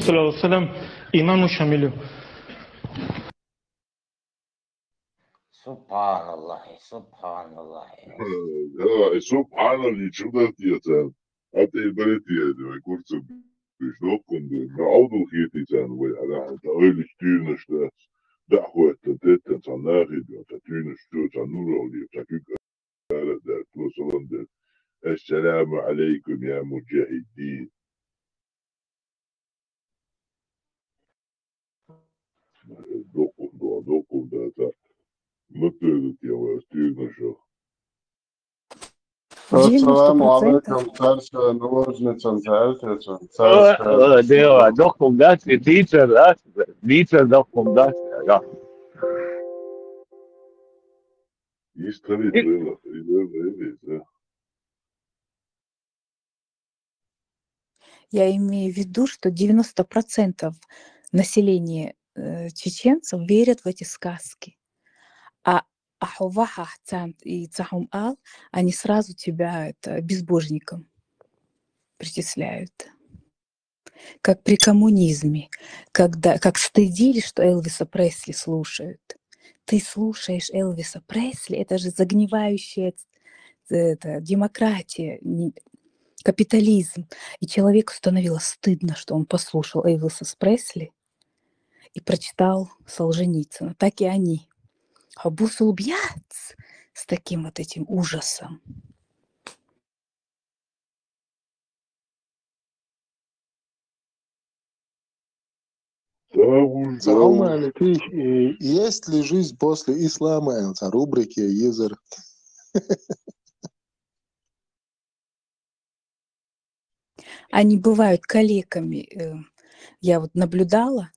صلى الله عليه وسلم ایمان شامله. Subhanallah, subhanallah. Subhanallah, чудотец. А ты полетели, курсы Stockholm'da. Avdol hietisen, või ta õilis tüünest, dahhuetta tetten sa nähid, ja ta tüünest töö sa nuroli, ja ta kükk hääletä, plus on teil. Assalamu alaikum, ja mujahidin. Dokumda, ta mõtlevad ja või tüünest. Assalamu alaikum, царская наложница, царствица, Deva, dokumdacija, teacher dokumdacija, jā. Istovit было, да. Я имею в виду, что 90% населения чеченцев верят в эти сказки. А Ахуваха и Цахум Ал, они сразу тебя безбожником причисляют. Как при коммунизме, как стыдили, что Элвиса Пресли слушают. Ты слушаешь Элвиса Пресли, это же загнивающая демократия, капитализм. И человеку становилось стыдно, что он послушал Элвиса Пресли и прочитал Солженицына. Так и они. Абусул бьяц с таким вот этим ужасом. Есть ли жизнь после ислама? Это рубрики Езер. Они бывают калеками. Я вот наблюдала,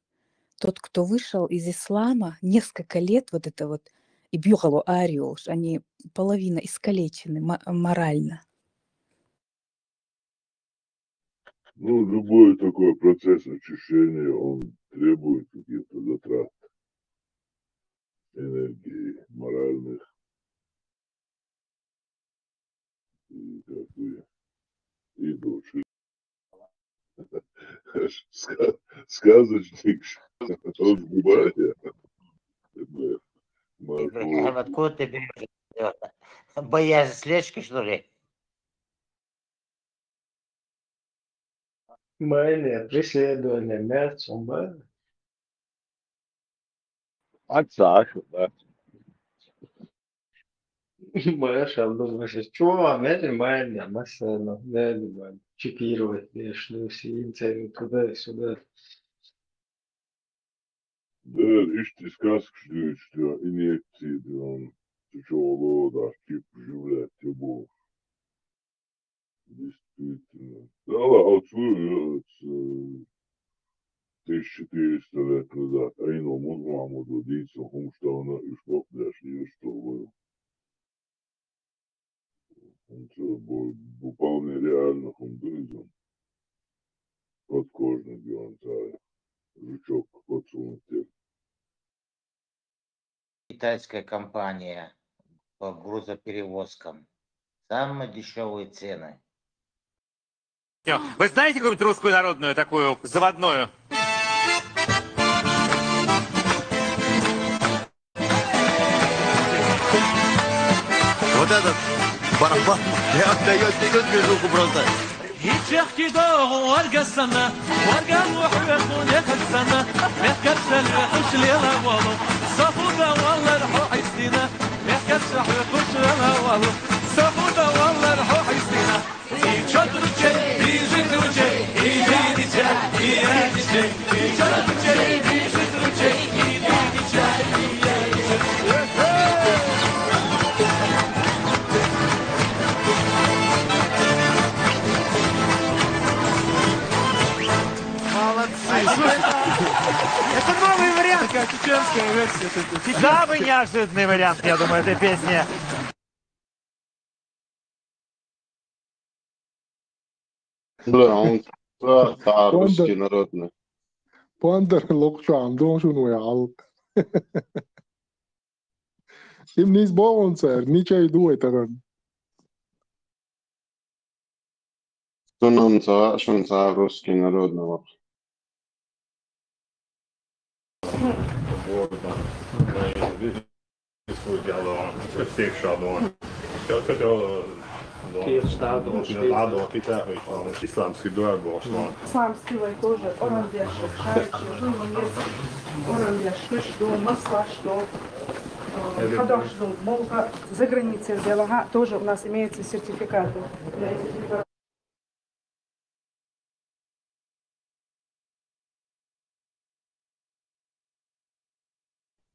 тот, кто вышел из ислама, несколько лет вот это вот, и бьюхало ариош, они половина искалечены морально. Ну, любой такой процесс очищения, он требует каких-то затрат энергии моральных и, как бы, и души. Сказочник, он в Дубае. Ибрагим, откуда ты берешь это? Боязнь слежки, что ли? Майне, преследование, мясом, да? Atsāšu, da. Маша, думаешь, что, майне, масса, да, чипировать, шлюси, интервью туда-сюда. Да, ишь сказки, что инъекции, он тяжело, да, чип вживлять его. Действительно. Да, отсюда 1400 лет назад, а ино Мухаммаду Дису, Хумштауна и Шпохдашни, что было. Он был вполне реально хундуизм. Подкожный диванцарь. Жучок подсунутый. Китайская компания по грузоперевозкам. Самые дешевые цены. Вы знаете какую-нибудь русскую народную такую заводную? Вот этот барабан отдает движуху просто. يتشخي دوغ ورقة السنة ورقة وحويخون يخد سنة ميحكت سلوحش ليلا والو صفودا والله رحو حيستينا ميحكت سحوحش ليلا والو صفودا والله رحو حيستينا يتشدر الجي يجدر الجي يجيني جاي يجيني جاي يتشدر الجي يجدر الجي يجيني جاي Это новый вариант. Такая чеченская версия. Самый неожиданный вариант, я думаю, этой песни. Да, он русский народный. Пандер локшам, доншуну ял. Им не избавон, сэр, ничего иду это. Что он русский народный. vuotta. Diskuttialo tiekšāno. Надо питать исламский дуагос. Исламский тоже, орандеш, орандеш, что, масла, что, ходок, что, молоко за границей взяла, тоже у нас имеются сертификаты.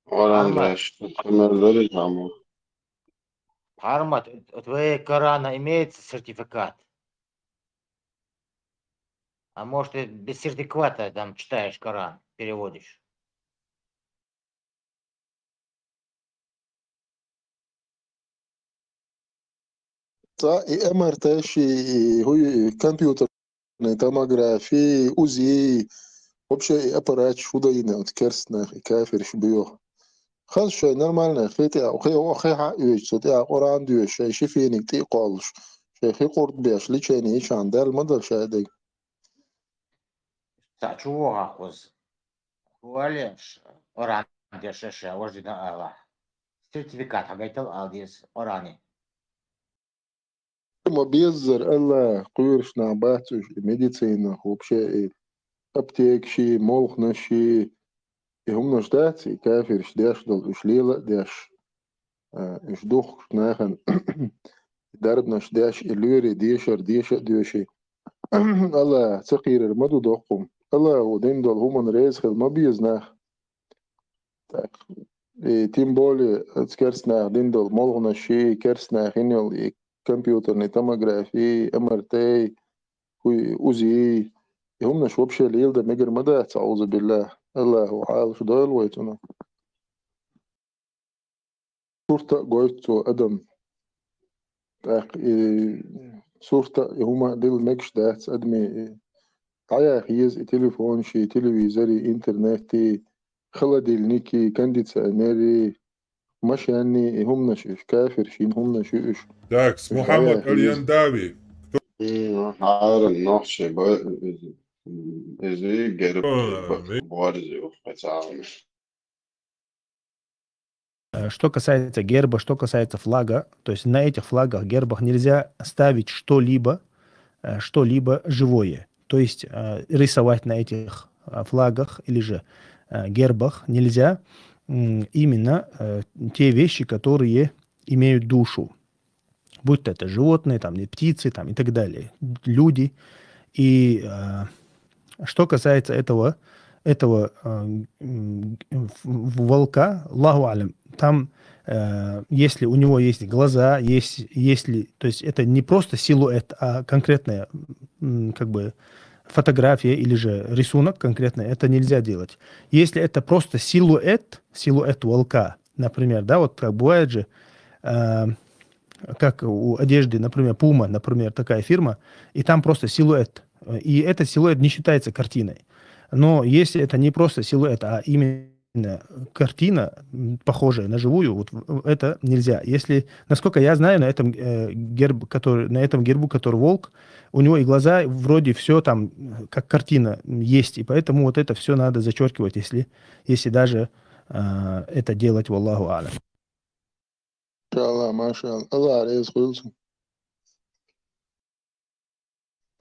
Орандеш, темерлери там. Армат, у твоей Корана имеется сертификат? А может, ты без сертификата там читаешь Коран, переводишь? и МРТ شيء هو كمبيوتر томографии УЗИ вообще аппарат шудайна от керстна кафир шбио خلاص شيء نورمال خيتي أو خي حق يشتي قرآن ديو شيء شفينك تي قالش شيء خي قرط بيش لي شيء نيش عند المدل شيء دي Чего ахуз? Хуалеш, Оран, дешеше, ожидно Аллах. Сертификат, агайтал алдис, Орани. ما بيزر الله قيرش نعباتش ميديسينا وبشيء أبتيك شيء مولخنا شيء هم نشتاتي كافر شداش دل إشليلة داش إشدوخ ناخن درب نشداش إلوري ديشر دوشي الله تقير المدو دوقم الله ودين دل هم ريز خل ما بيزناخ تيم بولي تكرسناخ دين دل مولخنا شيء كرسناخ إنيول كمبيوتر توموغرافي MRT وزي هم نشوب شيء ليل ده مجر مدى تعوذ بالله الله عارف دايل ويتنا صورة قويتو أدم صورة هما ديل مكش دات أدمي تعيا خيز تليفون شي تلفزيري إنترنتي خلا ديل نيكي كانديد سأنيري مش يعني هم نشيش كافر شين هم نشيش داكس محمد الينداوي عارف نحشي إزاي جرب بوارزي وفتعامل. Что касается герба, что касается флага, то есть на этих флагах, гербах нельзя ставить что-либо живое. То есть рисовать на этих флагах или же гербах нельзя именно те вещи, которые имеют душу. Будь то это животные, там, птицы там, и так далее, люди. И что касается этого волка, Аллаху алям, там, если у него есть глаза, если, то есть это не просто силуэт, а конкретная как бы фотография или же рисунок конкретный, это нельзя делать. Если это просто силуэт волка, например, да, вот как бывает же, как у одежды, например, Puma, например, такая фирма, и там просто силуэт. И этот силуэт не считается картиной. Но если это не просто силуэт, а именно картина, похожая на живую, вот это нельзя. Если, насколько я знаю, на этом гербу, который волк, у него и глаза, вроде все там, как картина есть. И поэтому вот это все надо зачеркивать, если даже это делать, валлаху алям. Машаллах, Allah разхвился.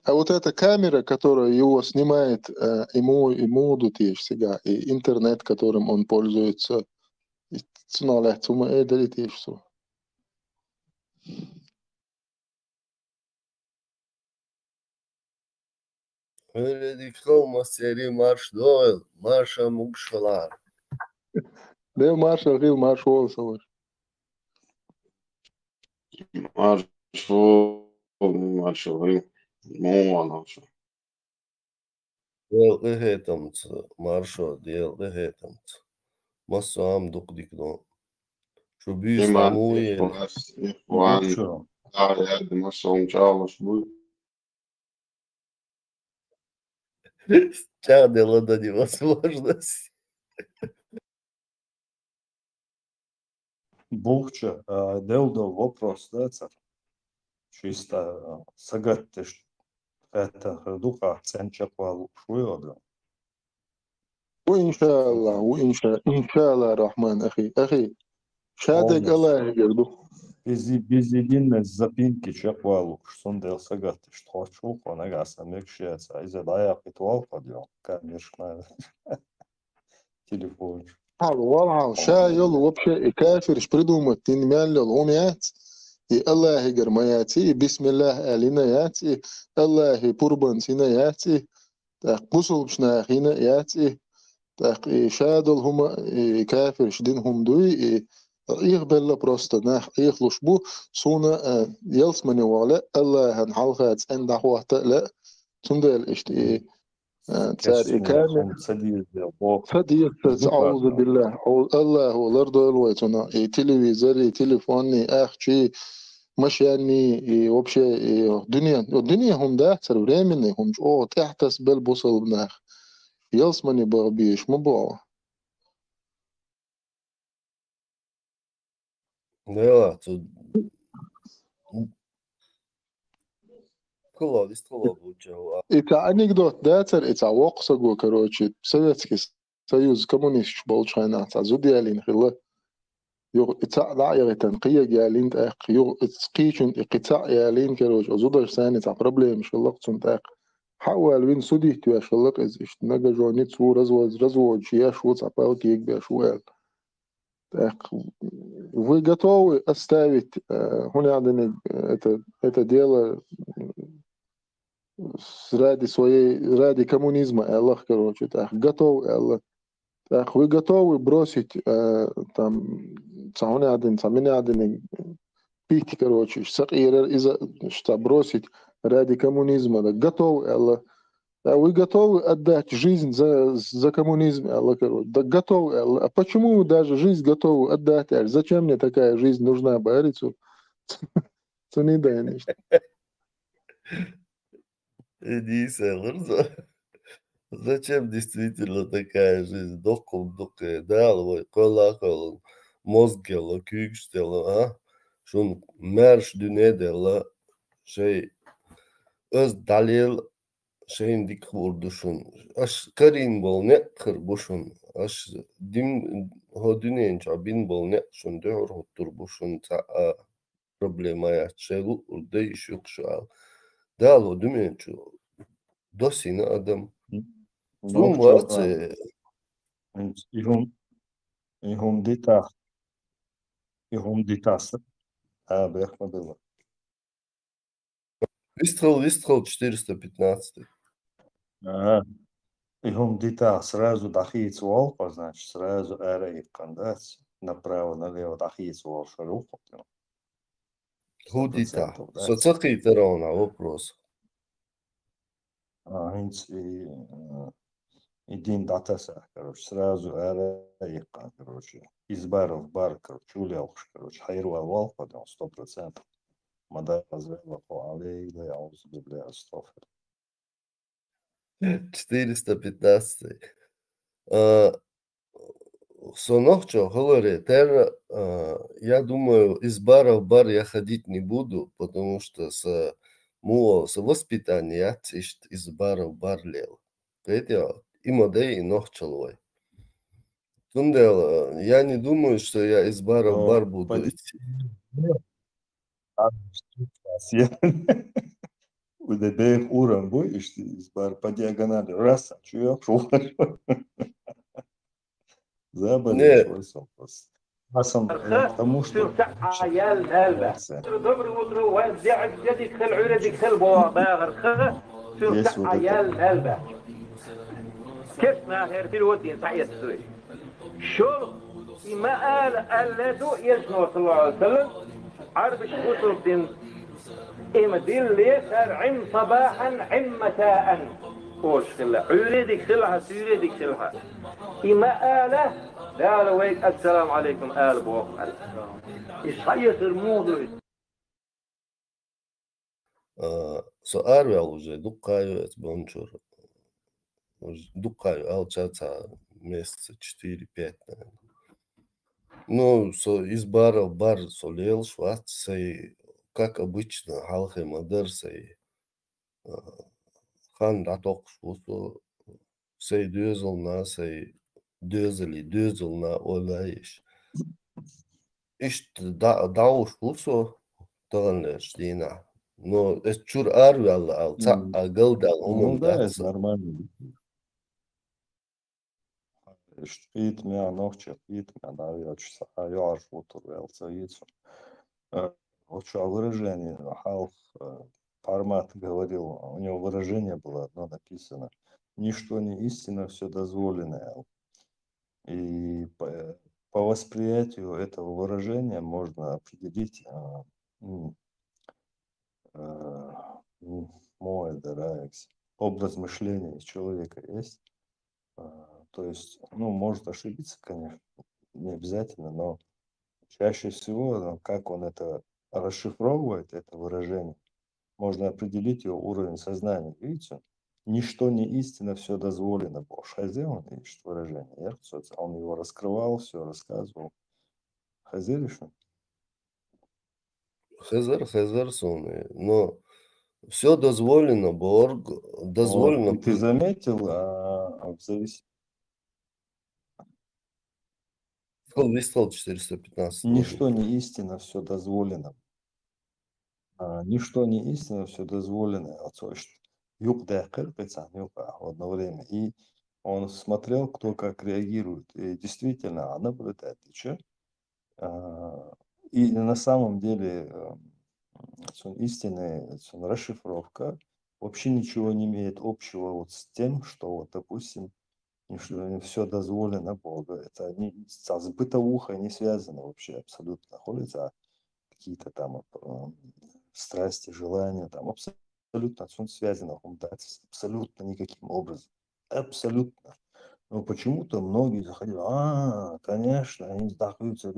А вот эта камера, которая его снимает, ему дутеешь сега, и интернет, которым он пользуется, цуналахтума эдалитеешь все. Öyle değil olmaz seri marş doğal, marşa mukşalar. Ne marş غير marş olsa var. Marş غير مو Del ehetamts, marşo del ehetamts. Masam dukdik don. Şu büyük samuye. Juan, я masam çalış bu. Ча дело до невозможности. Бухча, делдо вопрос, да, цар? Чисто сагаттеш это духа ценчапал шуйода. وإن شاء الله إن شاء الله الرحمن أخي شادق الله يقردو Bizidin zapinki čakvalu, šsundel sagatiš tvoču, onega sam ekšeca, izadaja pitvalka dio, камешна телефон. والله شايل وبشي كافر شبردو تنمال الغميات الله قرمياتي بسم الله آلنا ياتي الله بربان سينا ياتي قصل بشنا خينا ياتي شادل هما كافر شدينهم دوي يقبل بروستا ناح يخلص بو سونا يلسمني وعلا الله هنحلقات عند حوحتا لا تندل اشتي تسار كامل فديت أعوذ بالله الله والأرض والويتنا تلفزيون تليفوني أخشي مش يعني وبشي الدنيا هم ده سروريمني هم جو تحتس بالبصل بناخ يلسمني بغبيش مبوع Да, тут Сколов учил. Это анекдот, да, это воксагу, короче, Советский Союз коммунистич болчайна, зудиалин хилла. Это дайре тенقية جالين تاق يو تسقيشن قطع يالين كروج زودر ثاني تاع بروبليم شلق تنتاق حاول وين سودي تو شلق از اشتناجا جونيت سو رزوج شيا شو تاع باوت يك بشوال تاق вы готовы оставить هنا это дело ради коммунизма, Аллах, короче, так, готов, Аллах. Так, вы готовы бросить там, пить, короче, что бросить ради коммунизма, так, готов, Аллах. А вы готовы отдать жизнь за коммунизм, Аллах, короче, так, готов, Аллах. А почему вы даже жизнь готовы отдать, Аллах? Зачем мне такая жизнь нужна, Барицу? Цунидайниш. Не селлер. Зачем действительно такая жизнь? Доком, да, кола, мозгела, күйгштела, а? Шун мерш дүнедела, şey, öz dalil şeyin dik vurdu şun. Aş karin bol ne kır bu şun. Aş dim ho dünen bin bol ne şun de hottur bu şun ta problema ya çelu urda iş yok şu al. Dal o dümen şu. Dosina adam. Zum varce. Ihum ditasa. Бляхма было. Выстрел 415. Ihum дита сразу дахиц волка, значит, сразу эрей кандидат направо налево дахиц волк шаруху. Худита. Соцки терона вопрос. Един датаса, короче, сразу эрей, короче, из бара в бар, короче, улялш, короче, хайруа волка, 100%. Мада развела по аллее, да я узбебля стофер. 415. Сонохчо, говорит, я думаю, из бара в бар я ходить не буду, потому что с воспитания из бара в бар лел. Это имодей и нохчалой. Тундел, я не думаю, что я из бара в бар буду идти. УДБ уран будешь по диагонали раз, чуешь, заболел свой просто. Потому что доброе утро, дядик хел عيردك хел باغر خ عيال هلبة كيف ما غير في الودين تعيط سوي شو ما قال قالته يسمع صلى الله عليه وسلم عرب شو الدين إما دين ليسر عم صباحا عم مساء قولش خلا عيردك خلها سيردك خلها إما آله لا ويك السلام عليكم آل بوقل يصير موضوع Арвел уже дукаю, бончур. Дукаю, алчаца месяца 4-5, наверное. Ну, из бара в бар солел, швацей, как обычно, халхе мадерсей, хан раток швусу, сей дözülna, сей dözülna olayış. İşte davuş bulsa dağınır dina. Но es чур арвал алца агылдал Ну да, это умундатса. нормально. Itmea noche, itmea навечса, а я аж утурвелся яйцо. Вот что, выражение, Халк формат говорил, у него выражение было одно написано. Ничто не истина, все дозволенное. И по восприятию этого выражения можно определить мой дараекс. Образ мышления человека есть. То есть, ну, может ошибиться, конечно, не обязательно, но чаще всего, как он это расшифровывает, это выражение, можно определить его уровень сознания. Видите? Ничто не истина, все дозволено. Шазел, он ищет выражение. Он его раскрывал, все рассказывал. Хазелишь? Хазар соны. Но все дозволено, Борг, дозволено. Вот. И ты заметил, в зависимости... Листал 415. Ничто не истина, все дозволено. Ничто не истина, все дозволено. Юг в одно время. И он смотрел, кто как реагирует. И действительно, наблюдает. И на самом деле истинная расшифровка вообще ничего не имеет общего вот с тем, что, вот, допустим, все дозволено Бога. Это с бытовухой не связано вообще абсолютно. Находятся какие-то там страсти, желания, там абсолютно связано абсолютно никаким образом. Абсолютно. Но почему-то многие заходили, конечно, они сдохнутся,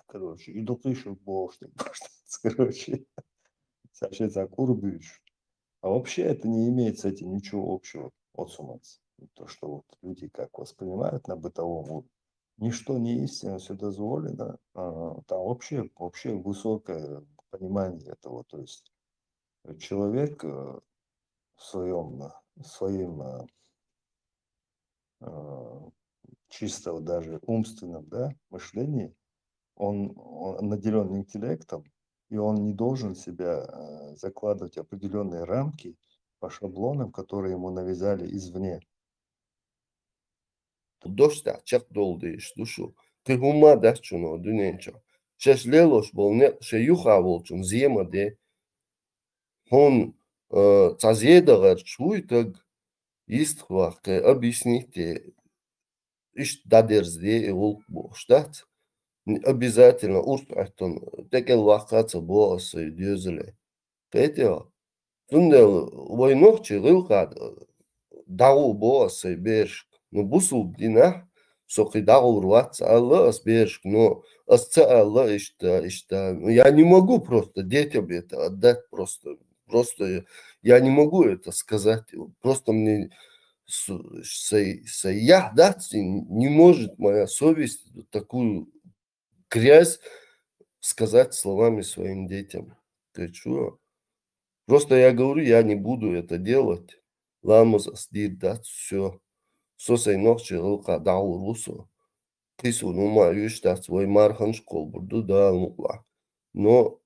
короче, и допишут Бог, короче, вообще курбиш. А вообще это не имеет с этим ничего общего, отсуматься. То, что вот люди как воспринимают на бытовом уровне, ничто не истина, все дозволено, там вообще высокое понимание этого, то есть человек своим чисто вот даже умственном, да, мышлении, он наделен интеллектом, и он не должен себя закладывать определенные рамки по шаблонам, которые ему навязали извне. Dosta çak doldu iş duşu. Kıhuma da çuno dünença. Şeş leloş bol ne şey yuha volçun ziyema de. Hon цазедагаар чуйтаг истхвах ke объясните иш дадерзде волк штат. Обязательно уртатон текел вахаца боасы дюзеле. Петя. Тундел войнохчи гылка дау боасы беш. Ну бусул дина соки дау рваться Аллах беш. Но Аллах я не могу просто детям это отдать просто. Просто я не могу это сказать. Просто мне я дать не может моя совесть такую грязь сказать словами своим детям. Ты что? Просто я говорю, я не буду это делать. Ламус астир дать все. Сосай ночи лука дау русу. Кису нума юштат свой мархан школ бурду да алмукла. Но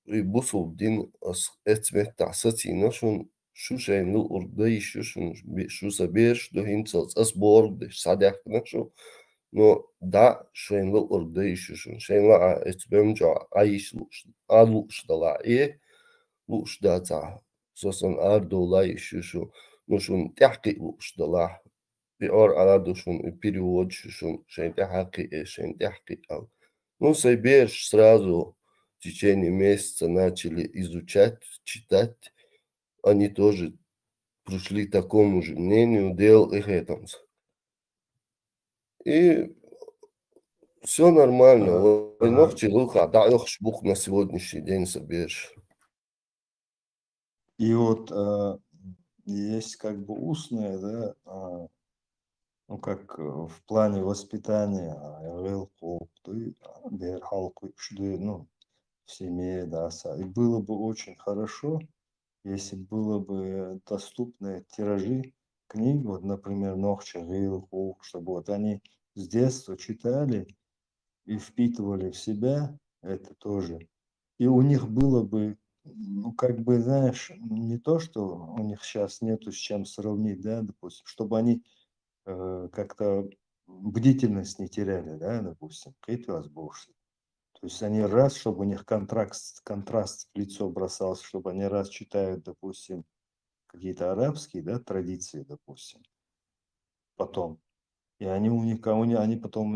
и бусул дин эцмет тасатина шун шушайн лу урдай шушун шуса берш до хинцалс ас борг садяхна шу. Но да шайн лу урдай шушун шайн ла эцбемжа аиш луш алуштала лушда та сосан ардола шушу ну шун тяхки луштала биор аладушун перевод шушун шайн тяхки шайн тяхки ал. Ну сайберш сразу в течение месяца начали изучать, читать. Они тоже пришли к такому же мнению, делал их этом. И все нормально. Ночи луха, да, бух на сегодняшний день соберешь. И вот есть как бы устное, да, ну как в плане воспитания, ну, в семье, да, и было бы очень хорошо, если было бы доступны тиражи книг, вот, например, Нохча, Гейлхух, чтобы вот они с детства читали и впитывали в себя это тоже. И у них было бы, ну, как бы, знаешь, не то, что у них сейчас нету с чем сравнить, да, допустим, чтобы они как-то бдительность не теряли, да, допустим, какие-то возбуждения. То есть они раз, чтобы у них контраст в лицо бросался, чтобы они раз читают, допустим, какие-то арабские, да, традиции, допустим, потом. И они у них, они потом,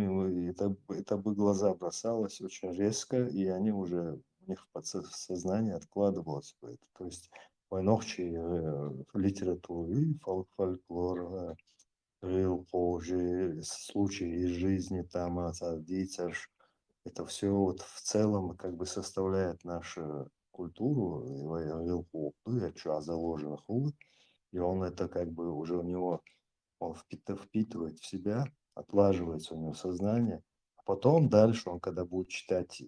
это бы глаза бросалось очень резко, и они уже, у них в подсознании откладывалось бы это. То есть войнохчи литературу и фольклор, позже случаи из жизни, там, это все вот в целом как бы составляет нашу культуру, заложено хулы, и он это как бы уже у него, он впитывает в себя, отлаживается у него сознание, а потом дальше он, когда будет читать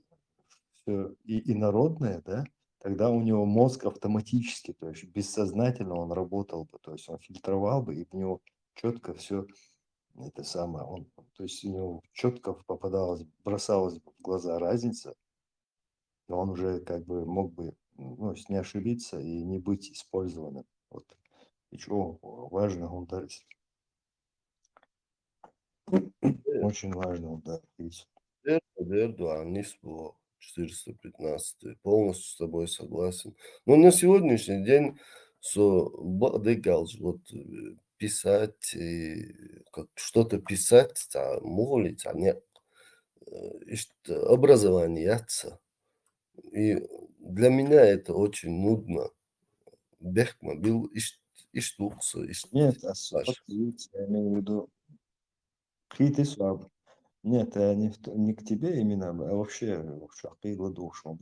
все и инородное, да, тогда у него мозг автоматически, то есть бессознательно он работал бы, то есть он фильтровал бы, и в него четко все это самое, он, то есть у него четко попадалось, бросалась в глаза разница, и он уже как бы мог бы, ну, не ошибиться и не быть использованным. Вот. И что важно ударить. Очень важно ударить. Эрдоган, 415. Полностью с тобой согласен. Но на сегодняшний день вот писать, как что-то писать, молить, нет. Образование. И для меня это очень нудно. Бехма был иштукса. Нет, я имею в виду, какие-то слабы. Нет, не к тебе именно, а вообще в шахида душу.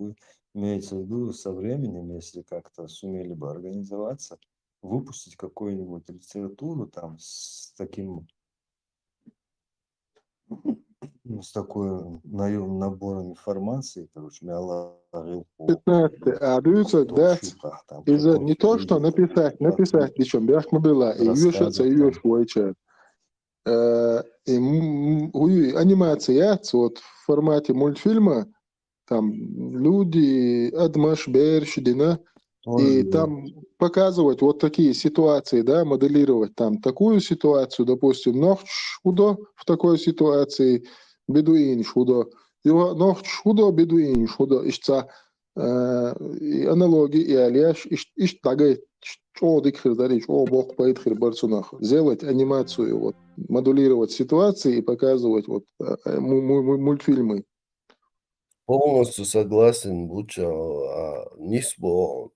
Имеется в виду со временем, если как-то сумели бы организоваться, выпустить какую-нибудь литературу там с таким, с такой набором информации, короче, 15. А даются дать из-за не то, что написать, причем бях была, и юшатся, и юшвойчат. Анимация вот в формате мультфильма, там люди Адмаш Бершдина, и там показывать вот такие ситуации, да, моделировать там такую ситуацию, допустим, Нохч Худо в такой ситуации, Бедуин Шудо, его Нохч Худо, Бедуин Шудо, ишца аналогии и алияш, иш тагай, что дикхер дарить, что бог поэтхер барцунах, сделать анимацию, вот, модулировать ситуации и показывать вот мультфильмы. Полностью согласен, Буча, Нисбо,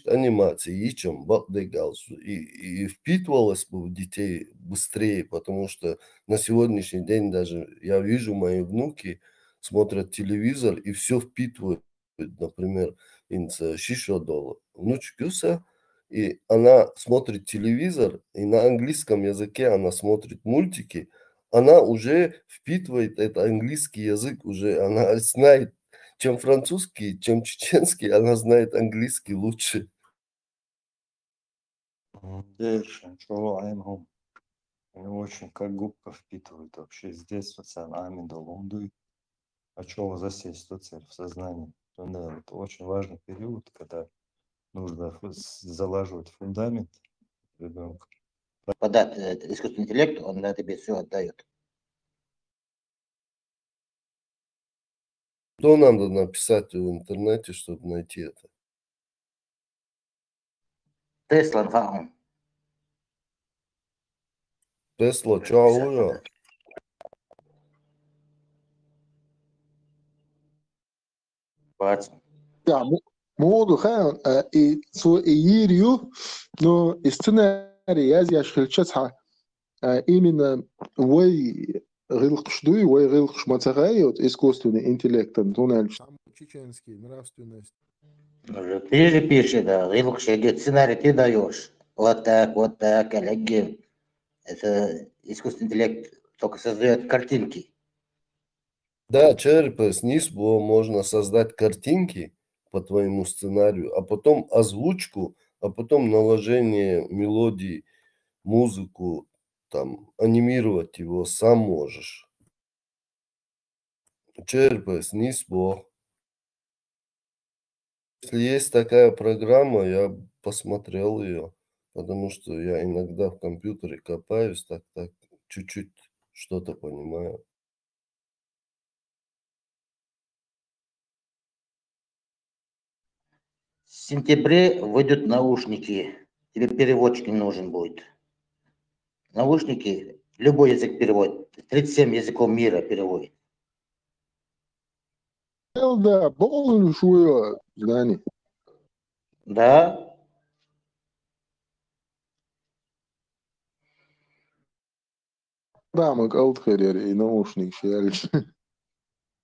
анимация, ичем, и впитывалось бы в детей быстрее, потому что на сегодняшний день даже я вижу, мои внуки смотрят телевизор и все впитывают, например, Шишодол, внучка, и она смотрит телевизор, и на английском языке она смотрит мультики, она уже впитывает этот английский язык, уже она знает, чем французский, чем чеченский, она знает английский лучше. Очень как губка впитывает вообще с детства ценами до лунды. А чего засесть в сознании? Да, это очень важный период, когда нужно залаживать фундамент ребенка. Подать искусственный интеллект, он на тебе все отдает. Что надо написать в интернете, чтобы найти это? Тесла, фаун. Тесла, чего? Да, моду хаун и со иерию, но и сценарий я шхельчатха именно вой гылхшдуй, вой гылхшмацагайот искусственный интеллект, тунальш. Чеченский нравственность. Ты же пишешь, да, сценарий ты даешь. Вот так, коллеги. Это искусственный интеллект только создает картинки. Да, черпая снизу можно создать картинки по твоему сценарию, а потом озвучку, а потом наложение мелодий музыку, там, анимировать его сам можешь. Черпай низ Бог. Если есть такая программа, я посмотрел ее, потому что я иногда в компьютере копаюсь, так, чуть-чуть что-то понимаю. В сентябре выйдут наушники. Тебе переводчик не нужен будет. Наушники, любой язык переводит. 37 языков мира переводит. Да, большое знание. Да? Да, мы и наушник шеришь.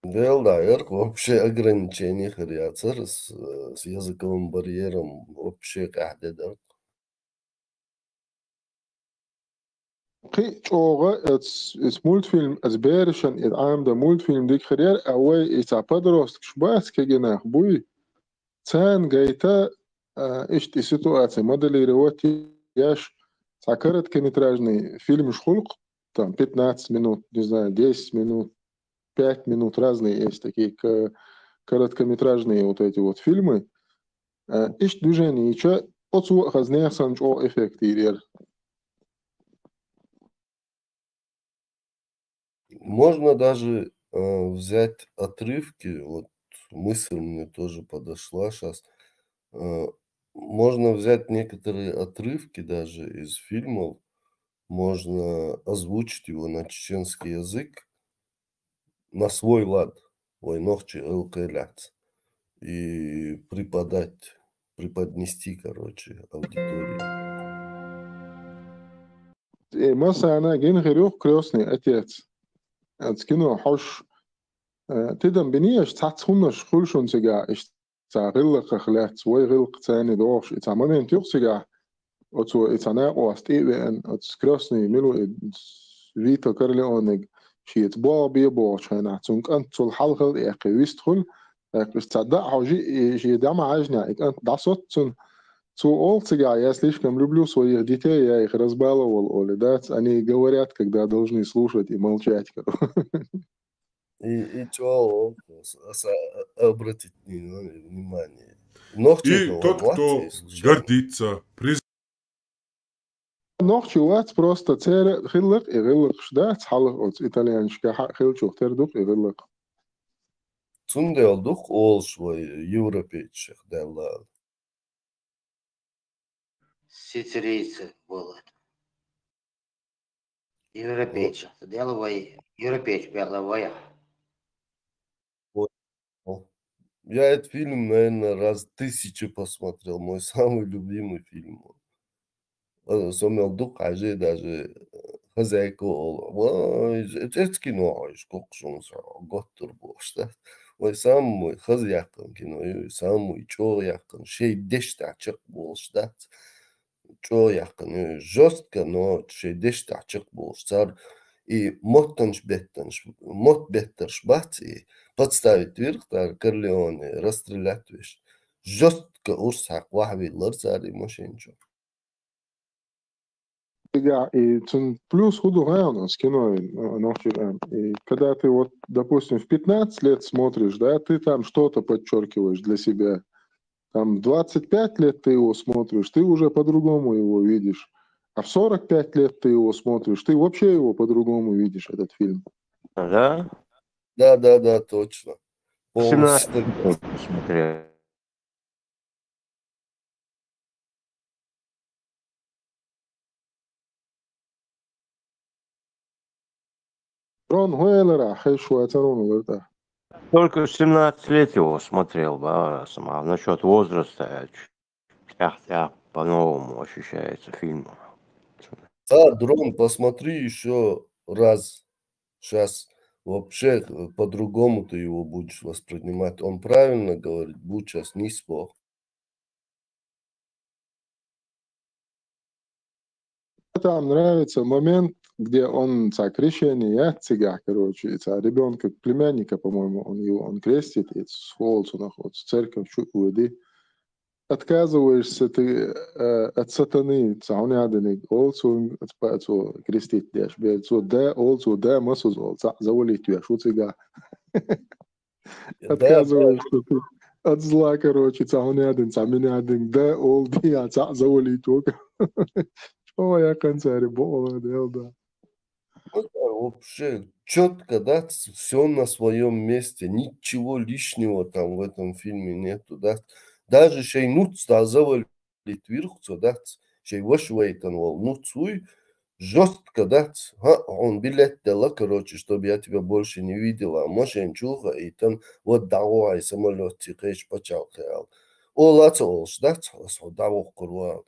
Да, вообще ограничения хряцер с языковым барьером вообще кахдеда. Qi çoğu multfilm azberişen amda multfilm dik xiriyar away ita padrost kşbas kegena buy sen gayta ишти ситуация моделировать яш за короткометражный фильм шхулк там 15 минут, не знаю, 10 минут, 5 минут, разные есть такие короткометражные вот эти вот фильмы. Ишт движение, и чё, отсу хазнехан чё эффект ирер. Можно даже взять отрывки, вот мысль мне тоже подошла сейчас. Можно взять некоторые отрывки даже из фильмов, можно озвучить его на чеченский язык на свой лад, войнохчи элкэляц, и преподнести, короче, аудитории. مثلا أنا جين غيروك كريوسني أتيت أتسكنو حوش تدم بنيش تحت هنش خلشون سجا إش غلق خلات وي غلق تاني دوش إتا ممين تيوق سجا أتو إتنا وأستيبن أتسكريوسني ملو فيتا كارليونيج شيت بابي بوش هنا تونك أنت الحلقة إيقي ويستخل إستدع حوجي جي دام عجنا إك أنت دعصت تون Цу олцыга, я слишком люблю своих детей, я их разбаловал, Оля, да? Они говорят, когда должны слушать и молчать. И что обратить внимание. И тот, кто гордится, Нохчи вац просто цере хиллак и гиллак шда цхалак от итальяншка хилчух тердук и гиллак. Цундел дух ол свой европейцев дела. Сицилийцы было. Европейцы. Деловой. Европейцы беловая. Я этот фильм, наверное, раз 1000 посмотрел. Мой самый любимый фильм. Сомел дух, аже даже хозяйка ол. Это кино, сколько он готтер был, что? Ой, самый хозяйка кино, самый чоряка, шей дештачек был, что? Чоряка, жестко, но шей дештачек был, что? И мот беттенш бати, подставить вверх, так, Корлеоне, расстрелять вещь. Жестко урсак, вахви, ларцари, мошенчо. И плюс худу с кино, и когда ты вот, допустим, в 15 лет смотришь, да, ты там что-то подчеркиваешь для себя. Там 25 лет ты его смотришь, ты уже по-другому его видишь. А в 45 лет ты его смотришь, ты вообще его по-другому видишь, этот фильм. Да? Да, точно. 17 лет посмотрел. Только в 17 лет его смотрел, да, сама. Насчет возраста, по-новому ощущается фильм. Да, Дрон, посмотри еще раз. Сейчас вообще по-другому ты его будешь воспринимать. Он правильно говорит, будь сейчас не спор. Там нравится момент, где он крещение цыга, короче, ребенка, племянника, по-моему, он крестит, и с холцу находится, церковь, чуть уведи. отказываешься ты от сатаны, цауни аденик, олцу отпацу крестить дешь, бельцу да, олцу да, масуз олца, завалить тебя, шуцига. Отказываешься ты от зла, короче, цауни аден, цамини аден, да, ол ди, завалить тебя. Что я концаре, бога, да. Вообще четко, да, все на своем месте, ничего лишнего там в этом фильме нету, да. Даже шей нуц да завалит вирхцо, да, шей вошвейтан вол нуцуй, жестко, да, он билет дала, короче, чтобы я тебя больше не видела, машин чуха, и там вот давай самолет тихэш почал теал. Олац олш, да, давох курвал.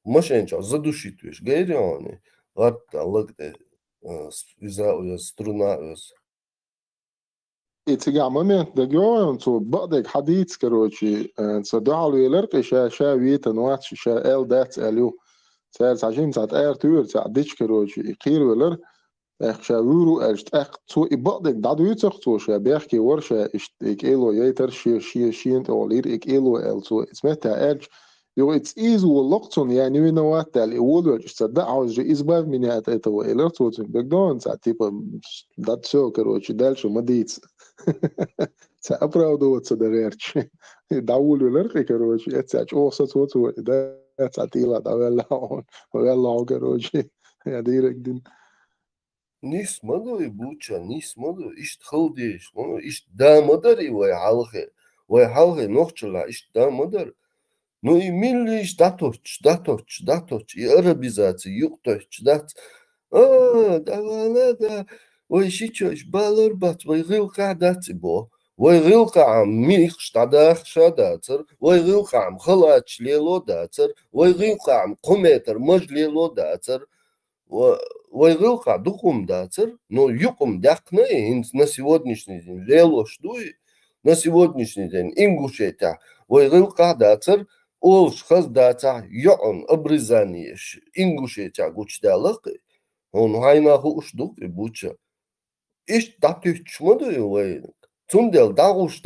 Машин чал задушит виш, гейрионы, ладно, лагде. Струна. И тига момент да геоем цу бадек حديث короче صدعوا يلرق شا ويت نوات شا ال دات اليو سال عشان ساعت اير تور ساعت ديش короче يقير ولر اخ شا ورو اشت اخ تو بادك دادو يتخ تو شا بيحكي ورشا اشت ايلو يتر شينت اولير ايلو ال تو اسمتها ال Jo, it's easy واللقطون يعني من وقت الأول تصدق عاوز إثبات من هاتوا إلى توصل بقدون ساعتيبا ده شو كروتش دالشو ما ديتس سأبراودو تصدقيرش داول ولرقي كروتش اتساج أوصل توصل ده ساعتيلا ده ولا كروتش يا ديرك دين نيس مدو يبوچا نيس مدو إشت خلديش إشت دا مدري وي حلقي نوخشلا إشت دا مدر Ну и милиш даточ, и арабизация, юкточ, дат. Да, ой, шичош, балорбат, ой, гилка дати бо, ой, гилка мих штадах шадацер, ой, гилка халач лело дацер, ой, гилка кометр мож лело дацер, ой, гилка духум дацер, но юкум дякне на сегодняшний день, лело штуй, на сегодняшний день, Ингушетия, ой, гилка дацер, Олш хаздата йон обрезание Ингушетия гучдалак он хайна хушдук и буча иш датыч модой вай цундел дагуш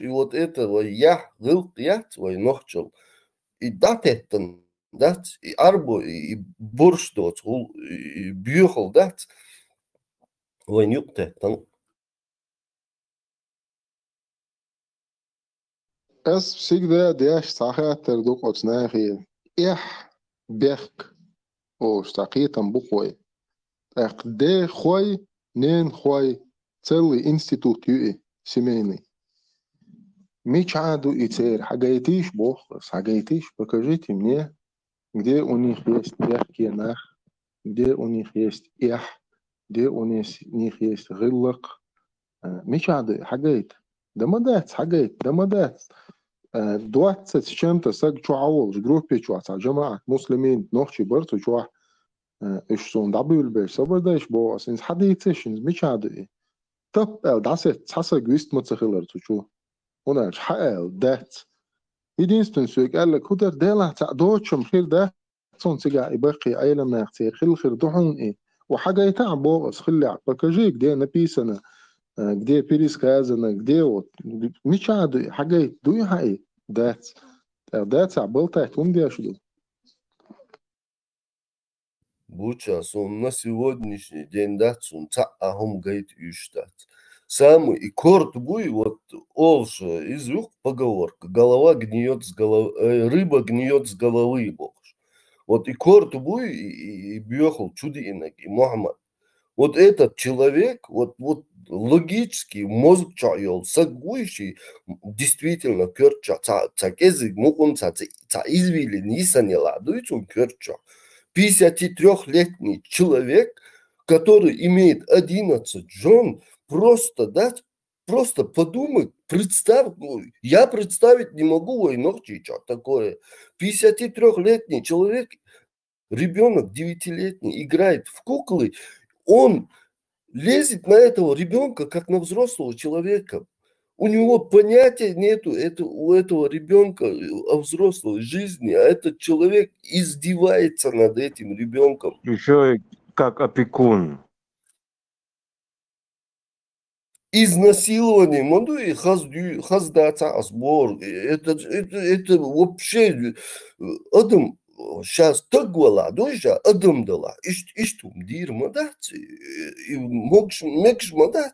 и вот этого я гыл ят вай нохчел и датеттен дат и арбо и бурштот и бюхл дат вай нюктеттен. Es всегда дяш сахатер дук отснахи. Эх бех о стакитам буквой. Эх де хой нен хой целый институт юи семейный. Мичаду и цер хагайтиш бог, хагайтиш, покажите мне, где у них есть бехкенах, где у них есть эх, где у них есть гиллак. Мичаду хагайт. Дамадат, хагайт, дамадат. 20 с чем-то саг чуаол группе чуаца جماعة مسلمين نوخشي برتو чуа اشتون دابل بير سبرداش بو اسنس حديثشنز مش عادي طب داسه حسا جويست متخلر تشو هنا حقل دات يدينستن سوق قال لك هدر ديلا تاع دوتشم خير ده صون سيجا يبقي ايلا ما يختي خير دحون ايه وحاجه يتاع بوغس خلي بكاجي где написано где пересказано где вот مش عادي حاجه دوي حقي دات عبلتك ومدياشدو Бучас он на сегодняшний день датсун ахум гайт юштат. Самый и корт буй вот олша из рук поговорка. Голова гниет с головы, рыба гниет с головы бог. Вот и корт буй и бьехал чудинок и Мухаммад. Вот этот человек, вот логически мозг чаял, сагующий, действительно керча, цакезик мукун ца извили не ладует он керча. 53-летний человек, который имеет 11 жен, просто подумай, представь, я представить не могу войнохчи, что такое. 53-летний человек, ребенок 9-летний, играет в куклы, он лезет на этого ребенка, как на взрослого человека. У него понятия нету у этого ребенка о взрослой жизни, а этот человек издевается над этим ребенком. Еще и как опекун. изнасилование, моду и хаздата сбор. Это вообще адам сейчас так гвала, дожа адам дала. Иштум дир мадат, мекш мадат.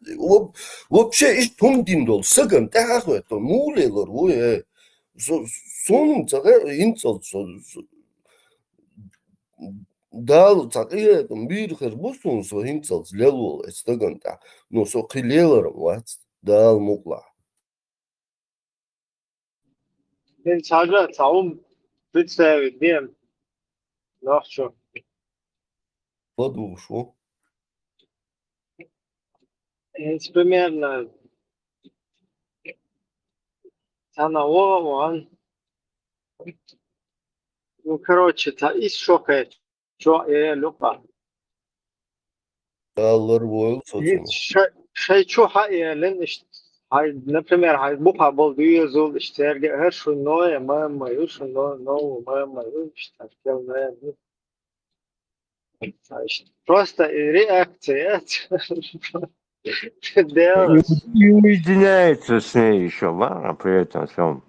Вообще иштум диндол саган таху это мулелор вое. Сон цага инцал дал цаге бир хербустун со инцал лелол эстаганта. Но со хилелором ват дал мукла. Den tager taum bitsave dem noch schon. Ладу шо? Это примерно Санаова. Ну, короче, та из шока, что я люба. Даллар войл соцум. Шай что я лениш. Hay, например, hay bu kabul duyuyoruz işte her şu noya mama şu no mama işte kelime işte просто реакция делать. И уединяется с ней еще, ладно, при этом всем.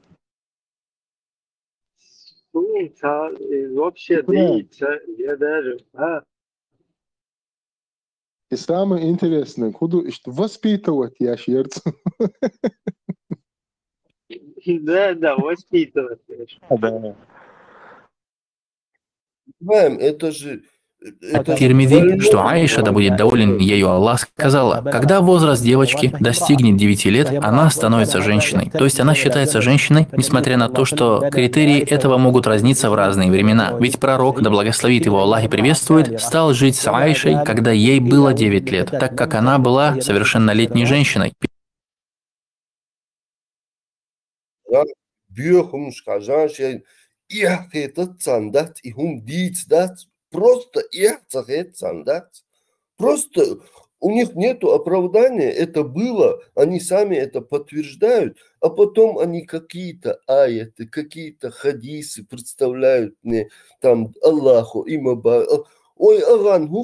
Вообще деется, я даже, И самое интересное, куда воспитывать я шерц. Да, воспитывать. Да. Это же... Тирмизи, что Аиша, да будет доволен ею Аллах, сказала, когда возраст девочки достигнет 9 лет, она становится женщиной. То есть она считается женщиной, несмотря на то, что критерии этого могут разниться в разные времена. Ведь пророк, да благословит его Аллах и приветствует, стал жить с Аишей, когда ей было 9 лет, так как она была совершеннолетней женщиной. Просто просто у них нету оправдания, это было, они сами это подтверждают, а потом они какие-то аяты, какие-то хадисы представляют мне, там, Аллаху, имаба, ой, Аган,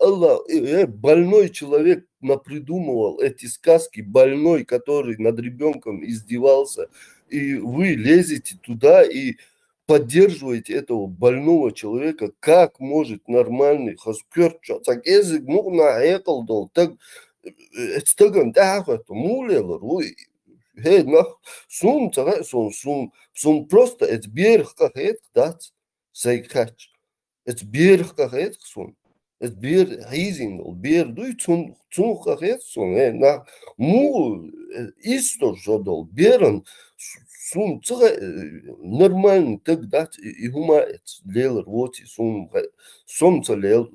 Аллах, больной человек напридумывал эти сказки, больной, который над ребенком издевался, и вы лезете туда и поддерживаете этого больного человека, как может нормальный хаскерча, так язык нужно эколдол, так стаган дахат мулелор, сум просто это берх как это дат сайкач, это берх как это сум, это бер хизингол, бер дуй цун как это сум, на му исто жодол беран сум нормально тогда и хумаец лелер вот и сум целел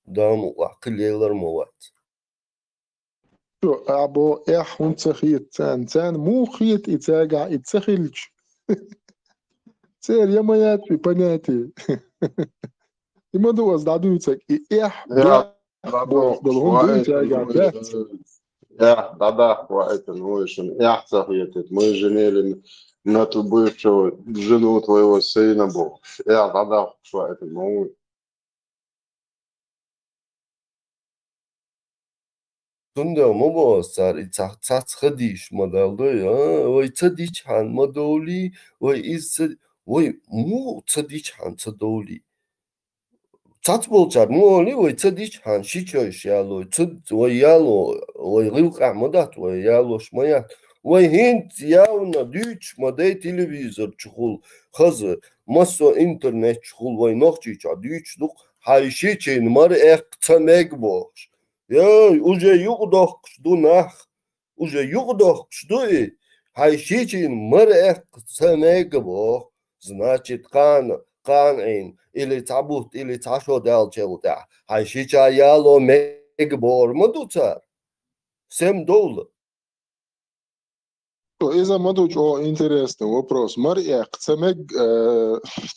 даму лелер моват. Что або он цахит цан му хит и цага и цахильч. Цель я моя понятие. И моду воздадуется и да, хватит, ну еще мы женили на ту бывшую жену твоего сына был. Да, хватит, ну. Тунда моба сар и цац хадиш модалдой, ой цадич хан модоли, ой из ой му цадич хан цадоли. Цац болчар моли, ой цадич хан шичойш яло, ой яло, ой гилка модат, ой яло шмаят. Ой хинт явно дюч модей телевизор чухул, хазы массо интернет чухул, ой нохчича дюч дух, хайшичен мар цамег бош. Уже югдох ждунах, уже югдох ждуй, хайшичин мэр цамегбо, значит кан или табут, или ташо дал челда, хайшича яло мегбор мадуца, $7. إذا ما دوش интересный вопрос. مرئي قتمج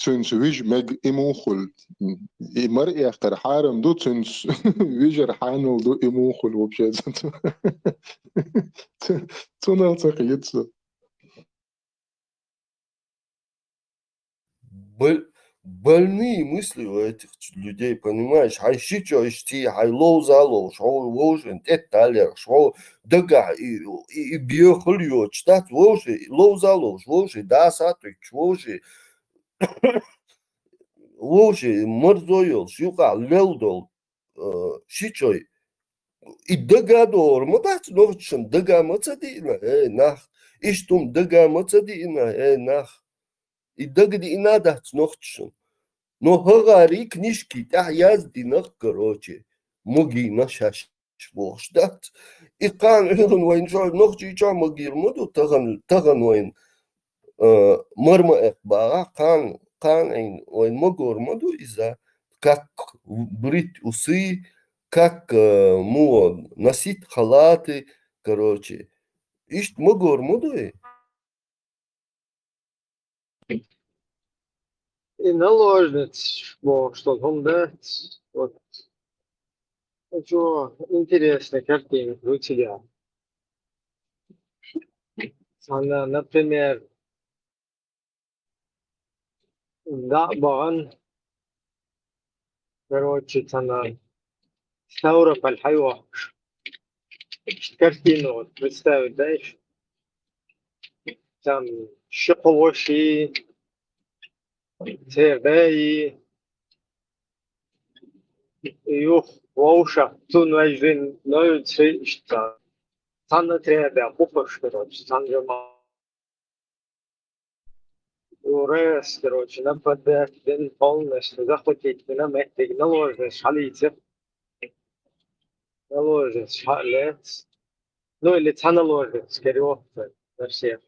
تنسويج مج إموخل مرئي أختر حارم دو تنس ويجر حانل دو إموخل وبشيء تنال تقيدسو. больные мысли у этих людей, понимаешь? Хай шичо ишти, хай лоузало, шо лоужен, деталер, шо дага, и биохолио, читать лоужи, лоузало, лоужи, да, сатвик, лоужи, лоужи, морзойл, шука, лелдол, шичой, и дагадор, мотац, ночен, дага мацадина, нах, иштум дага мацадина, нах, и дагди инадат, ночен. Но хагари книжки та яздинах, короче, могина шаш воштат. И кан он вайн шо нохчи ча могир моду таган вайн марма экбара кан айн вайн могор моду из-за как брить усы, как носить халаты, короче. Ишт могор моду И наложниц, что он дать. Вот. Хочу интересная картина у тебя. Она, например, да, бан, короче, она Ставрополь хайва. Картину вот представить, да, еще? Там шоковоши, цердаи, юх, вауша, тунвайжин, ною цришта. Санна треба, пупаш, короче, санжама. Урес, короче, нападать, день полностью, захватить, наметтик, наложишь, халите, наложишь, халец. Ну, или ца наложишь, скорее, на всех.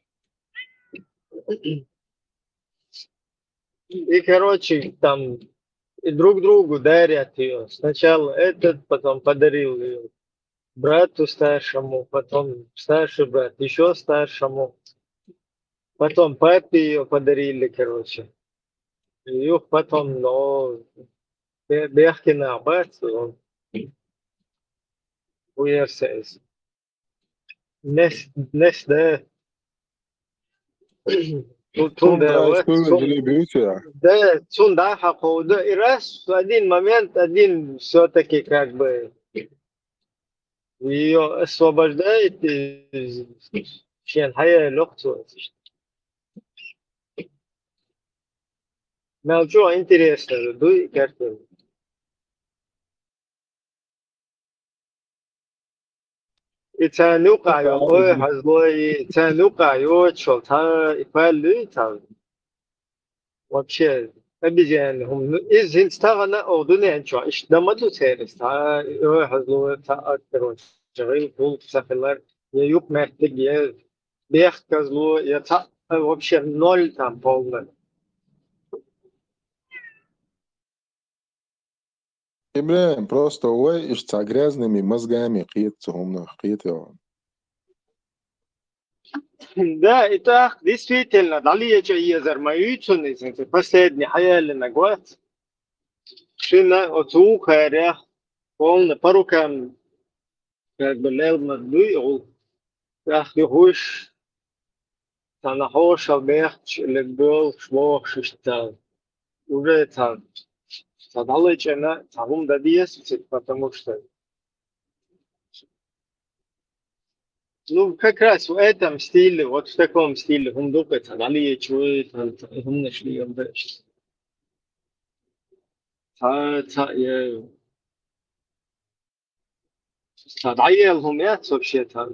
И, короче, там и друг другу дарят ее. Сначала этот, потом подарил ее брату старшему, потом старший брат еще старшему, потом папе ее подарили, короче. И потом, но Бехкина бат, он уерсес. Нес, да. Да, Цунда Хахода. И раз в один момент, один все-таки как бы ее освобождает из Шенхая Лохцу. Мелчо интересно, дуй картину. Итанука ой, хазлой, итанука ой, чолта, и палю там. Вообще, обезьяны. Из инстаграма ордуне ничего. Иш дамаду сервис. Та ой, хазлой, та короче. Жирил пул сахилар. Я юг мертик, я бег козлу, я та вообще ноль там полный. Ибраим, просто ой, иш с грязными мозгами қиетсугумна, қиетева. Да, и так, действительно, далее езер маютуны, последний хаяли нагват. Шина оту харя, полный по рукам, как бы лел мадуй, ол, ах, юхуш, танахош, албехч, легбол, швох, шиштал. Уже там, далее чена, там да действует, потому что ну, как раз в этом стиле, вот в таком стиле, хундука, далее чует, хум нашли, он дальше. Надоел мясо вообще-то.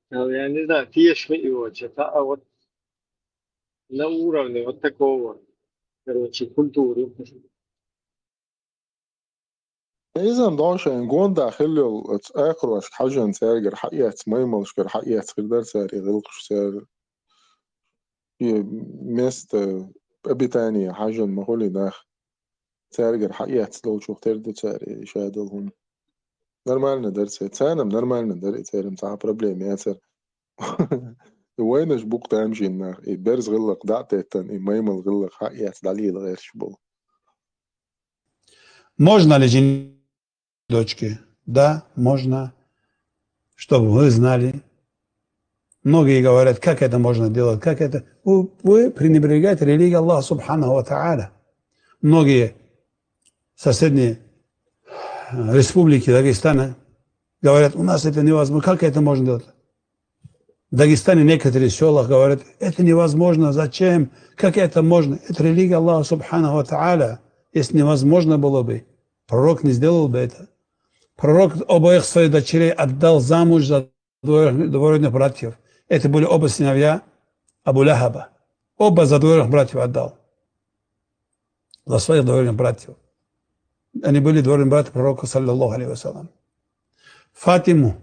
Я не знаю, пьешь его, а вот на уровне вот такого, короче, культуры. إذا ضاشين جوندا خلوا آخر أش حاجة سارجر حقيقة ما يملشكر حقيقة خردار ساري غلقش سار مست أبي تاني حاجة ما هو اللي داخل سارجر حقيقة لو شو ترد ساري شادلهم نرمالنا درس تانا نرمالنا درس ساري مساحة بروبليم يا سار وينش بوق تامشي النار بيرز غلق دعتة تاني ما يمل غلق حقيقة دليل غير شبول. Можно ли женить дочки? Да, можно. Чтобы вы знали. Многие говорят, как это можно делать, как это. Вы пренебрегаете религией Аллаха Субханаху ва Тааля. многие соседние республики Дагестана говорят, у нас это невозможно. Как это можно делать? В Дагестане некоторые села говорят, это невозможно, зачем? Как это можно? Это религия Аллаха Субханаху ва Тааля. Если невозможно было бы, пророк не сделал бы это. Пророк обоих своих дочерей отдал замуж за двоюродных братьев. Это были оба сыновья Абу Лахаба. Оба за двоюродных братьев отдал. За своих двоюродных братьев. Они были двоюродные братья пророка, саллаллаху алейхи вассалям. Фатиму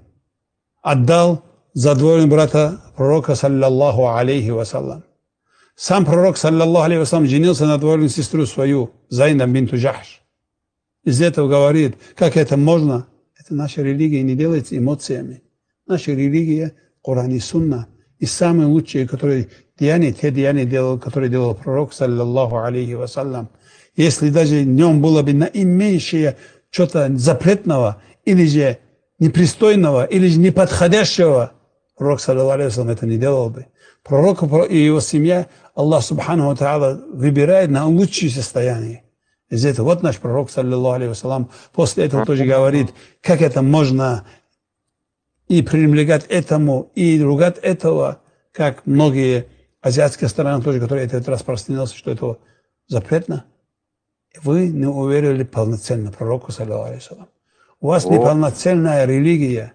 отдал за двоюродного брата пророка, саллаллаху алейхи вассалям. Сам пророк, саллаллаху алейхи вассалям, женился на двоюродную сестру свою, Зайнаб бинту Джахш. Из этого говорит, как это можно? Это наша религия не делается эмоциями. Наша религия, Коран и Сунна. И самые лучшие, которые те деяния делал, которые делал пророк, саллаллаху алейхи вассалям. Если даже в нем было бы наименьшее что-то запретного, или же непристойного, или же неподходящего, пророк, саллаллаху алейхи вассалям, это не делал бы. Пророк и его семья, Аллах Субханаху ва Тааля, выбирает на лучшее состояние. Из этого вот наш пророк, саллаллаху алейхи вассалям, после этого тоже говорит, как это можно и пренебрегать этому, и ругать этого, как многие азиатские страны тоже, которые это распространился, что это запретно. Вы не уверили полноценно пророку, саллаллаху алейхи вассалям. У вас неполноценная религия.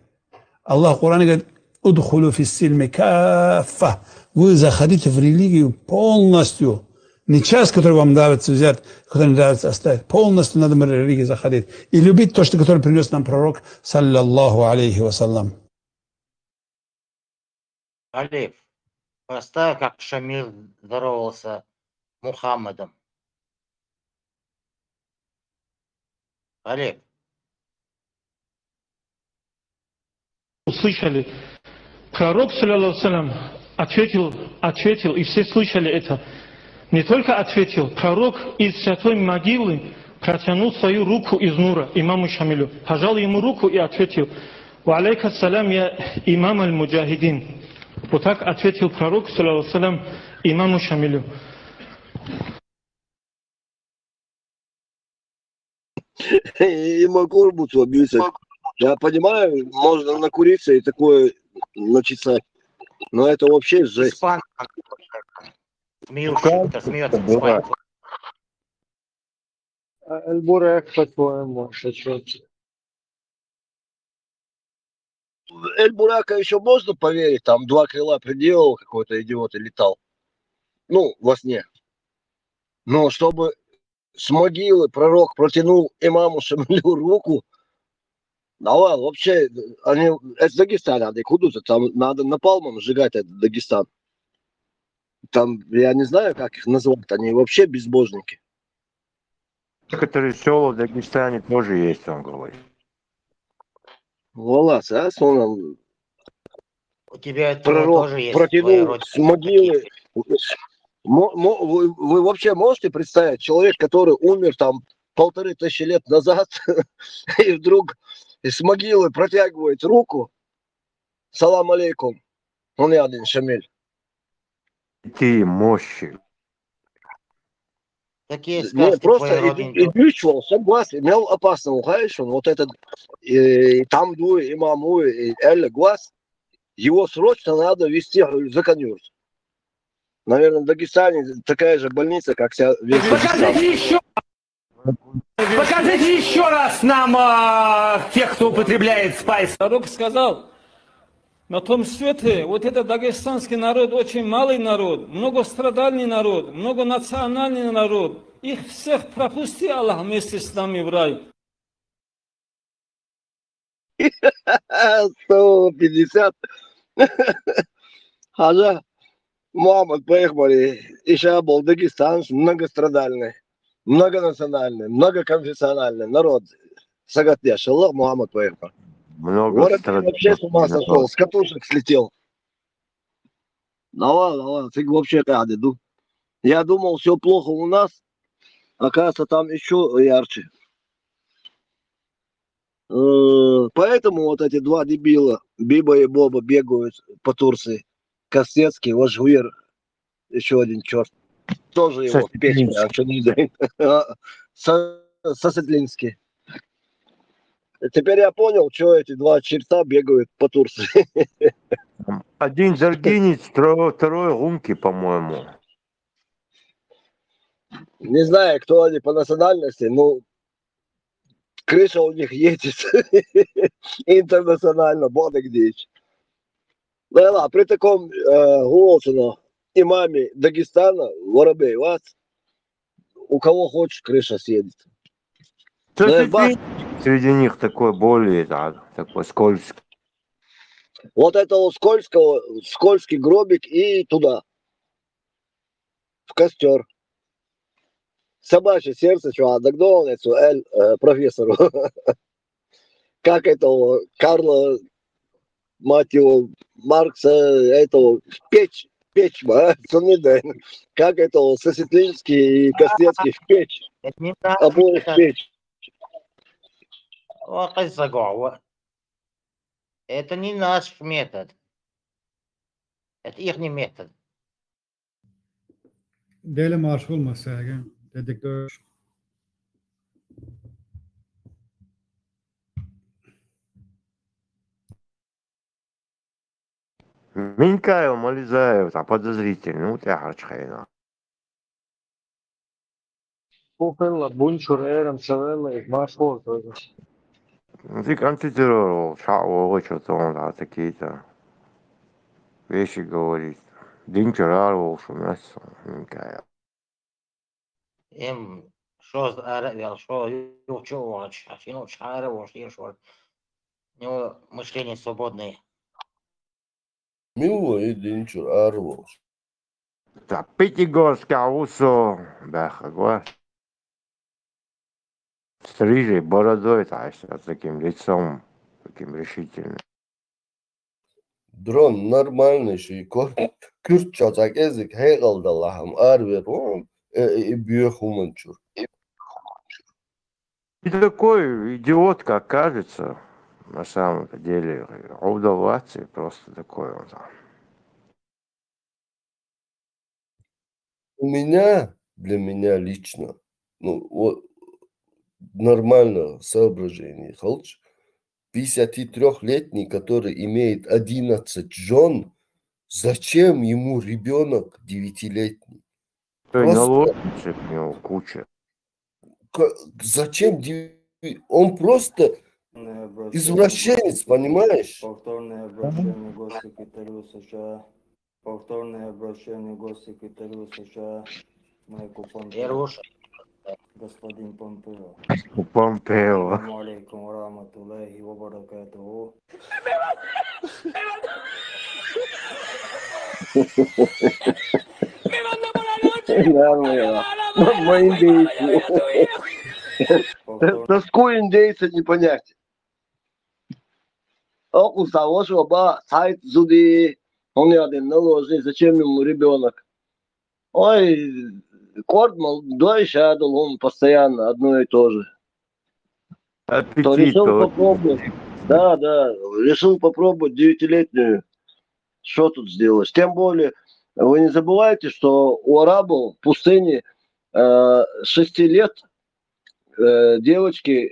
Аллах в Коране говорит, «Удхулу фиссильми каффа». Вы заходите в религию полностью. Не часть, которую вам нравится взять, которую не нравится оставить. Полностью надо в религию заходить. И любить то, что который принес нам пророк, саллаллаху алейхи вассалям. Алиф, поставь, как Шамиль здоровался с Мухаммадом. Алиф. Услышали, пророк, саллаллаху алейхи ответил, и все слышали это. Не только ответил, пророк из святой могилы протянул свою руку из нура имаму Шамилю, пожал ему руку и ответил, «Ва алейка салям, я имам аль-муджахидин». Вот так ответил пророк, саллаллаху алейхи имаму Шамилю. Има корбуцу объявиться. Я понимаю, можно накуриться и такое начесать. Но это вообще жесть. Смеются, смеется. Эль-Бурак, по-твоему, что? Эль-Бурака еще можно поверить, там 2 крыла приделал, какой-то идиот и летал. Ну, во сне. Но чтобы с могилы пророк протянул имаму Шамилю руку, давай, вообще, они, это Дагестан, надо куда-то, там надо напалмом сжигать этот Дагестан. Там, я не знаю, как их назвать, они вообще безбожники. Некоторые села в Дагестане тоже есть, он говорит. Волос, а, он у тебя пророк тоже есть протянул с могилы. Вы вообще можете представить, человек, который умер там 1500 лет назад, и вдруг с могилы протягивает руку, салам алейкум, он я один Шамиль. Ты мощи. Такие Не, сказки просто идущего, согласен, имел опасного, знаешь, он вот этот, там дует имаму, Эль Глаз, его срочно надо вести за конюр. Наверное, в Дагестане такая же больница, как вся весь Дагестан. Покажите еще раз нам тех, кто употребляет спайс. Пророк сказал, на том свете вот этот дагестанский народ очень малый народ, многострадальный народ, многонациональный народ. Их всех пропусти, Аллах, вместе с нами в рай. 150. Хажа, Мухаммад поехали, еще был Дагестан, многострадальный, многонациональный, многоконфессиональный народ. Сагатяш, Аллах, Мухаммад поехал. Город вообще с ума сошел, с катушек слетел. Давай, ты вообще рад иду. Я думал, все плохо у нас, оказывается, там еще ярче. Поэтому вот эти два дебила, Биба и Боба, бегают по Турции. Костецкий, Важгуир, еще один черт. Тоже его печь, а что не знаю. Сосетлинский. Теперь я понял, что эти два черта бегают по Турции. Один Даргинец, второй Гунки, по-моему. Не знаю, кто они по национальности, но крыша у них едет интернационально, бог где. Ну, при таком голосу имаме Дагестана, Воробей, вас, у кого хочешь, крыша съедет. Среди них такой более, да, такой скользкий. Вот этого скользкий гробик и туда, в костер. Собачье сердце, чувак, Макдональдсу, профессору. Как этого Карла, мать его, Маркса, этого, печь, как этого Сосетлинский и Костецкий в печь. Обоих в печь. Это не наш метод. Это их метод. Dele maaş olmasaydı dedektör. Минькаев, Мализаев, там подозрительный, вот я харчхайна. Купила бунчур, эрем, савелла, их maaş oldu. Ты антитеррор, шау, что-то он, да, такие-то вещи говорит. Динчерар, что мясо, Минькаев. Им что арабел, что ючу, что шару, что у него мышление свободное. Мило и Динчур Арвош. Да, Пятигорский аусо, бэха, с рыжей бородой, с таким лицом, таким решительным. Дрон нормальный шейко. Kürt çocuk ezik hey kaldı Allah'ım ağır ver o büyük humançur. И такой идиот, как кажется, на самом деле, Аудалаци просто такой он там. Для меня лично, ну, вот, нормально соображение, Халч, 53-летний, который имеет 11 жен, зачем ему ребенок 9-летний? Наложницы у него куча. Зачем? Он просто извращенец, понимаешь? Повторное обращение госсекретарю США. Повторное обращение госсекретарю США. Майку Помпео. Господин Помпео. Помпео. Ассаламу алейкум ва рахматуллахи ва баракатуху. Мои индейцы. Тоску индейца не понять. У того, что сайт зуды, он один наложный, зачем ему ребенок? Ой, корт молодой, шадл, он постоянно одно и то же. То решил попробовать. Да, решил попробовать 9-летнюю. Что тут сделаешь? Тем более, вы не забывайте, что у арабов в пустыне 6 лет девочки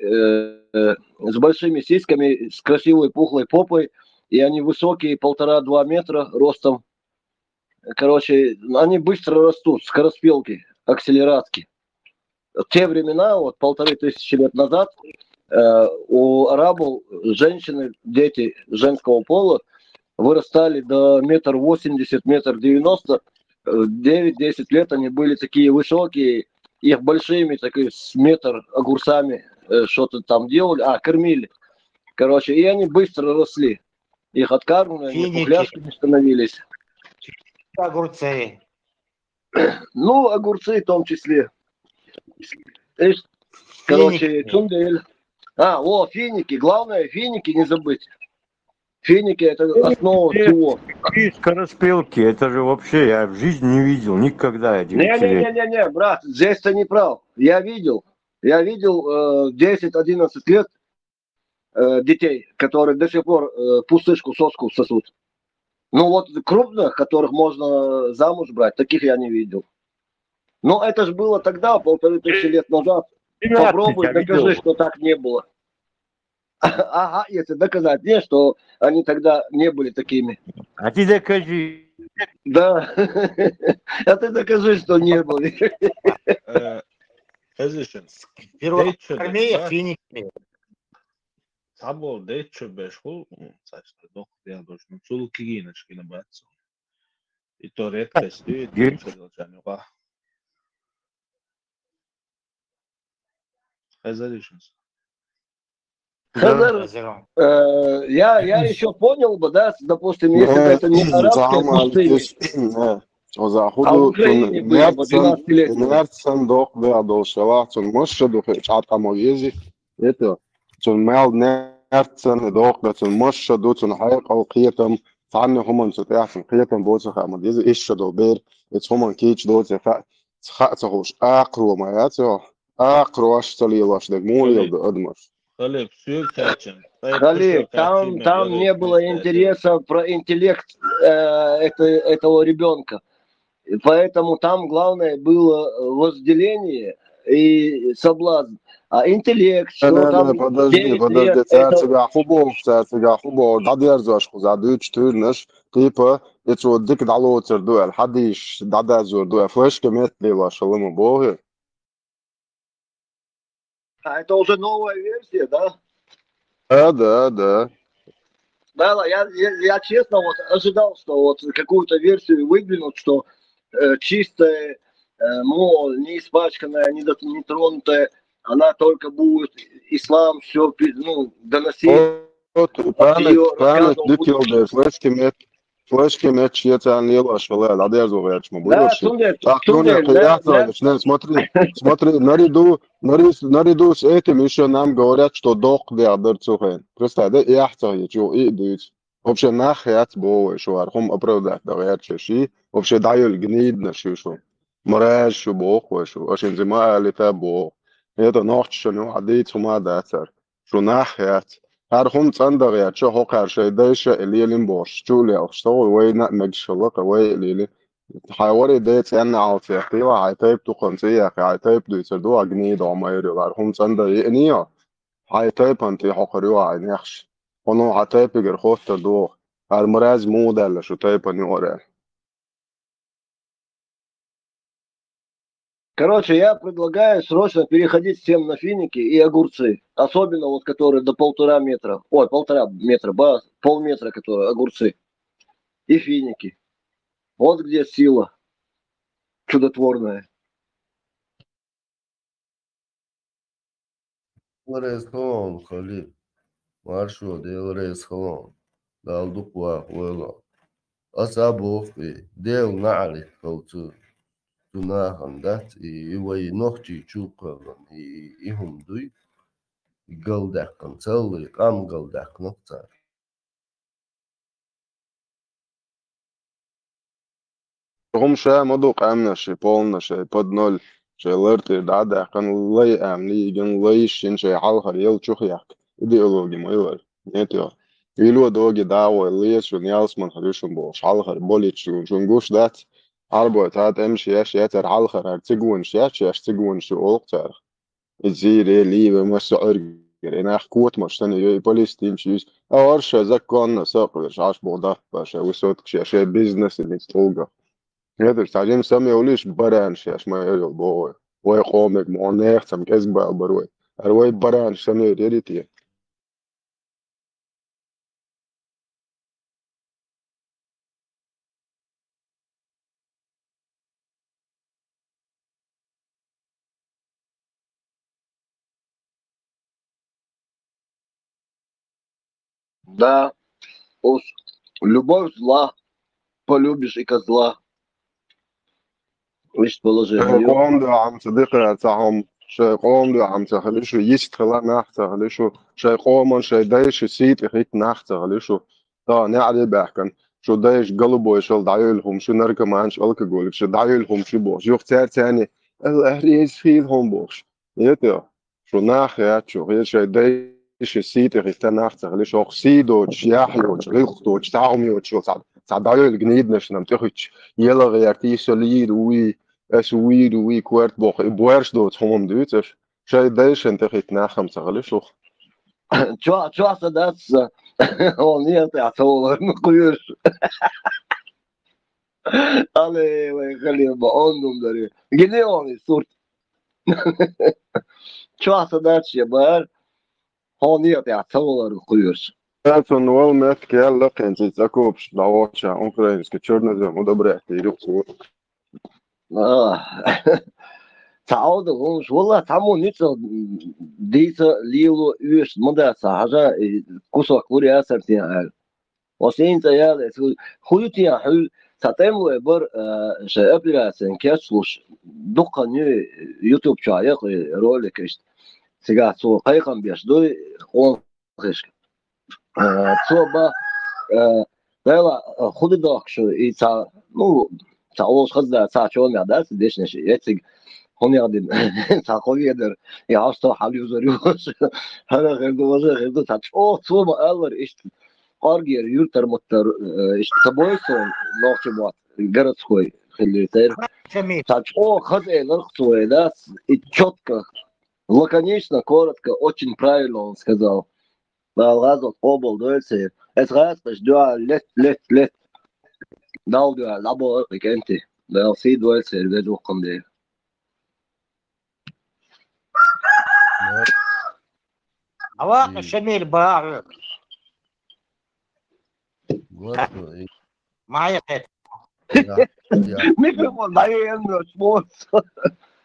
с большими сиськами, с красивой пухлой попой, и они высокие, 1,5-2 метра ростом. Короче, они быстро растут, скороспелки, акселератки. В те времена, вот 1500 лет назад, у арабов женщины, дети женского пола вырастали до 1,80 м, 1,90 м. 9-10 лет они были такие высокие, их большими, такие с метр огурцами что-то там делали, кормили. Короче, и они быстро росли. Их откармливали, они пухляшками становились. Огурцы. Ну, огурцы в том числе. Короче, цундель. Финики. Главное, финики не забыть. Финики — это основа всего. Скороспелки, это же вообще я в жизни не видел никогда. Не, брат, здесь ты не прав. Я видел 10-11 лет детей, которые до сих пор пустышку, соску сосут. Ну вот крупных, которых можно замуж брать, таких я не видел. Но это же было тогда, 1500 лет назад. Попробуй, докажи, что так не было. Ага, если доказать, не, что они тогда не были такими. А ты докажи. Да. А ты докажи, что не были. Армия, финики. Sabol dečo bešhul, saista dok diadošnu culu kiginački na bacu. I to redka stoji, čadilčanjuga. Хазаришинс. Хазар, я еще понял бы, да, допустим, если бы это не арабская пустыня. А в Украине были бы 12 лет. Нерцен дох диадошала, цун мошаду чатка могези, это цун мел нерцен дох, цун мошаду, цун хайк ал қиетам, فعني هم ستاحسن قيتم بوزة خامد يزي إيش دو بير يتهم كيتش دو تفا تخاطهوش آقرو ما ياتو آقرو أشتلي واش دك مولي بأدمش. Халеб, Халеб, там не было интереса про интеллект этого ребенка. И поэтому там главное было возделение и соблазн. А интеллект, что там... Подожди, царь хубов, дадерзош хузадыч, тырныш, типа, это вот дик далоцер дуэль, хадиш, дадерзор дуэль, флешка метли лошалыму боги. А это уже новая версия, да? Да. Да, я честно вот ожидал, что вот какую-то версию выдвинут, что чистая, мол, не испачканная, не тронутая, она только будет ислам все доносить. Флешки меч яцан лилаш вала дадерзо яч мы Да, смотри, наряду с этим еще нам говорят, что дох диадерцухен. Представь, да, яхтах чё и дуть. Вообще нахят бо что архом оправдать, да я чеши, вообще даю гнидно что. Мораж что бог что, очень зима лета бог. Это ночь что ну адит сума дацар. Что нахят. Архом цандar я что хокар шей дэша элилин бош. Чулел, что وين مجشلق وين элили. حواري ديت أنا عاطفي أخيرا عتاب تقنصي أخي عتاب دويسردو أجنيد عمايري وارهم صندر يقنيا عتاب أنتي حقريو عينيخش ونو عتاب يجرخوت تدو المراز مودل شو تاب أني أوريل. Короче, я предлагаю срочно переходить всем на финики и огурцы. Особенно вот которые до 1,5 метра. Ой, 1,5 метра, полметра, которые огурцы. И финики. Вот где сила чудотворная. Resхон, Khalid. Marshall, Resхон. Daldu kwa wela. Asabo fi del na'ri kautu. Tuna handat i nohti chukalan i humdui. Galdak kan tali qam galdak noktar. هم شا مدوق أمنا شي بولنا شي بود نول شي لرتي دادا كان لي أملي جن ليشين شي حالها يل شوخيك إيديولوجي ما يور نيتيو يلو دوجي داو ليش ونيالس من خدوشن بوش حالها بوليتش شونغوش دات عربو تات امشي ياش ياتر حالها هرتيجون شياش ياش تيجون شو أوقتر الزيري ليبه مش أرجع أنا حكوت مش تاني بوليس تيم شيء أورش زكون ساقش عاش بوضع باش وسوت شيء بيزنس اللي تلقى هذا تعليم سامي وليش برانش يا شما يلو بوي ويقومك مونيخ سام كزبا بروي أروي برانش سامي يريتي Да, любовь зла, полюбишь и козла. وش положение؟ قوم ده عم صديقي تاعهم شي قوم ده عم تخليشو يستخلا نحت خليشو شي قوم شي دايش سيت يخيت نحت خليشو تا نعري بحكن شو دايش قلبو يشل دعيلهم شو نركا مانش الكحول شو دعيلهم شو بوش يوخ تاني الأهريز فيلهم بوش يتيا شو ناخيات شو هي شي دايش سيت يخيت نحت خليشو خسيدو تشياحيو تشغيختو تشتاعميو تشو تعدعيل جنيد نشنم تخيش يلا غيرتي سوليد وي Es وي كوارت بوخ بوارش دوت هم دوتش شاي دايش انت خيت ناخم سغلشوخ شو صدقت هو نية تعتبر مقيرش علي ويخلي بقولهم دري جنيوني صورت شو صدقت يا بار هو نية تعتبر مقيرش Son wal met kjell kent het zakopš da oča ukrajinske črnezem odobre tiruku. تعود غوش والله تعمل نيتو ديتا ليلو يوش مدى ساحجة كوسو كوريا سرتين وسين تيال خلوتي حل تعتمد بر شابيرا سنكسلوش دقة نيو يوتيوب شايق رولك إيش سجى سو قيقم بيشدوي قون خشك صوبا لا خد داك شو إيتا نو تعوش خذ ساعة معدات ديش نشي يتسج هون يقدم تعقول يقدر يعصر حالي وزريوش هذا غير دوزة غير دو تاش صوبا ألر إيش أرجع يورتر متر إيش تبويسون نوع شبات جرت خوي خلي تير تاش خذ نرخصه ده четко лаконично коротко очень правильно он сказал разот обл дойсе es reißt nicht du let داو du labo انت ده في دولسه ده جو قم ده عواقب شميل باع معايا قيت ميكروفون معايا انه سبورت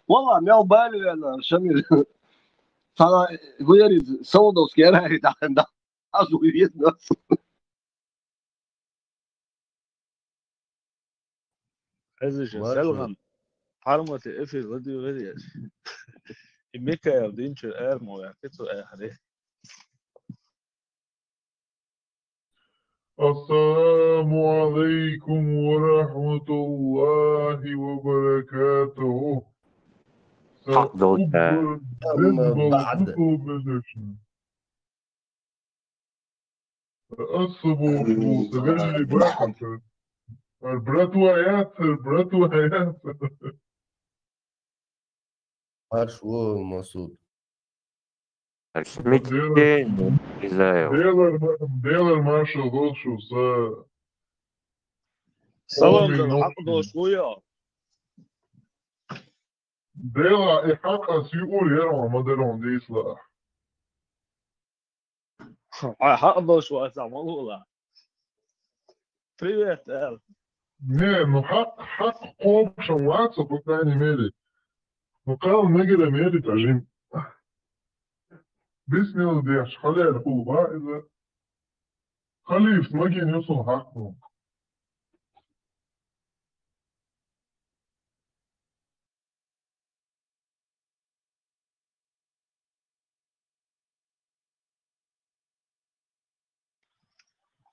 والله ما بالي انا شميل صار غير صودا وسكيرا عند ازويت ناس ازش سلغم حرمت افي غدي غدي ميكا يا دينش ارمو يا كتو اخري السلام عليكم ورحمة الله وبركاته. Марш вон, Масуд. Делар маршал Голшу sa سلام الحق شوية Dela e حق سيقول يرمى ما دلون دي إصلاح حق شوية تعملوا Привет, Эл. Не, ну حق قوم شواتsa بطاني ميلي وقال نقل ميلي تجيم بسم الله ديش خلي القوة إذا خلي في مجين يوصل حقه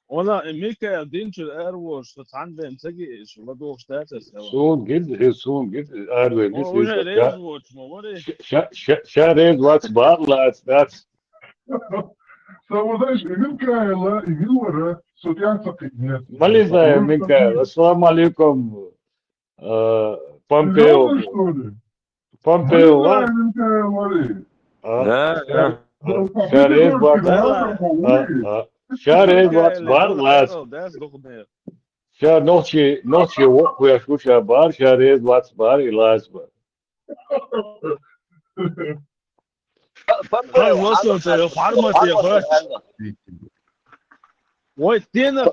والله ميكا دينش الأروش تتعندي امسكي شو بدو اشتاتس Soon get Arwen. This وش is ريز واتش ما وري Shared what's Bartlat's that's Savadash, Emil Kaila, Emil Wara, Sotyan Sakit. Maliza Minka. Assalamu alaikum. Pompeo. Pompeo. Shared what's Bartlat's. Shared noche walk we are Shusha Bar, Shared what's Bar Elasba. هاي وصلت حرمت يا اخوي وين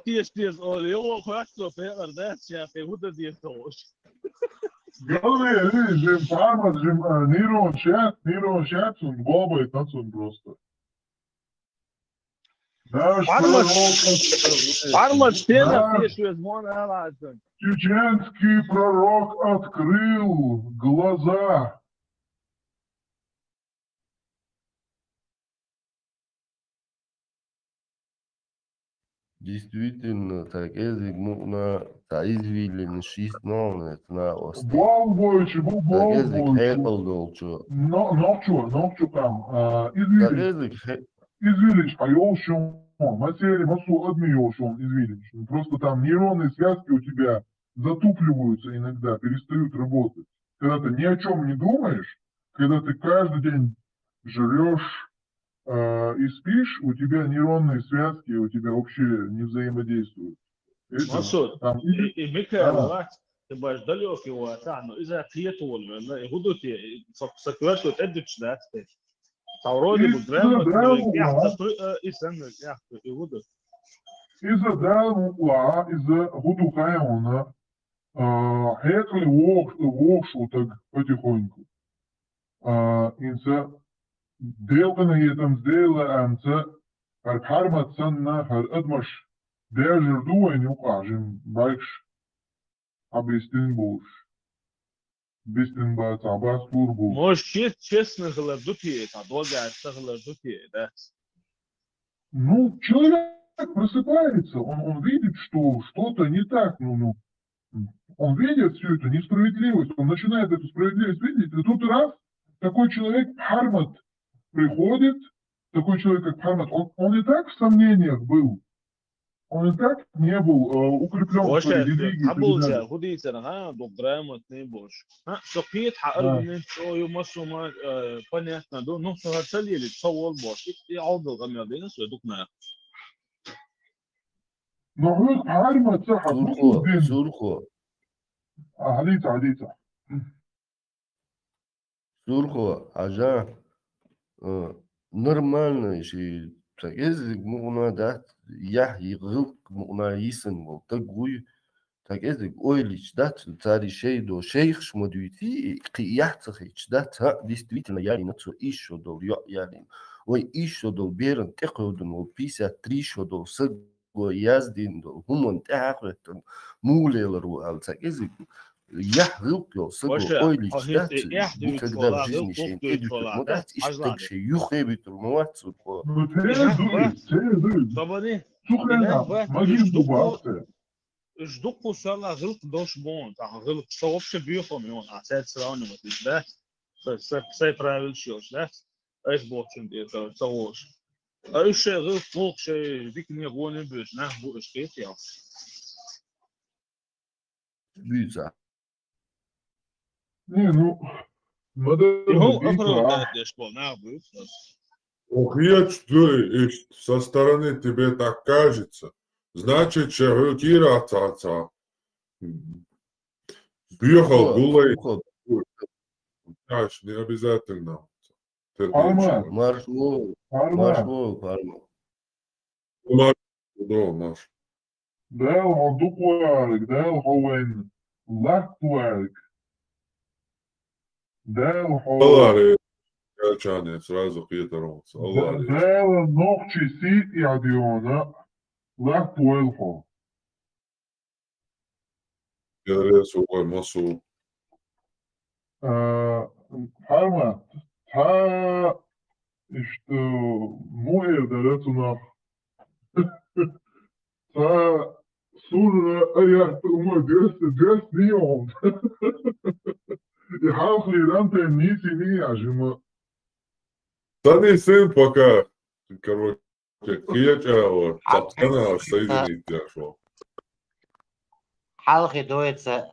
تيش يلا خواتو في ارداس يا اخي هو دي توش قال لي جيم فارمت جيم نيرون شات بابا يتنسون بروستا حرمت تيش يزمون هذا Чеченский пророк открыл глаза. Действительно, так язык можно извилин шесть ноль на остров. Болбойчи, Так язык хепал долчу. Нокчу там. Извилич, поелшун. Масери, масу адмиелшун, извилич. Просто там нейронные связки у тебя затупливаются иногда, перестают работать. когда ты ни о чем не думаешь, когда ты каждый день жрешь и спишь, у тебя нейронные связки у тебя вообще не взаимодействуют. مقصود Там, الميكا الوقت تبقى далекий وقت عنه إذا تيتول ولا يهودوتي سكرت وتأدش ده تورودي بالدراما يحتى يسمى يحتى يهودو إذا دام لا إذا هدو كايونا هيكли вокшуток потихоньку. إنسا ديلقنا يتم ديلا أمسا هرحرمت سنة هرقدمش ديجر دوين يوقع جم بايكش عبيستين بوش بيستين بات عباس توربو. Может, честно голодуки, а долго голодуки, да? Ну, человек просыпается, он видит, что что-то не так, он видит всю эту несправедливость, он начинает эту справедливость видеть, и тут раз такой человек Пхармат приходит, такой человек как Пхармат, он и так в сомнениях был, он и так не был укреплен в своей религии. Абулджа, худите, дограемот не больше. Сокит, аргумент, юмасума, понятно, ну, согласились, совол больше, и аудил гамядин, сведукна. Но вы Пхармат, Сурхо. عديتها Сурхо, ажа, нормально же, так если можно дать, я играл, можно ясен был, так гуй, так если ойлич дать, цари шей до шейх шмодуйти, кияцах дать, действительно я не нацу еще дол, я не, ой еще дол берен, теходун, ол 53 дол, сыгу яздин дол, хумон тахветон, мулелару, ал так если я рылкал, сыгу ойлич дать, никогда в жизни шейн эдюкет, но дать иштег шей, юхебит румуацу, по. Ну, жду кусала гылк дош бон, а гылк сообща бьёхом он, а царь сравнивать, да? Все правил щёш, да? Эш бочен это соож. А еще гылк волкше викне гоне бьёш, на будешь кетя. Бьются. Не, ну, Его оправдать школ, на бьются. Ох, я что, со стороны тебе так кажется. Значит, Шахутира отца. Въехал гулай. Не обязательно. Маршрут. Да, он дукуарик, да, он лахтуарик. Да, он Качание сразу хитрался. да, ногчи сит и адиона. لحظة يا ريس هو مصر Harma, ta işte mu evdelet una ta sonra ayaklarıma göz niye oldu? Я хлирante нити не яжима. Да не сын пока. Короче, Киеча, Цапкана, соединить яшло. حلقي دويتsa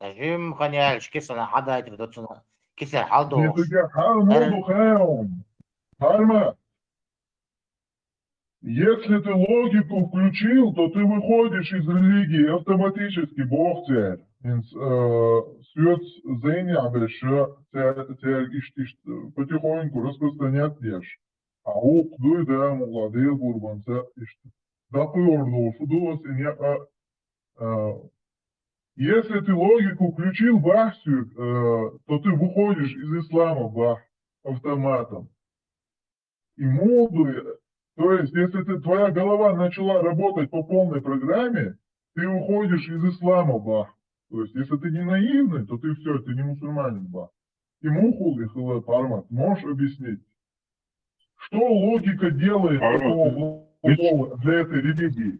جيم خنيالش كيسنا حدا يتبدوتنا كيسر حالدو Нетуге хармоду хаем. Харма. Если ты логику включил, то ты выходишь из религии автоматически, Бог царь. Свет зрения больше потихоньку распространять дешь. А ук дуй да муладил бурбанца иште. Да пырду судулас и не если ты логику включил бахсю, то ты выходишь из ислама бах автоматом. И мудрый, то есть если твоя голова начала работать по полной программе, ты уходишь из ислама бах. То есть если ты не наивный, то ты все, ты не мусульманин бах. И мухул и хилат пармат, можешь объяснить, что логика делает для этой религии?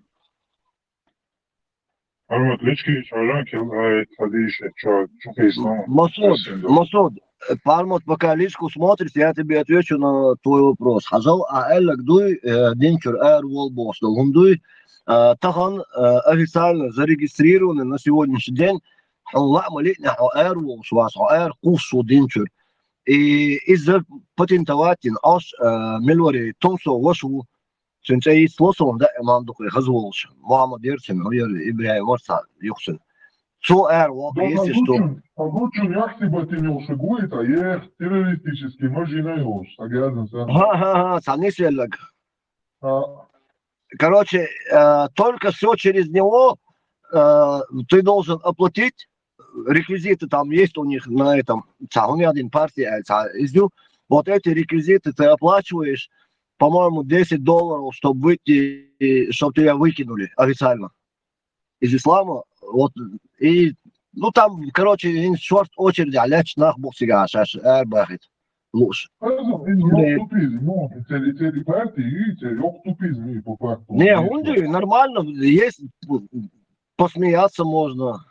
Масуд, Пармот, пока личку смотрит, я тебе отвечу на твой вопрос. Хазал аэллак дуй динчур эр волбос. Он дуй тахан официально зарегистрированы на сегодняшний день لا ملئنا عقار وسواس عقار قوس ودينشر إذا بتنتواتين أش ملوري تونسو وشو سنتي سلوسون ده ما عندك خزوش ما ما ديرسن هو إبراهيم ورثة يخسن شو واقع يستو Обучен яхтибати не ушагует, а ех террористический мажинаёш, согласен сам. ха, санись лег. Короче, только все через него ты должен оплатить. Реквизиты там есть у них на этом. У меня один партия, вот эти реквизиты ты оплачиваешь, по-моему, $10, чтобы выйти, чтобы тебя выкинули официально из ислама. Вот, и, ну там, короче, in short очереди, علاش نخبط سيجار عشان باخد лучше. Не, гунди, нормально, есть, посмеяться можно.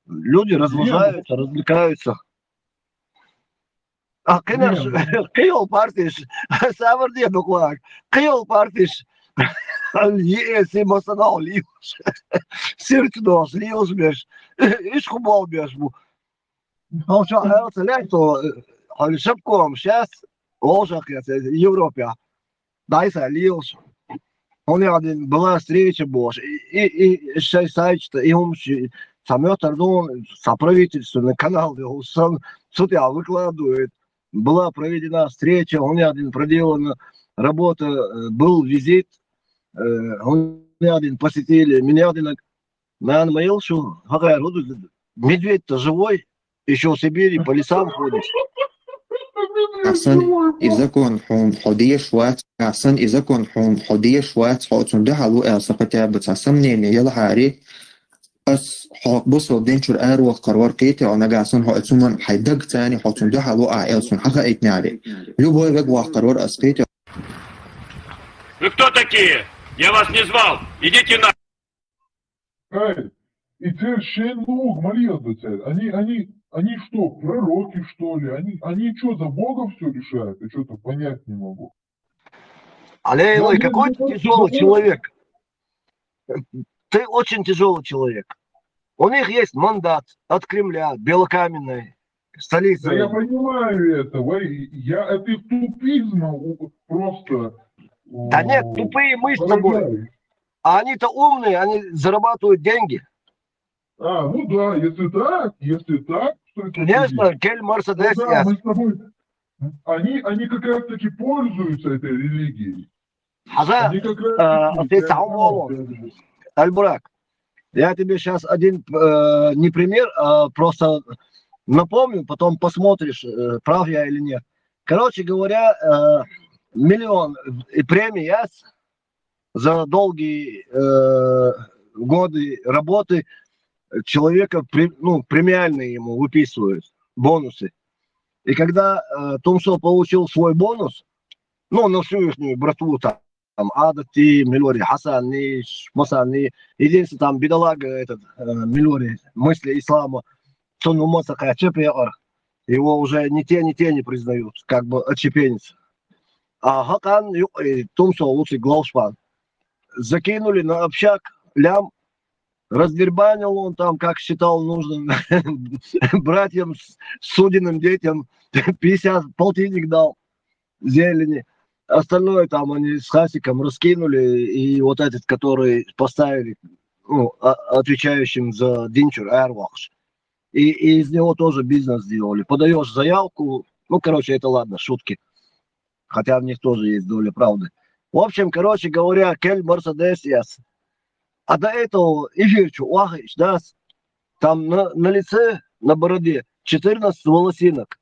Люди развлекаются, развлекаются. Кıyol partiş, sabır diye bakmak. Kıyol partiş, yiyesi masana alıyoruz. Sırtını alıyoruz bir. İş kubal bir bu. Hoşça hayatı lehto, hani şapkom, şes, olacak ya, Европа. Дайся, алıyoruz. Он один была встреча Божья, и сайт, и он самет Ардон, соправительство на канал, сам сюда выкладывает. Была проведена встреча, он один проделана работа, был визит, он один посетили, меня один наил, что медведь-то живой, еще в Сибири по лесам ходит. أحسن إذا كان حدية شوات أحسن إذا كان حدية شوات حاطون ده حلو أصدقائي بتعسمني يلا حاري بس بص ودينشر آر وقرار قيتي أنا جالسون حاطون حيدق تاني حاطون ده حلو أعيلسون حقا إتني عليه لو بوي بقى قرار أسقيتي. Вы кто такие? Я вас не звал. Идите на... Эй, и теперь Шенлуг, Мария, они что, пророки, что ли? Они что, за Бога все решают? Я что-то понять не могу. Алей, какой ты тяжелый человек. Ты очень тяжелый человек. У них есть мандат от Кремля, белокаменной, столица. Да я понимаю это, это тупизм просто. Да нет, тупые мы с тобой. А они-то умные, они зарабатывают деньги. Ну да, если так, что это... Конечно, Кель Мерседес. Да, мы с тобой... Они как раз таки пользуются этой религией. Альбурак, я тебе сейчас один не пример, а просто напомню, потом посмотришь, прав я или нет. Короче говоря, миллион премий за долгие годы работы человека, премиальные ему выписывают, бонусы. И когда Тумсо получил свой бонус, на всю их братву там Адати, Милори, Хасани, Масани, единственный там бедолага этот Милори, мысли ислама, Цуну Мосака, ЧПР, его уже ни те не признают, как бы отчепенец. А Хакан, Тумсо лучший главшпан. Закинули на общак лям, раздербанил он там, как считал нужным, братьям, судебным детям, 50 полтинник дал зелени. Остальное там они с Хасиком раскинули, и вот этот, который поставили, отвечающим за Динчур, Аэрвахш, и из него тоже бизнес сделали. Подаешь заявку, это ладно, шутки, хотя в них тоже есть доля правды. В общем, говоря, Кель Мерседес, а до этого эфирчу, там на лице, на бороде 14 волосинок.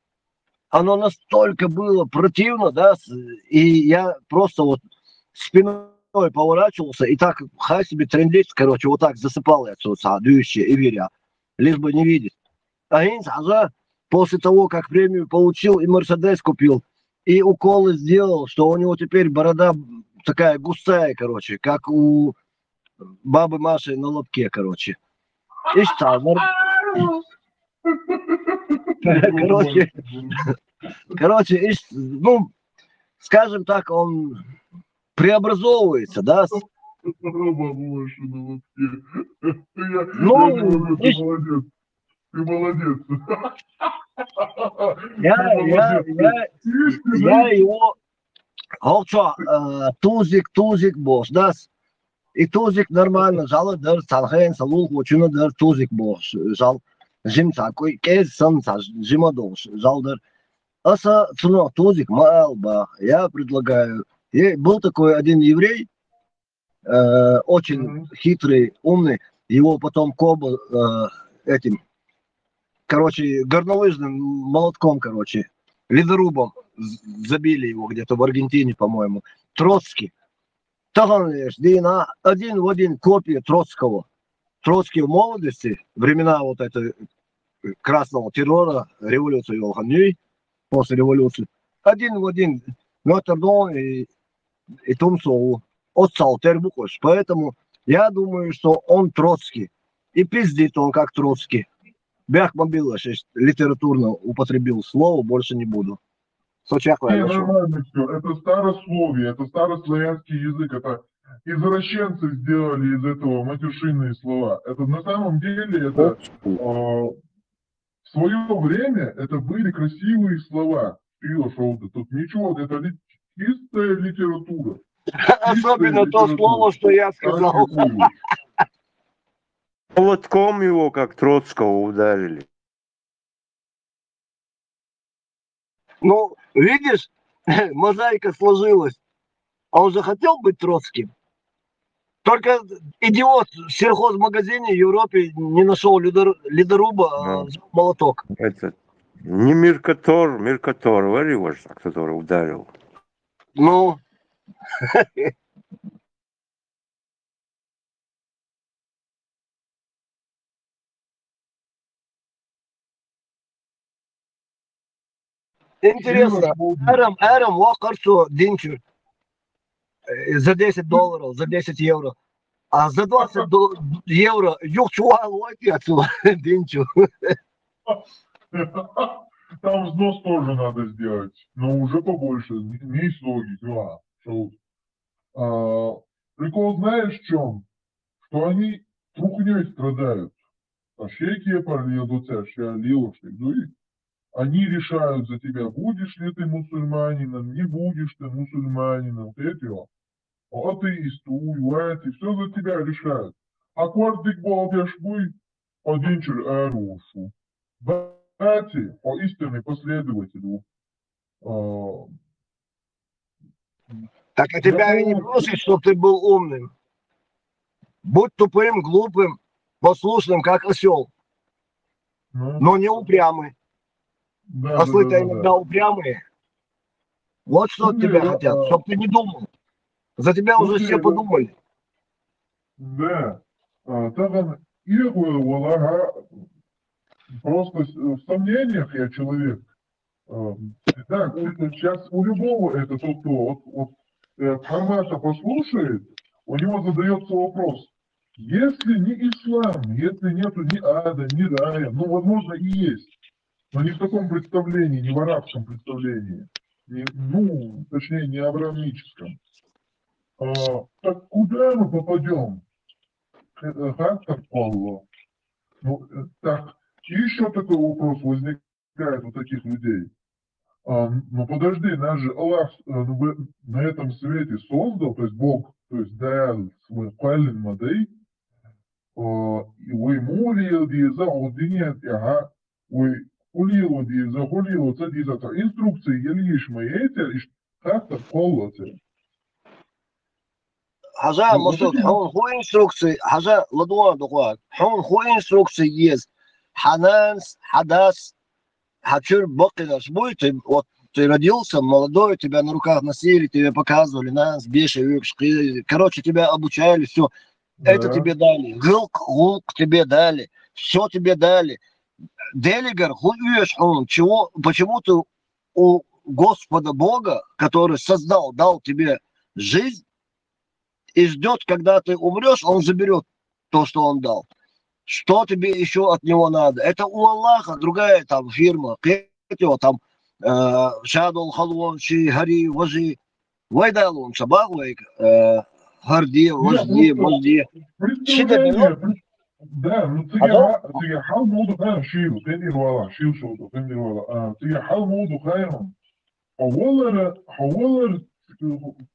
Оно настолько было противно, и я просто спиной поворачивался, и так хай себе трендец, вот так засыпал я дующие и веря, лишь бы не видеть. А после того, как премию получил и Мерседес купил, и уколы сделал, что у него теперь борода такая густая, как у бабы Маши на лобке, И что, скажем так, он преобразовывается, Ты молодец. Я его... Олчо, тузик бос, да? И тузик нормально, жал дер салхен, салул, учуна дер тузик бос. Жал жимца, кой кез санца, жимадос, жал дер. Аса цуно тузик малба. Я предлагаю. Был такой один еврей, очень хитрый, умный. Его потом Коба этим, короче, горнолыжным молотком, короче, ледорубом забили его где-то в Аргентине, по-моему. Троцкий. Один в один копия Троцкого. Троцкий в молодости, времена вот этой красного террора, революции Волханьи, после революции. Один в один Нотр-Дон и Тумсову отцал Тербукош. Поэтому я думаю, что он Троцкий. И пиздит он как Троцкий. Бяхмобила, литературно употребил слово, больше не буду. Нормально все. Это старословие, это старославянский язык. Это извращенцы сделали из этого матершинные слова. Это на самом деле, это в свое время это были красивые слова. Тут ничего, это чистая литература. Особенно то слово, что я сказал. Молотком его, как Троцкого, ударили. Ну, видишь, мозаика сложилась. А он же хотел быть Троцким. Только идиот в сельхозмагазине в Европе не нашел ледоруба, а взял молоток. Это не Меркатор, Вариваш, который ударил. Ну... Интересно, Эром Вахарсу Динчу за $10, за 10 евро. А за 20 евро Юхчуа Лойти отсюда Динчу. Там взнос тоже надо сделать, но уже побольше, не из логики. Прикол знаешь в чем? Что они трухней страдают. А шейки парледуца, они решают за тебя, будешь ли ты мусульманином, не будешь ты мусульманином, атеисту, уйвати, все за тебя решают. А квартик балдяшбуй, одинчер арушу. Бати, по истинной последователю. Так а тебя и не просят, чтобы ты был умным. Будь тупым, глупым, послушным, как осел. Но не упрямый. Ослы-то иногда упрямые. Вот что от тебя хотят, чтобы ты не думал. За тебя уже все подумали. Да. Так просто в сомнениях я человек. Да, сейчас у любого это тот, кто формата послушает, у него задается вопрос. Если не ислам, если нету ни ада, ни рая, ну, возможно, и есть, но не в таком представлении, не в арабском представлении, точнее, не авраамическом. Так куда мы попадем? Как так Аллах? Так, и еще такой вопрос возникает у таких людей. Ну подожди, нас же Аллах на этом свете создал, то есть Бог, то есть дал свой пален мадей, вы молили диза удинет, ага, вы улило диза, улило диза, инструкции елиш моете, как так Аллах? Хажа, может, ху инструкции, хажа, ладуа духуак, ху инструкции есть, хананс, хадас, хачур бокидаш, будет, вот ты родился молодой, тебя на руках носили, тебе показывали, нас, беши, короче, тебя обучали, все, это тебе дали, гулк тебе дали, все тебе дали. Делигар, хуешь он, чего, почему ты у Господа Бога, который создал, дал тебе жизнь, и ждет, когда ты умрешь, он заберет то, что он дал. Что тебе еще от него надо? Это у Аллаха другая там фирма. Там Шадул Халвон, Ши, Хари, Важи. Вайдалун, Шабахвайк, Харди, Вожди. Да, ну تيجي حل موضوع خير شيلو تاني ولا شيل شو تاني ولا تيجي حل موضوع خير حولر,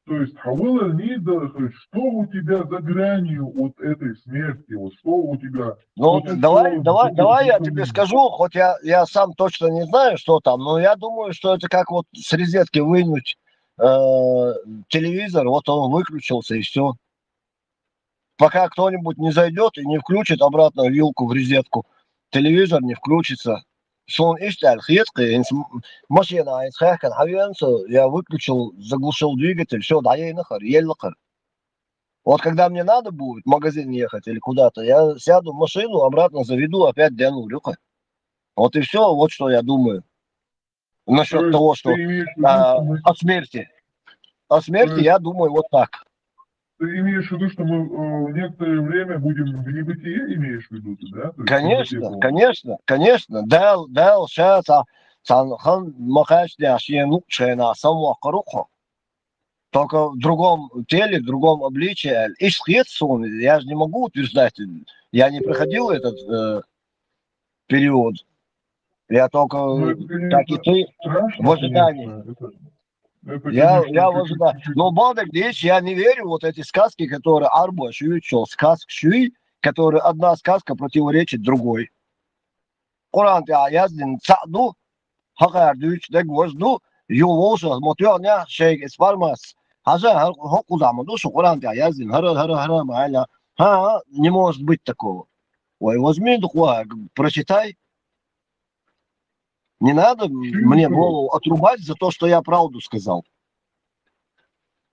то есть حولر Нидер, что у тебя за гранью вот этой смерти, вот что у тебя... Ну, давай я тебе скажу, хоть я сам точно не знаю, что там, но я думаю, что это как вот с розетки вынуть телевизор, вот он выключился и все. Пока кто-нибудь не зайдет и не включит обратно вилку в розетку, телевизор не включится. Сон ишталь хиткий, машина инсхахан хавианса, я выключил, заглушил двигатель, все, да я и нахар, еллахар. Вот когда мне надо будет в магазин ехать или куда-то, я сяду в машину, обратно заведу, опять дену рюха. Вот и все, вот что я думаю. Насчет того, что о смерти. О смерти я думаю вот так. Ты имеешь в виду, что мы некоторое время будем в небытие, имеешь в виду, да? Конечно. Дал сейчас хан махачня шену шена самуахарухо. Только в другом теле, в другом обличии. Я же не могу утверждать, я не проходил этот период. Я только, как и ты, в ожидании. Я в ожидании. Но Балдек Дич, я не верю вот эти сказки, которые Арбо Шуичо, сказка Шуи, которые одна сказка противоречит другой. Коран я яздин цаду, хакар дюч, дег возду, ювоша, мотёня, шейк эспармас. Хажа хокузама, душу Коран я яздин, хара, майля. Не может быть такого. Ой, возьми духва, прочитай. Не надо мне голову отрубать за то, что я правду сказал.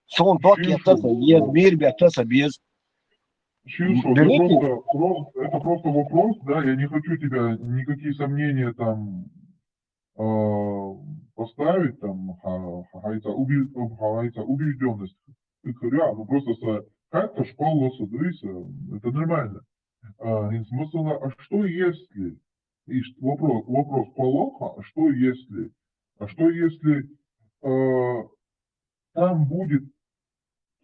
Сон тот я таса без, мир я таса без. Это просто вопрос, да, я не хочу тебя никакие сомнения там поставить, там, убежденность. Ну просто как-то школа садуется, это нормально. Смысл, а что если... И вопрос плохо, а что если там будет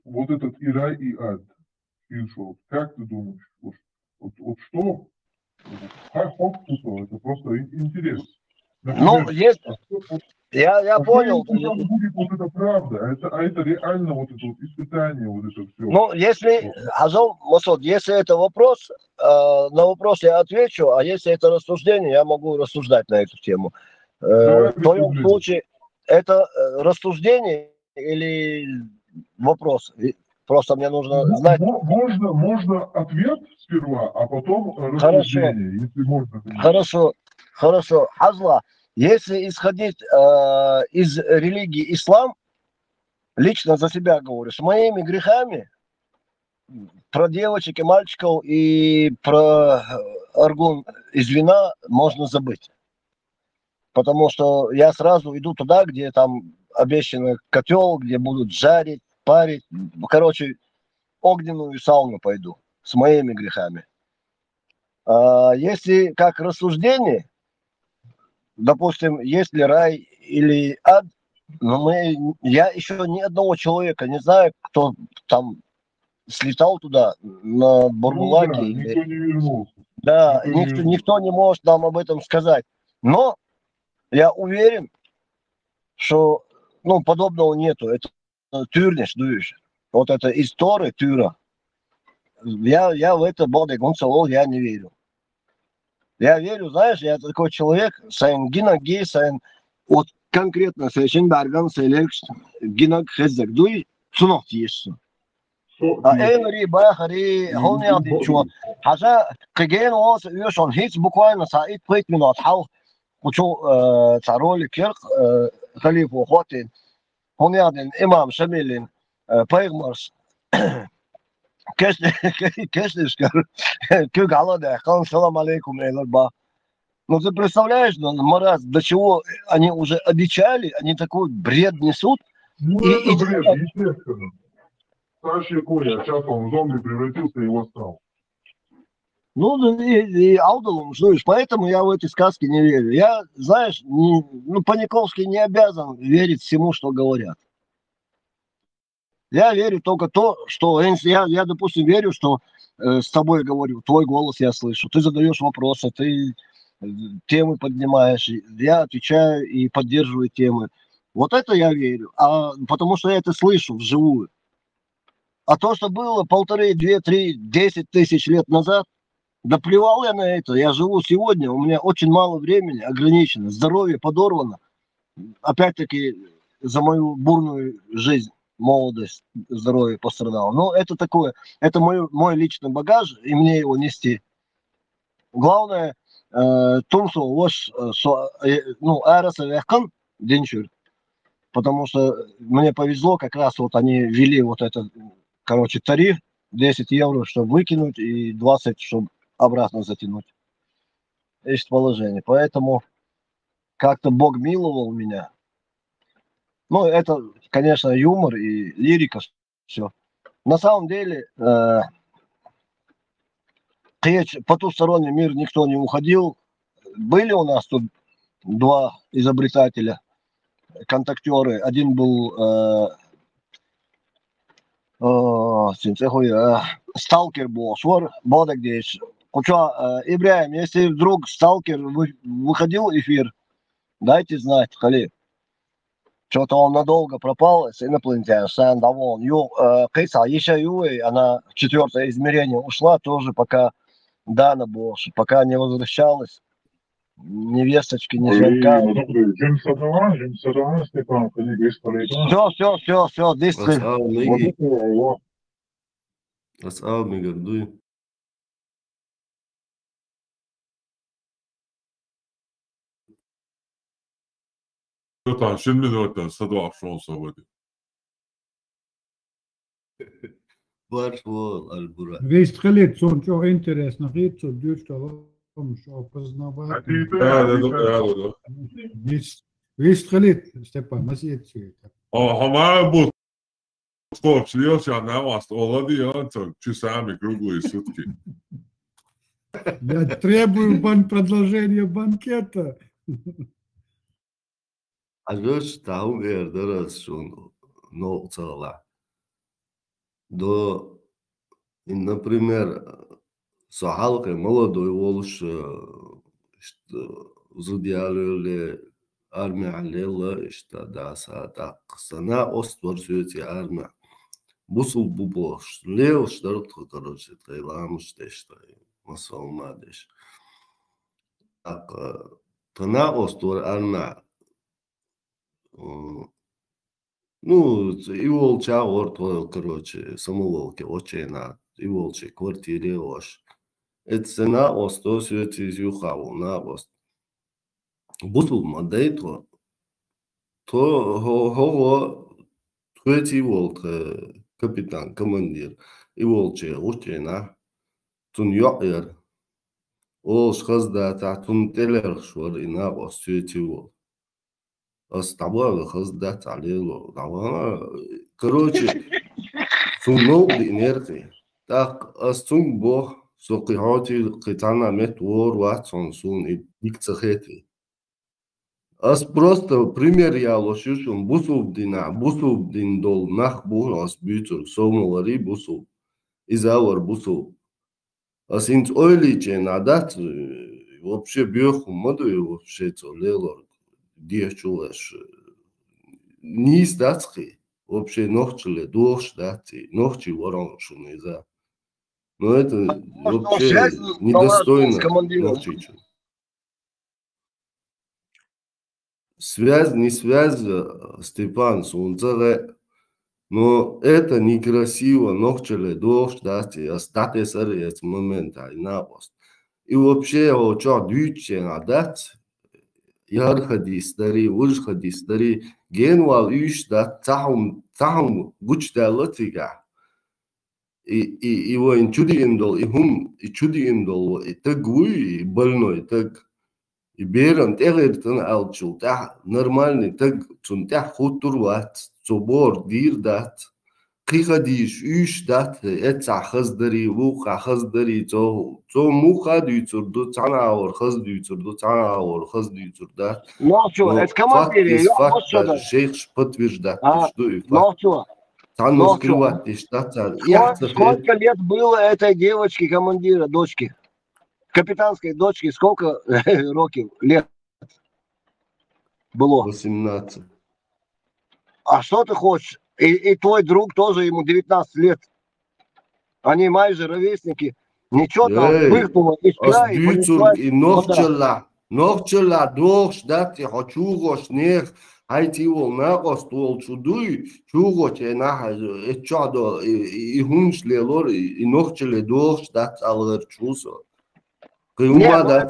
вот этот и рай, и ад? И что? Как ты думаешь? Вот что? Это просто интерес. Например, ну, есть... Я понял. Будет вот это правда, а это реально вот это вот испытание, вот это все. Ну, если, Азом Масуд, если это вопрос, на вопрос я отвечу, а если это рассуждение, я могу рассуждать на эту тему. В твоем случае, это рассуждение или вопрос? Просто мне нужно знать. Можно ответ сперва, а потом рассуждение, если можно. Хорошо. Азла. Если исходить из религии ислам, лично за себя говорю, с моими грехами про девочек и мальчиков и про аргун из вина можно забыть. Потому что я сразу иду туда, где там обещанный котел, где будут жарить, парить. Короче, огненную сауну пойду с моими грехами. Если как рассуждение, допустим, есть ли рай или ад, но я еще ни одного человека не знаю, кто там слетал туда на Бурбулаке. Ну, да, никто не вернулся. Да, никто не может нам об этом сказать. Но я уверен, что подобного нету. Это тюрнеш, дуешь. Вот это история тюра. Я в это Балдек Гонсалол я не верю. Я верю, знаешь, я такой человек, сайн гинаг гей, сайн вот конкретно сайшин барган сайлекш гинаг хезек дуй сунок тиешсу. А эври бахари хони адичо. Хажа кеген was уешон хиц буквально саид 5 минут хау кучу цароли кирк халифу хотин хони адин имам шамилин пайгмарс Кэшнишкар, Кюгалада, салам алейкум, эларба. Ну ты представляешь, Мараз, до чего они уже одичали, они такой бред несут. Ну это бред, естественно. Старший Коля, сейчас он в зомби превратился и восстал. Ну и Аудалом, знаешь, поэтому я в эти сказки не верю. Я, знаешь, Паниковский не обязан верить всему, что говорят. Я верю только то, что я, допустим, верю, что с тобой говорю, твой голос я слышу, ты задаешь вопросы, ты темы поднимаешь, я отвечаю и поддерживаю темы. Вот это я верю, потому что я это слышу вживую. А то, что было 1,5, 2, 3, 10 тысяч лет назад, да плевал я на это. Я живу сегодня, у меня очень мало времени, ограничено, здоровье подорвано. Опять-таки за мою бурную жизнь, молодость, здоровье пострадало. Но это такое, это мой личный багаж, и мне его нести. Главное, тумсо вош, араса вехкан денчур. Потому что мне повезло, как раз вот они ввели вот этот, тариф 10 евро, чтобы выкинуть, и 20, чтобы обратно затянуть. Есть положение. Поэтому как-то Бог миловал меня. Ну, это, конечно, юмор и лирика, все. На самом деле, потусторонний мир никто не уходил. Были у нас тут два изобретателя, контактеры. Один был сталкер был, Бодагдейш. Ибраим, если вдруг сталкер выходил в эфир, дайте знать, Халиф. Что-то он надолго пропал с инопланетян, сам доволен. Она в 4-е измерение ушла, тоже пока Дана больше, пока не возвращалась. Невесточки, не звонка. Все, здесь. Jotain, şimdi de sadaqşon savadi. Баршвол, Альбура. Весь тхалит, сон, что интересно, рицу, дючка, что познавать. Да. Весь тхалит, Степан, масьет. Hamar bu sportsliyor ya ne var? Oladu ya, часами круглые сутки. Я требую продолжения банкета. Ажош таум эрдерас шун ноцала. До, например, сахалка молодой волш, зудиалюле армия лела, что да, так сана остворсуете армия. Бусул бубош, лел штарт, короче, тайлам что масалмадеш. Так, тана оствор армия. Ну, и волча орто, короче, самоволки, очена, и волчи, квартире ош. Это цена осто сюти зюхаву на ост. Бусул мадейто, то го твети волк, капитан, командир, и волчи, очена, тун йоэр, ол шхазда, тун телер швар, и на ост сюти волк. Оставляю хаздать аллилу. Короче, сумнул энергии. Так, астун бог, сокихати китана метвор ватсон сун и дикцахети. Ас просто пример я лошушун бусуб дин дол нах бу ас бютур сомолари бусуб. Изавар бусуб. Ас инц ойличе надат вообще бьеху моду вообще цолелор. Диечулаш не статски, вообще нохчили, дождь, дати, нохчи ворон шуниза. Но это вообще недостойно нохчичу. Связь, не связь, Степан, сунцере, но это некрасиво, нохчили, дождь, дати, остатки сарец момента и напост. И вообще, что дюче надать, ярхади стари, ужхади стари, генвал иш да цахум гуч да латига. И его инчуди индол, и хум и чуди индол, и тагуй, и больной, так и беран тегертан алчул, та нормальный, так цун та хутурват, цобор дир дат. Кихадиш иш дат, эца хаздари, вуха хаздари, цо муха дюцур, до цанаор, хаз дюцур, до цанаор, хаз дюцур, да. Ну, что, это командир, факт, шейх подтверждает, что и факт. Ну, что, Ну, сколько лет было этой девочке, командира, дочки? Капитанской дочке сколько років, лет было? 18. А что ты хочешь? И твой друг тоже, ему 19 лет. Они майже ровесники. Ничего там, пыхнуло из края и понеслась вода. Нохчела дохш, дати хочугош нех, хайти вол нагост вол чудуй, чугоч нах эчадо и хунш лелор и нохчеле дохш дат алгар чусо. Кыумада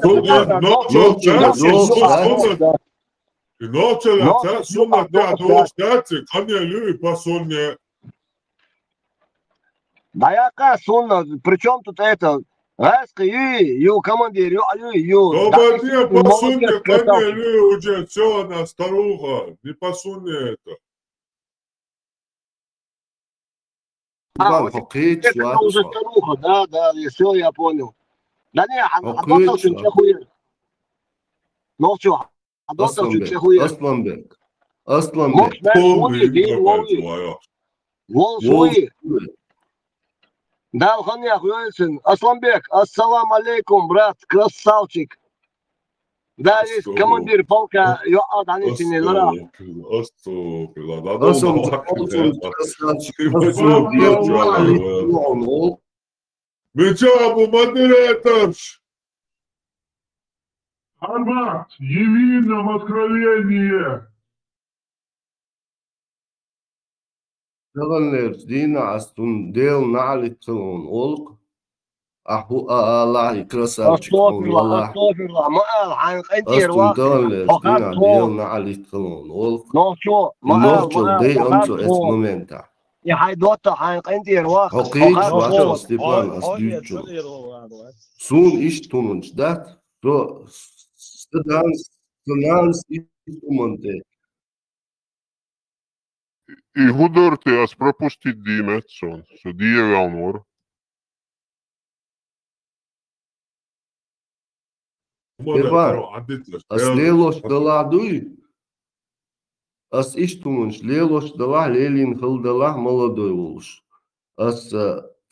Нохчела сунна да дохш дати, канелю посольне. Да яка сунна, причем тут это? Ю командир, ю. Командир, посуньте, канелю уже, все, она старуха, не посуньте это. Это уже старуха, да, все, я понял. Да не, а доктор чуть хуер. Ну что, а доктор чуть хуер. Асланбек. Вол свой. Да, Алханяк, Асланбек, ассалам алейкум, брат, красавчик. Да, есть командир полка, они синий, да. Мечабу, модератор. Армат, яви нам откровение. Dağınlar dina astun del nalit kılın olk. Ahu Allah krasavçık on Allah. Astagfirullah, ma'al han qantir Astun dağınlar dina del nalit kılın olk. Nohço, Nohço dey anso es momenta. Ya haydota han qantir waqt. Hoqit vato Stepan asdüço. Sun iş tununç dat. So stans iş tumonte. И гудорте аз пропустит Диметсон, со диевелнор. Stepan, as leloş daladui. As iş tununç leloş dalah lelin hıldalah молодой olmuş. As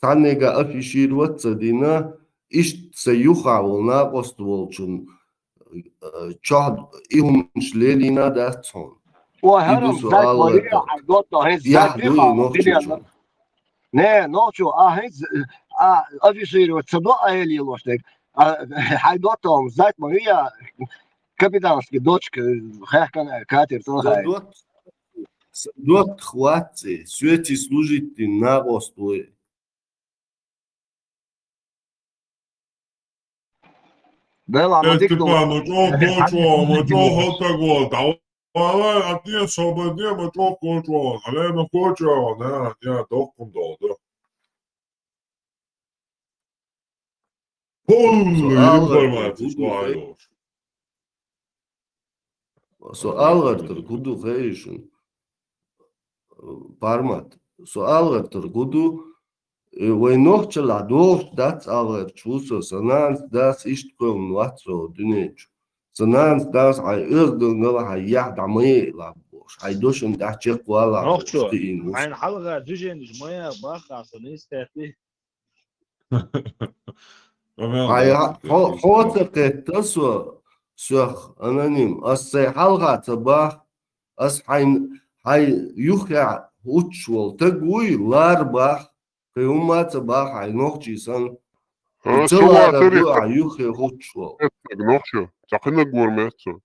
tanega afişirvatsa dina iş sayuha volna postvolçun. Çad ihunç lelina datson. وهرم ذات مريع حيدوتنا هيز ذات بيقع نه نوشو هيز افيشير وتصدق اهلي لوشتك حيدوتهم ذات مريع كابитанский дочка хахкан катер тоже дот хватце свети служит на гостуе Бела мадикно Valla atıyor sohbet ama çok koç var. Aleyna koç var. Ya dokum doğdu. Suallardır gudu geyşun. Parmat. Suallardır gudu ve nohçala doğ dat alır çusa sanan das iş koyun vatso dünüç. Sanans das ay ırgınlar hay yahdamı la boş. Ay doşun da çık valla. Nohço. Ein halga düzeniz moya bakasın istedi. Ay hota ketaso söh anonim as say halga tabah as hay yuhya uçwol tagui lar bah kıyuma tabah ay nohçisan. Çalara yuhya uçwol. Nohço. Sakın da görmezsin.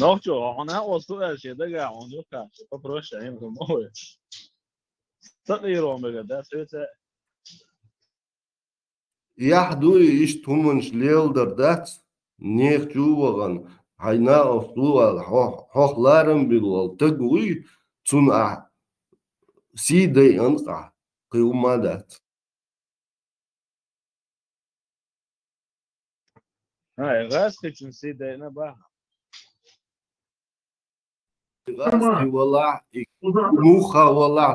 Nohço, ona olsun her şeyde gel, onu yok ha. Paproş yani bu mu? Satıyor onu da, söyle. Yahdu iş tumunç lelder dat neh juvagan hayna oftual hohlarım bilol tagui tun sidey anqa qiyumadat. Ha, gaz için sidey ne bak. Gaz valla muha valla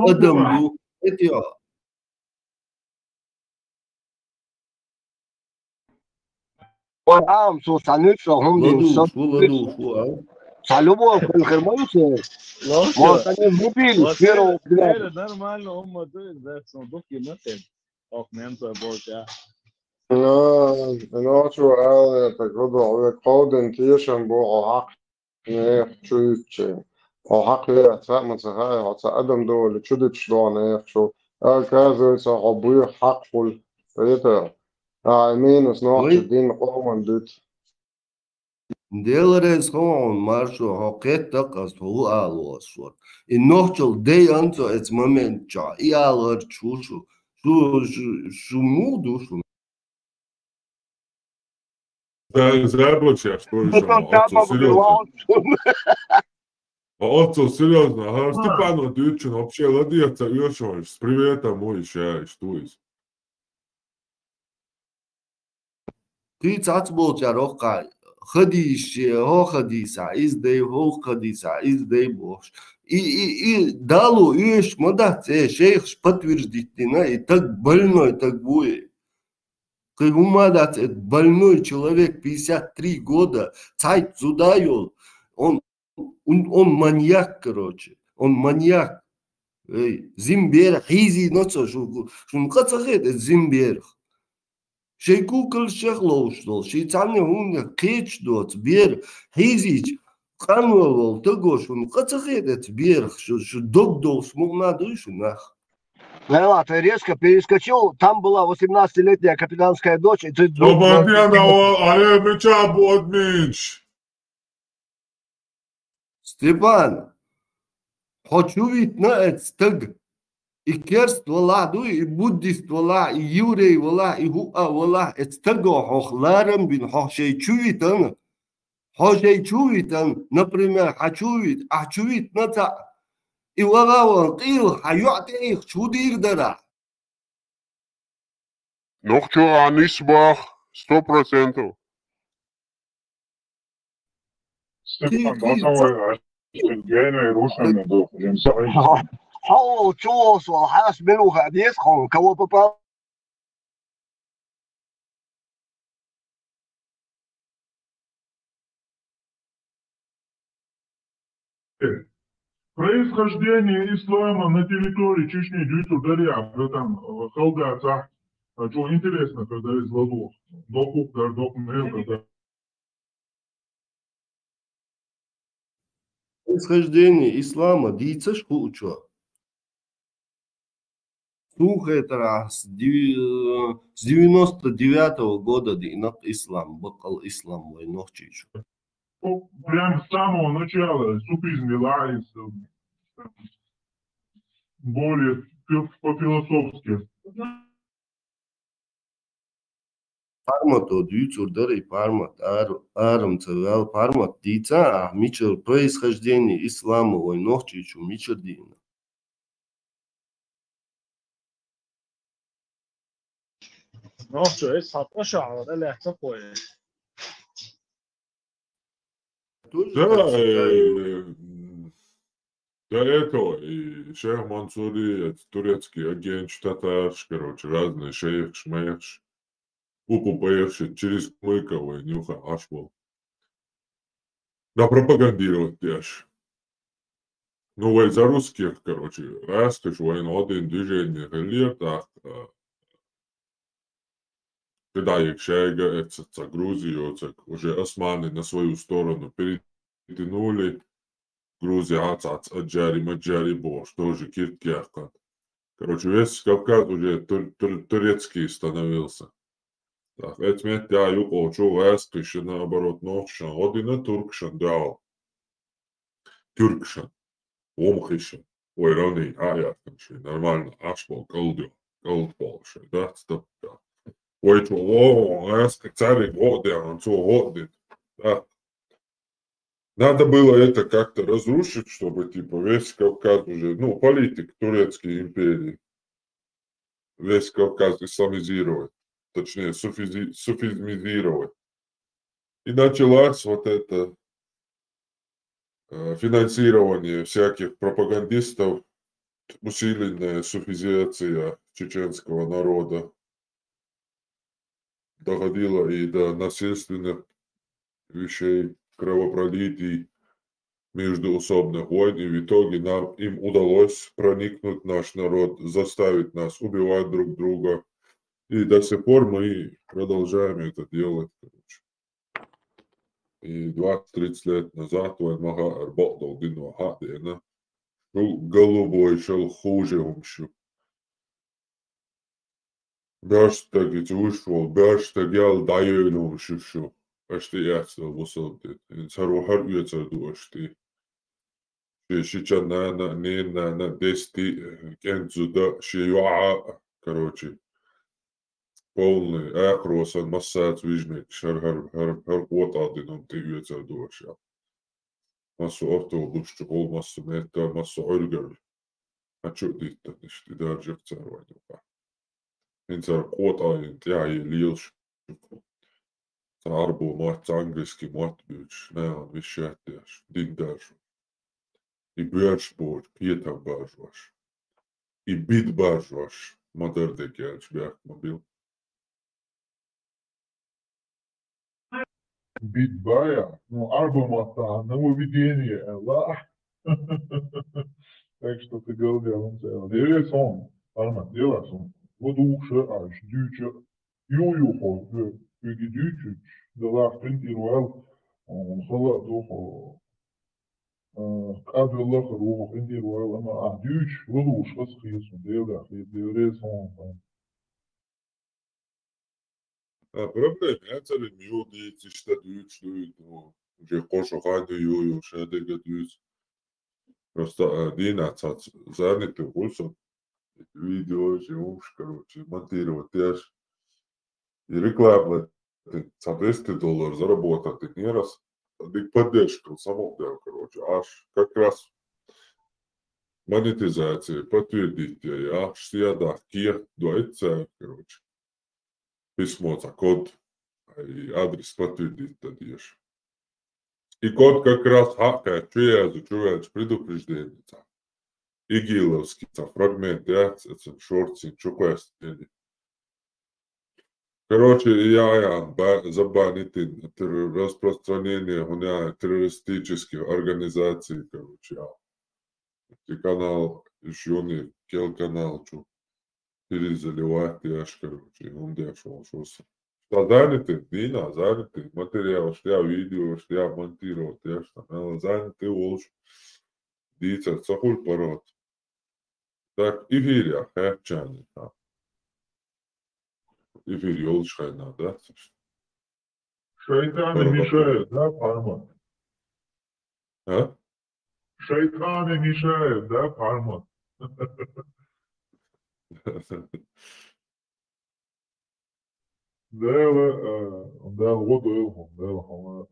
adam du etiyor. Am so sanut so hum din so. А любовь к информации, может, они влюбились с первого взгляда. Нормально, он мотает, да, дух и ох, немца больше. Naturāli gribēju kaut tiešām būtu čuči. Haklı atmasa hayata adam dolu çuduk doğanı şu. Kazıysa abuy hakful. Yeter. Minus nohçu din qomandıt. Деларес хон маршо хокет такас ху алосвор. И нохчел дей анцо эц момент ча. И алор чушу. Шу муду шу. Заблочья, что еще? Отцу, серьезно, ага, Степану Дючину вообще ладьяца Йошович, с приветом мой еще, что есть? Ты цацболча рохка. Ходище, о ходиса, издей, о ходиса, издей бош. И далу, ешь, мадаться, шейх подтвердить, и так больной, так будет. Как умадаться, это больной человек, 53 года, цайт зудаю, он маньяк, короче, он маньяк. Зимбер, хизи, ноцо, шум кацахет, это зимбер. Шейкукл шехлоуштол, шейцане унга кечдот, бер, хизич, ханвол, тагош, он кацахедет, бер, что догдол, смогна душу, нах. Лейла, ты резко перескочил, там была 18-летняя капитанская дочь, и ты... Степан, хочу ведь на это стыг. И керст вала, и буддист вала, и еврей вала, и хуа вала, это стыго хохларам бин хошей чувитан. Хошей чувитан, например, хачувит, а чувит ната. И вала вон тил, хаюат их чудир дара. Ну что, Анисбах, 100%. Степан, давай, гены русами был, حاول تشوف وحاس منه خديث خون كوا بابا происхождение ислама на территории Чечни, Дюйцу, Дарья, там, Халдата, что интересно, когда из ладов, докуп, когда... Происхождение ислама, дийцаш хучо. Слухай, с 99-го года ислам, бакал ислам, войнох чичу. Прям с самого начала суфизм велась, более по-философски. Пармато дюйцур дарей пармат, арам цавел пармат дица, а мичер происхождение ислама, войнох чичу, мичер дина. Ну что, это сапошало, да, легко такое. Да, это, и шейх Мансури, это турецкий агент, татарш, короче, разные шейх, шмейш, упу поехать через Мыково, нюха, аж был. Да, пропагандировать тяж. Ну, вот за русских, короче, раз, ты ж войну, один движение, лет, так, когда их шейга, это Грузию, уже османы на свою сторону перетянули, Грузия, Аджари, Маджари, Бош, тоже Киркяхкан. Короче, весь Кавказ уже турецкий становился. Так, это мне я юко, что вескище, наоборот, нохшан, один туркшан дал. Тюркшан, омхишан, ой, равный, аятканши, нормально, ашбол, голдбол, да, стоп, да. Ой, что, веска, царь, годы, он что, годы, да. Надо было это как-то разрушить, чтобы, типа, весь Кавказ уже, ну, политик турецкой империи, весь Кавказ исламизировать, точнее, суфизмизировать. И началось вот это финансирование всяких пропагандистов, усиленная суфизация чеченского народа, доходило и до насильственных вещей, кровопролитий, междуусобных войн, и в итоге им удалось проникнуть в наш народ, заставить нас убивать друг друга. И до сих пор мы продолжаем это делать. И 20-30 лет назад Ваймага работал Дину Хадена. Голубой шел хуже умшу. Бяштаги вышел, бяштаги ал дайон умшу. Ашти яцел вусалдит. Инсару хар яцел дуашти. Сейчас на 10 кензуда шиюа, короче. Полный ахросан массад вижник, хар вот один он ты яцел дуаша. Массу автобус, чукол массу мета, массу оргер. А что ты это не даже в царване? Инсар кот один, я и лилш. Царбу мат английский мат бич, на вещатяш, диндаш. И бьешборд, пьета бажваш. И бит бажваш, модер декельч бях мобил. Битбая, ну, арбамата, нововведение, ла. Так что ты говорил, делай сон, арма, делай сон. Вот уши, аж, дюча, ююхо, юги дючу, дала принтировал, хала духо, кадрлах рух, принтировал, ама, дюч, вот уж, расхису, делай сон. Проблема, это ли мюди, тишта дюч, уже кошо хайду юю, шедега дюч. Просто динацац, занятый гульсон. Видео, умш, короче, монтировать тяж. И реклама, за $200 заработать не раз. Дик поддержка самого, короче, аж как раз монетизация, подтвердить, аж всегда, кия, дуается, короче. Письмо за код, и адрес подтвердить дадешь. И код как раз хакает, чуешь, предупреждение. Игиловский фрагмент, это шорты, чуквест. Короче, я забанить распространение террористических организаций, короче, канал, еще не канал, что перезаливать, короче, он дешево, что заняты, Дина, заняты, материал, что я видео, что я монтировал, что заняты, волш, дитя, цахуль пород. Так, эфиря, хэпчани, эфир ёлчхайна, да? Шайтаны мешают, да, Пармат? А? Шайтаны мешают, да, Пармат? Дэл вот уилхом, дэл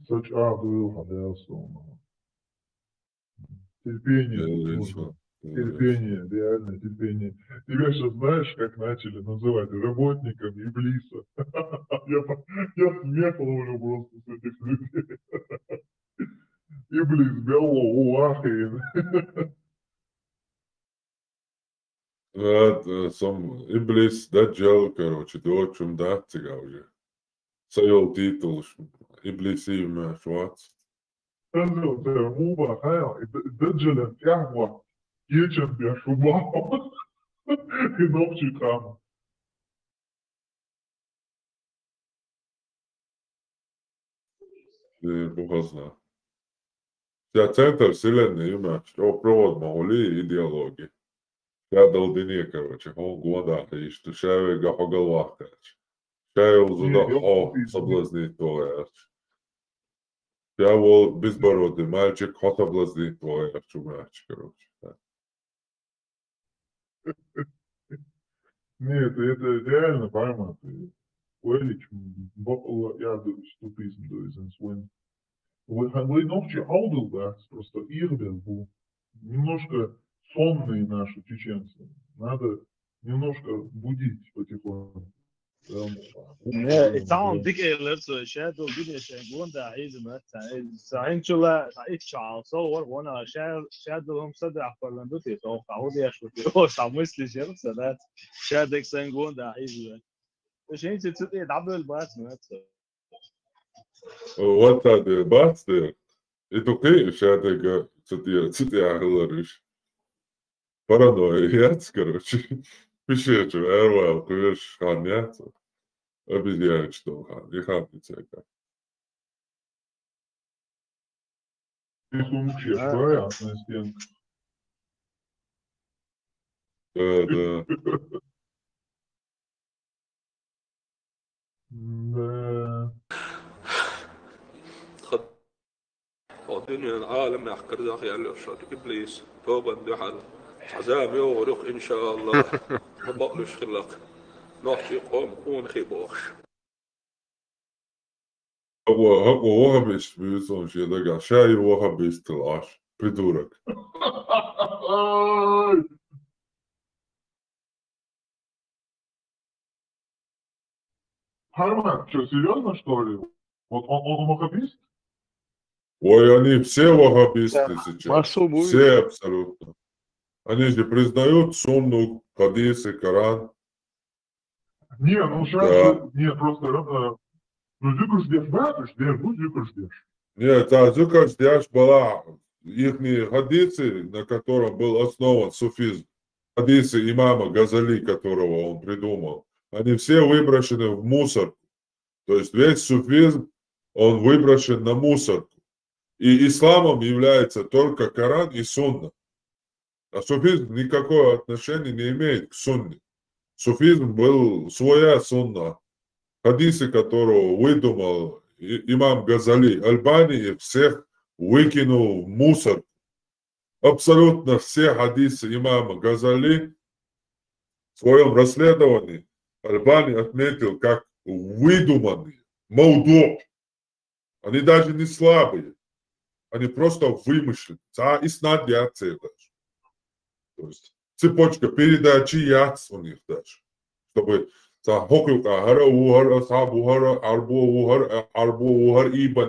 Such are уилхом, терпение нужно. Терпение, реально терпение. Тебя сейчас знаешь, как начали называть работником Иблиса? Я смехал уже просто с этих людей. Иблис, бело, улахин. Сам Иблис, даджал, короче, дочум датцига уже. Sayol титул, Иблис имя, швац. Тажил, муба, хая, даджаля, тягва. Geçen bir şubat. Ночью там. Бухазна. Вся центр вселенной имя, что провод могли идеологии. Я долдине, короче, он года, и что шаве гахогалвах, короче. Шаве узуда, соблазнит твоя. Я был безбородый мальчик, соблазнит твоя, чумач, короче. Нет, это реально поймать. Уэлич, я ступизм дойден свой. Вы ночью аудил, да, просто Ирбин был немножко сонные наши чеченцы. Надо немножко будить потихоньку. Tamam dik eller så shadow video shagun da is ma sain chula ich chao so wana shadow hum sada falando te so qaud ya shu o samsli jer sadat shadow sangun da is gente tudo double bus ma Вот это бац, Это шатайка, цитя говоришь. Паранойя, короче. Пиши, что эрвал, куешь ханяться. Обезьян, что хан, и хан не цека. Ты сумчешь, понятно, стенка. Да. Да. الدنيا العالم يحكر ذاك يا شر إبليس توبا بحال عذاب يورق إن شاء الله ما بقلش خلق نحكي قوم كون خيبوش هو وهبش بيوصل شيء ده شاي وهبش طلعش придурок. Харман, что, серьезно, что ли? Вот он ваххабист? Ой, они все ваххабисты сейчас. Все абсолютно. Они же признают сунну, хадисы, Коран. Не, ну сейчас, нет, просто, ну, зюкршдеш, братыш, ну, зюкршдеш. Нет, а зюкршдеш была их хадисы, на котором был основан суфизм. Хадисы имама Газали, которого он придумал. Они все выброшены в мусор. То есть весь суфизм, он выброшен на мусорку. И исламом является только Коран и Сунна. А суфизм никакого отношения не имеет к Сунне. Суфизм был своя Сунна. Хадисы, которого выдумал имам Газали, Альбани, всех выкинул в мусор. Абсолютно все хадисы имама Газали в своем расследовании Альбани отметил как выдуманные, мауду. Они даже не слабые. Они просто вымышлены. А иснад яцы даже. То есть цепочка передачи яц у них даже. Чтобы хокука хара ухар асхабу хара арбу ухар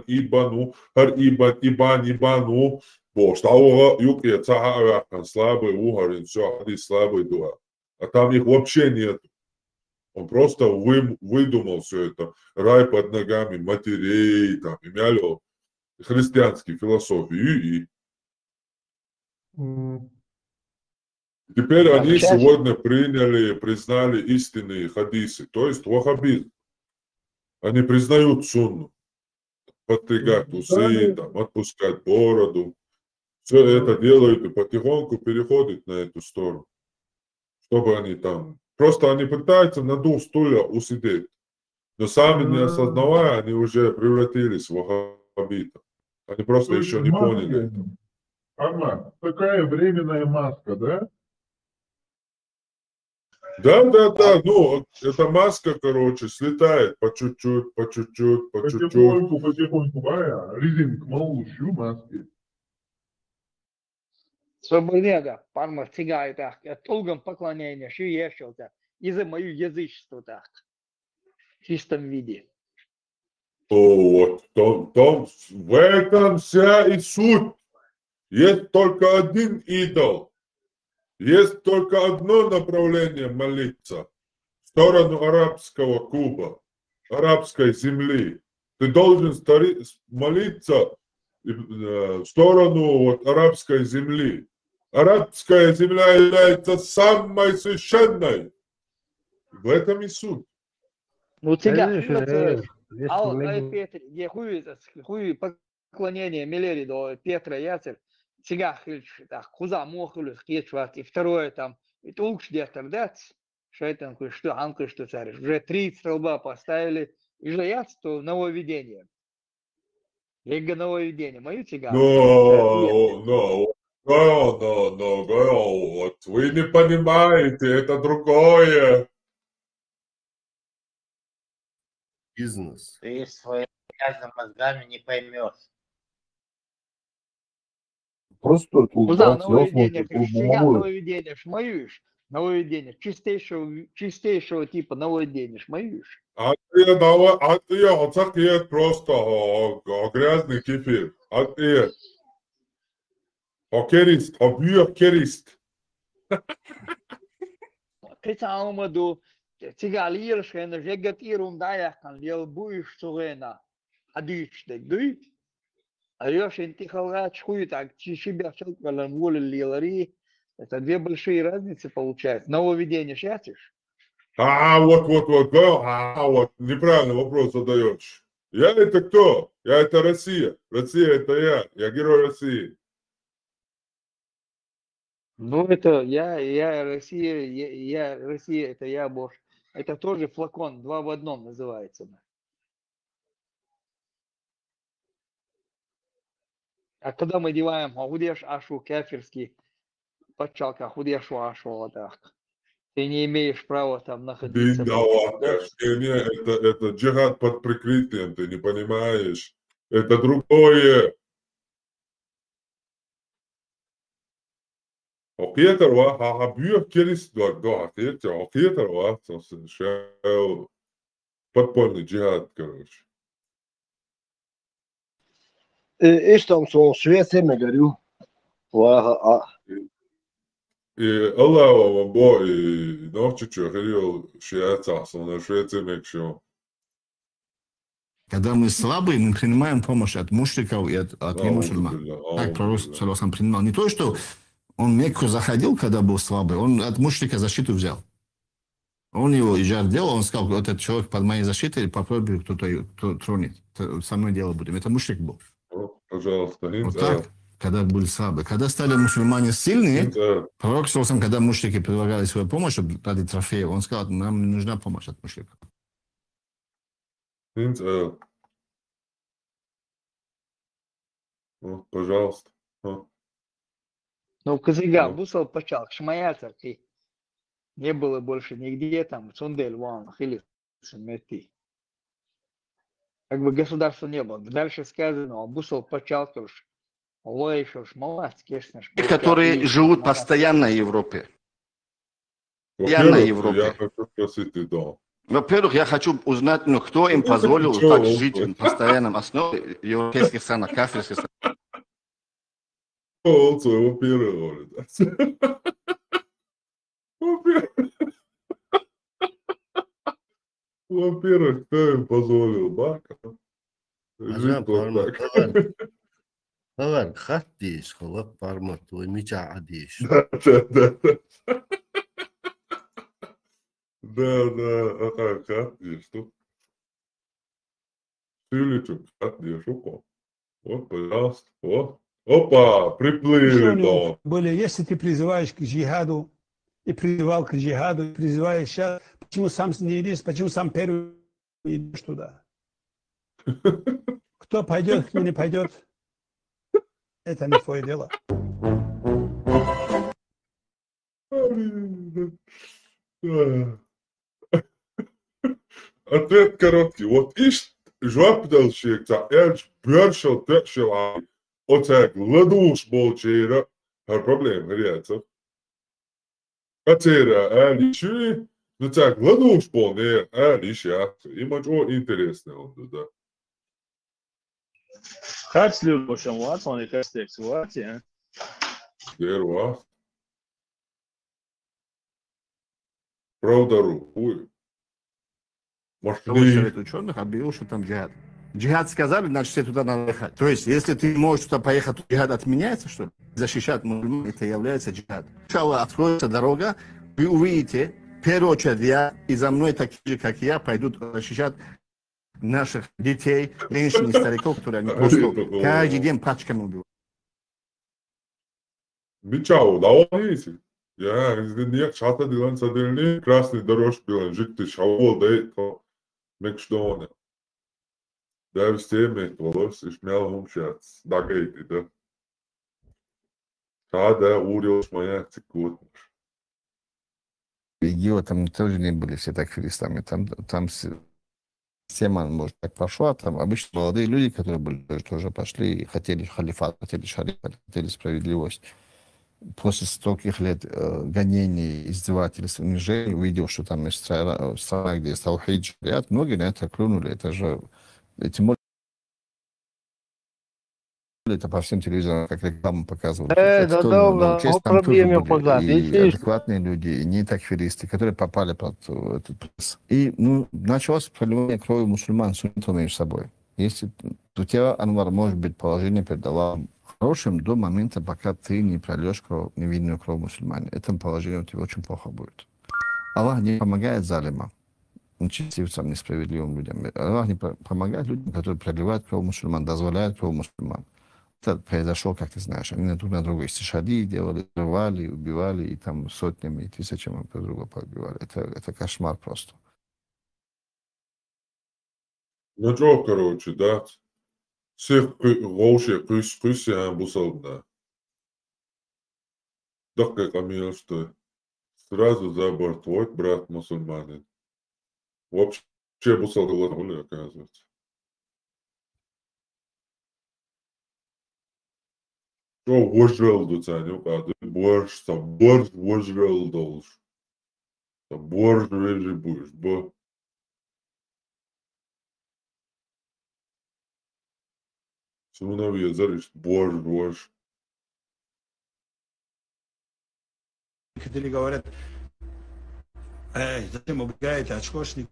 ибану хар ибану бо юг я цаха слабый ухар все они слабые дуа. А там их вообще нет. Он просто выдумал все это. Рай под ногами матерей, там, имяло христианские философии. Теперь они сегодня признали истинные хадисы, то есть ваххабизм. Они признают сунну. Подстригать усы, там, отпускать бороду. Все это делают и потихоньку переходят на эту сторону. Чтобы они там... Просто они пытаются на двух стульях усидеть. Но сами не осознавая, они уже превратились в ваххабитов. Они просто еще не поняли этого. Ага, такая временная маска, да? Да, ну, эта маска, короче, слетает по чуть-чуть, по чуть-чуть, по чуть-чуть. Потихоньку, резинка малущу маски. Свободега, парма цигай так, толгом поклонения, что еще так, и за мою язычество так, в чистом виде. Вот, в этом вся и суть. Есть только один идол. Есть только одно направление молиться. В сторону арабского Куба, арабской земли. Ты должен молиться в сторону вот, арабской земли. Арабская земля является самой священной. В этом и суть. Ну, цыган, Петр, где хуй поклонение Милери до Петра Яцер, цыган, так, хуза мохлю, хечват, и второе там, и толкш дехтер дать, что это, что анку, что царь, уже 3 столба поставили, и же яц, то нововведение. Лего нововведение, мою цыган. Но, вот вы не понимаете, это другое. Бизнес. Ты своими грязными мозгами не поймешь. Просто Куда нововведение, цыган нововведение, шмаюешь, нововведение, чистейшего типа нововведение, шмаюешь. А ты просто грязный кефир. А ты керист, керист. Ты самому цыгалиешь, что жегат ирундаях, kan лел будешь сугена, адичдек, дуй. А Ёш интихалач хуй так, чищибя шелкалан воли лилари. Это две большие разницы получается. Нововведение шатишь? Вот, вот, неправильный вопрос задаешь. Я это кто? Я это Россия. Россия это я герой России. Ну, это я Россия, это я Бош. Это тоже флакон, 2 в 1 называется. А когда мы деваем худеш ашу кафирский подчалка, худешу ашу вот так. Ты не имеешь права там находиться. Это джихад под прикрытием, ты не понимаешь. Это другое. Peter har byggt да, Peter som kör подпольный джихад, короче. Ești там со Швеция, me говорю. И Аллах вам бо и ночью говорил Швеция, на Швеции мекшо. Когда мы слабые, мы принимаем помощь от мушриков и от немусульман. Так пророк саллаллаху принимал. Не то, что он в Мекку заходил, когда был слабый, он от мушрика защиту взял. Он его ижар делал, он сказал, вот этот человек под моей защитой, попробуй кто-то тронет. Со мной дело будем. Это мушрик был. Пожалуйста. Вот так, когда были слабые. Когда стали мусульмане сильные, пророк, когда мушрики предлагали свою помощь ради трофея, он сказал, нам не нужна помощь от мушриков. Пожалуйста. Ну, Казыга, бусал почал, шмаяцар, ты. Не было больше нигде там, Цундель, вон, или Шемети. Как бы государства не было. Дальше сказано, бусал почал, лоишь, молодец, конечно. Которые живут постоянно в Европе. Постоянно в Европе. Я хочу спросить, да. Во-первых, я хочу узнать, ну, кто им позволил так жить в постоянном основе в европейских странах, кафирских странах. Во-первых, кто им позволил, Бака? Ага, хаттиш, холоп пармат, твой меча адиш. Да, ага, хаттиш, что? Силичек, хаттиш, опа. Вот, пожалуйста, вот. Опа, приплыли, да. Более, если ты призываешь к джихаду, и призывал к джихаду, и призываешь сейчас, почему сам не идешь, почему сам первый идешь туда? Кто пойдет, кто не пойдет, это не твое дело. Ответ короткий. Вот ишь, жопдал шекта, эльч, бёршел, текшел, отек, ладуш болчера, проблем, гряется. Атера, эльчи, ну так, ладуш болне, эльчи, имач о интересно, да. Kāds ļūšam Vācijā, kas tiek Vācijā? Первое. Правда, хуй. Совет ученых объявил, что там джихад. Джихад сказали, значит, все туда надо ехать. То есть, если ты можешь туда поехать, джихад отменяется, что ли? Защищать мусульман, это является джихад. Сначала откроется дорога, вы увидите, в первую очередь я и за мной такие же, как я, пойдут защищать наших детей, женщин и стариков, которые они просто каждый день пачками убивают. Бичау, давайте. Я не чата дилан садельни, красный дорожки билан, жить шавол дейт, мекштоне. Да, все имеют волос, и шмял умшац, да гейти, да. Да, урёс моя цикут. Его там тоже не были все так филистами, там система, может, так пошла, там обычно молодые люди, которые были, тоже пошли и хотели халифат, хотели шариф, хотели справедливость. После стольких лет гонений, издевательств, унижений, увидел, что там есть страна, где есть таухид, шариат, многие на это клюнули. Это же, тем более, это по всем телевизорам, как рекламу показывают. Там тоже были и адекватные люди, и не такфиристы, которые попали под этот пресс. И началось проливание крови мусульман, суннитов между собой. Если у тебя, Анвар, может быть положение перед Аллахом хорошим до момента, пока ты не прольешь кровь, невинную кровь мусульмане. Это положение у тебя очень плохо будет. Аллах не помогает залимам, нечестивцам, несправедливым людям. Аллах не помогает людям, которые проливают кровь мусульман, дозволяют кровь мусульман. Это произошло, как ты знаешь. Они друг на друга истишади делали, рвали, убивали, и там сотнями и тысячами друг друга поубивали. Это кошмар просто. Ну что, короче, да? Всех вообще крысы бусал, так как Амир, что сразу за борт, вот брат мусульманин. Вообще бусал головой, оказывается. Что вожрал до ценю, когда борщ, там борщ вожрал должен. Там борщ вежи будешь, бо. Сумновые заришь, борщ. Некоторые говорят, зачем убегаете от шкошника?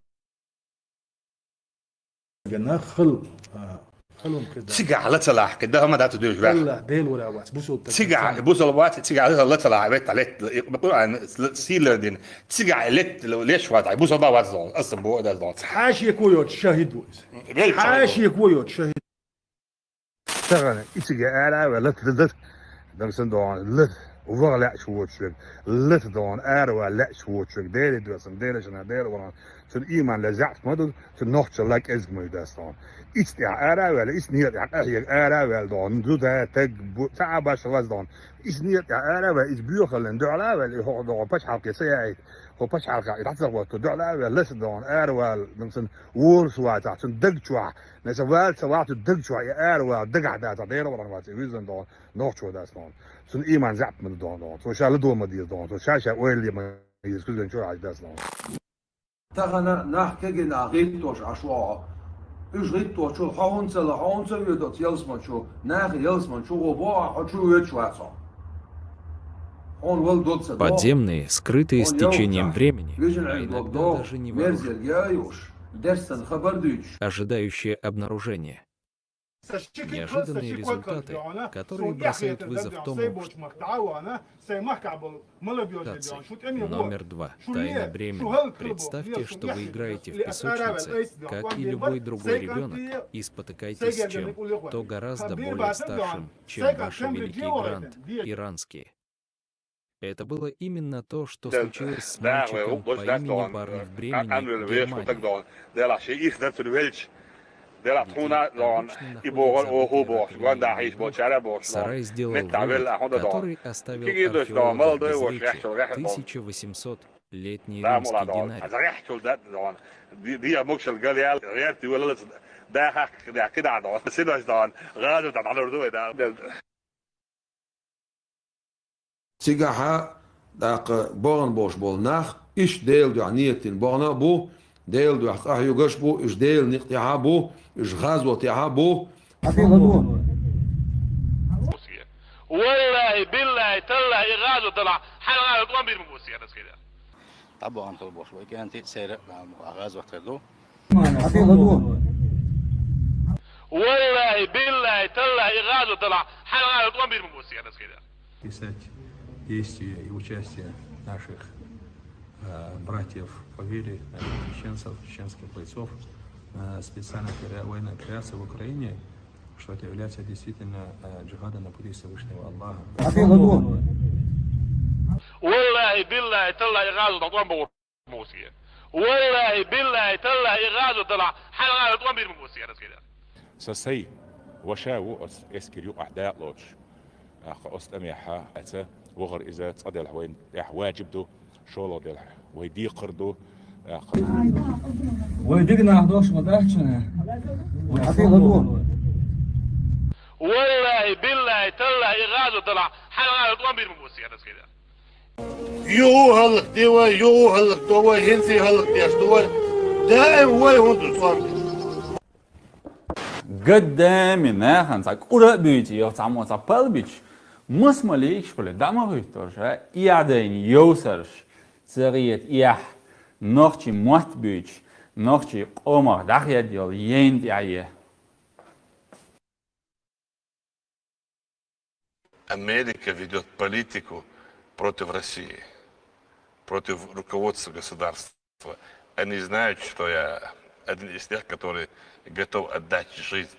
تسقع لا تلاح كده ما دات دوش بقى تسقع بوصل وقت تسقع لا تلاح بيت عليك بقول عن سيلردين تسقع ليش وقت بوصل بقى وقت زون اصلا بو ده زون حاشي كويوت شهيد حاشي كويوت شهيد ترى تسقع على ولا تدت ده سندون لا ولا شوتشك لا تدون ولا لا شوتشك دير دوسن دير شنا دير ولا سن ايمان لزعت مدد سن نوتش لاك ازمو داستون iets ja wel is niet ja wel dan doet hij tag تعب شواز dan is niet ja wel is buurgelen دعلا wel هو باش حق سيعيد هو باش حق يتعصب دعلا wel لس dan wel مثلا وورس واتا سن دق شوا نسوال سوات دق شوا ja wel دق دا دير ولا ما تيزن dan nog شو داس dan سن ايمان زعت من dan so شال دو ما دي dan so شاشه ويل ما يسكن شو عايز داس dan تغنا نحكي جنا غيتوش عشوا إيش غيتو شو هونسل يدوت يلسمان شو ناخي يلسمان شو غبا شو يتشواتو Подземные, скрытые с течением времени, а иногда даже невооруженные, ожидающие обнаружения. Неожиданные результаты, которые бросают вызов тому, что... Номер 2. Тайна бремени. Представьте, что вы играете в песочнице, как и любой другой ребенок, и спотыкаетесь с чем, то гораздо более старшим, чем ваши великие грант, иранские. Это было именно то, что случилось с мальчиком по имени Барни в Бремени, Германия. Сарай сделал вывод, который оставил археолога без речи, 1800-летний римский динарий. Sigaha daq born bosh bolnach ish deel du aniyetin borna bu deel du aqah yugash bu ish deel niqtiha bu ish ghazwa tiha bu والله بالله تالله يغادوا طلع حلقة يطوان بير مبوسي أنا كده طبعا طلبوا شوي كانت سير غاز وقت له والله بالله تالله يغادوا طلع حلقة يطوان بير مبوسي أنا كده писать действия и участие наших братьев по вере, чеченских бойцов на специальной военной операции в Украине, что это является действительно джихадом на пути Всевышнего Аллаха. والله بالله تالله يغادوا طوان بير مبوسي والله بالله تالله يغادوا طلع حلقة يطوان بير مبوسي أنا كده سسي وشاو اسكريو أحداء لوش أستمعها أتا وغر إذا تصدق الحوين واجب دو شغله ده ويدي قردو ويدقنا 11 مدرحنا والله بالله تالله يغادوا طلع حلقة يطوان بير مبوسي أنا كده يو هلق دوا يو هلق دوا هنسي هلق دياش دوا دائم وين هون تصام قدامنا هنساك قرأ بيجي يوصعمو صبال بيج مسماليش بله دماغي توجه يعدين يوسرش سريت يح نخشي موت بيج نخشي قمر دخيل ديال يند يعيه Америка ведет политику против России, против руководства государства. Они знают, что я один из тех, который готов отдать жизнь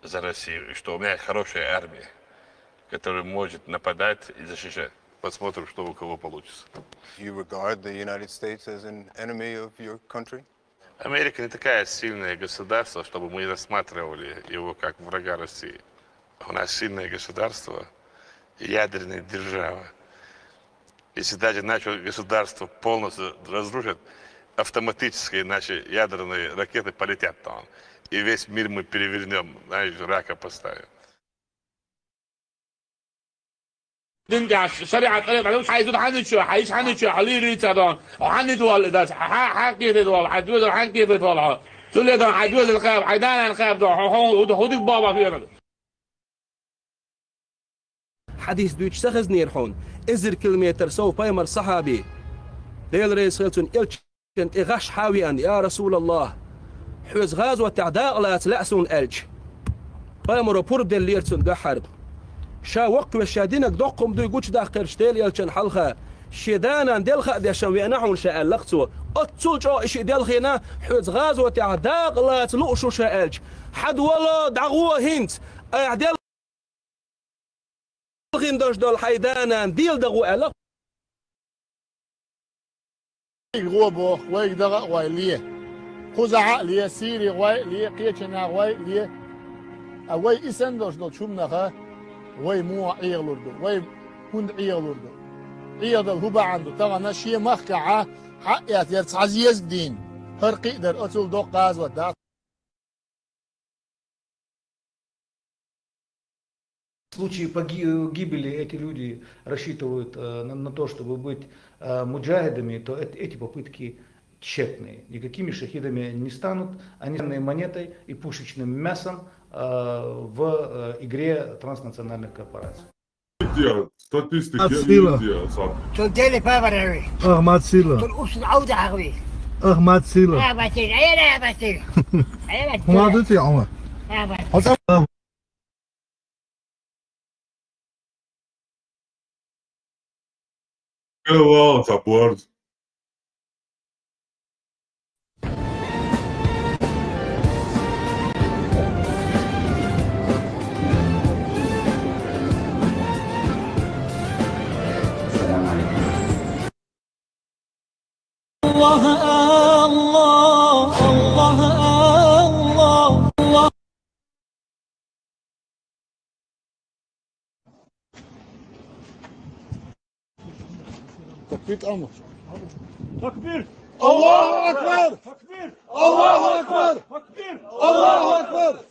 за Россию, и что у меня хорошая армия, которая может нападать и защищать. Посмотрим, что у кого получится. You regard the United States as an enemy of your country? Америка не такая сильное государство, чтобы мы рассматривали его как врага России. У нас сильное государство, ядерная держава. Если даже наше государство полностью разрушит, автоматически наши ядерные ракеты полетят там. И весь мир мы перевернем, знаешь, рака поставим. ننجح شريعة طريقة عليهم حيزود حنشو حليري تدون وحني تولد ده حكي تدول حجوز حكي تدول تقول ده حجوز الخاب حيدان الخاب ده هو بابا فينا حديث دوش سخز نيرحون إزر كيلومتر سو بايمر صحابي ديل رئيس خلتون إلشنت إغاش حاويان يا رسول الله حوز غاز وتعداء لا تلأسون ألج بايمر وبورب ديل ليرتون ده حرب شا وقت وشادينك دقم دو يقولش ده قرشتيل يلشن حلخة شدانا دلخة دي شويناحون شاء اللقصو أتصلج أو إشي دلخينا حوز غاز وتعداء لا تلؤشو شاء ألج حد ولا دعوة هنت أعدل غندوش دول حيدانا ديل دغو ألق غوبو ويك دغا ويليه خزعة ليه سيري ويليه قيتنا ويليه أوي إسندوش دول شمناها وي مو عيغلوردو وي كون عيغلوردو عيغل هو عنده طبعا شيء مخكعة حقيات يرتعزيز دين هرقي در أتول دو قاز ودات В случае гибели эти люди рассчитывают на то, чтобы быть муджахидами, то эти попытки тщетные. Никакими шахидами не станут, они станут монетой и пушечным мясом в игре транснациональных корпораций. Статистика. تدلي فابري. أحمد سيلا. تلقوش العودة عقبي. أحمد سيلا. يا باتيل يا باتيل. ما دوتي يا عمر. يا باتيل. Hello, support. الله الله الله الله الله تكبير أمر. تكبير. الله أكبر. تكبير. الله أكبر. تكبير. الله أكبر.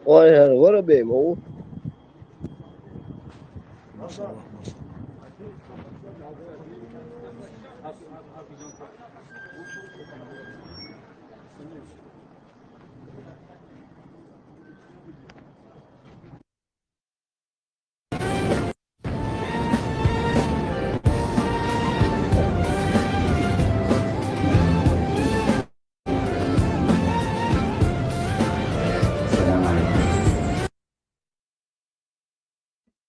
Ой, воробей, мол.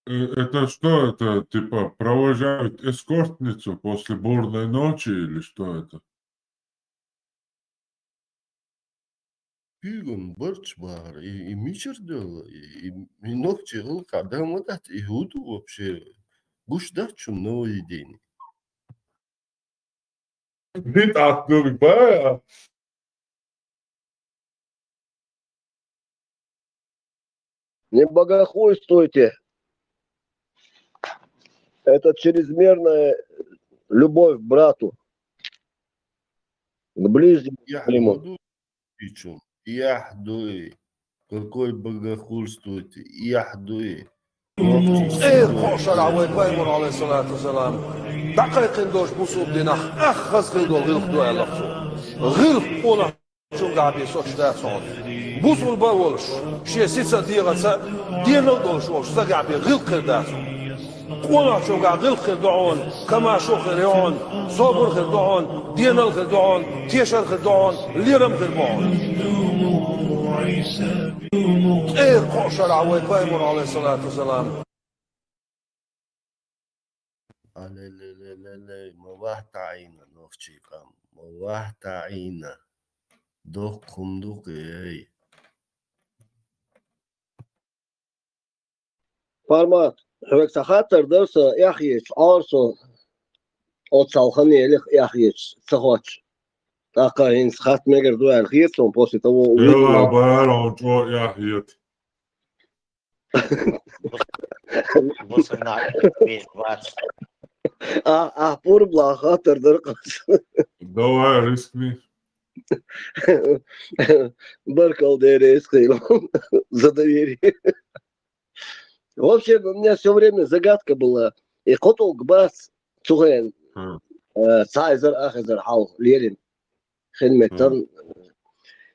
Это что, это типа провожают эскортницу после бурной ночи или что это? Пигон борч бар, и мичер делал, и ногти гыл, когда мы дать, и худу вообще, гуш дачу новый день. Niet achter bij. Не богохульствуйте. Это чрезмерная любовь к брату, к ближнему. Яхдуй. Какой богохульствуйте. Яхдуй. ايه خوش العويد ويمر عليه الصلاة والسلام دقيقين دوش بوصوب دينا أخذ خلدو غلق دو ألقصو غلق قولا شو قابي سوش دا صون بوصول باولش شي سيتسا ديغا دينا دوش وش سقابي غلق دا صون قولا شو قا غلق دعون كما شو خليون صبر خلدعون دينا خلدعون تيشر خلدعون ليرم خلدعون ايه قوشر عوي بايمر عليه الصلاة والسلام موحتعينا نوفشيكام موحتعينا دوكم دوكي Format. Hüvek sahattır derse yahiç arso o çalxanı elih yahiç sahaç. Taka ins hat meger duel hietson после того Ела барон чо яхиет. Пур блахатырdır. Давай рискни. Баркал дерес хейлом за доверие. В общем, у меня все время загадка была. И котол гбас цуген цайзер ахезер хал лерин хельметтан.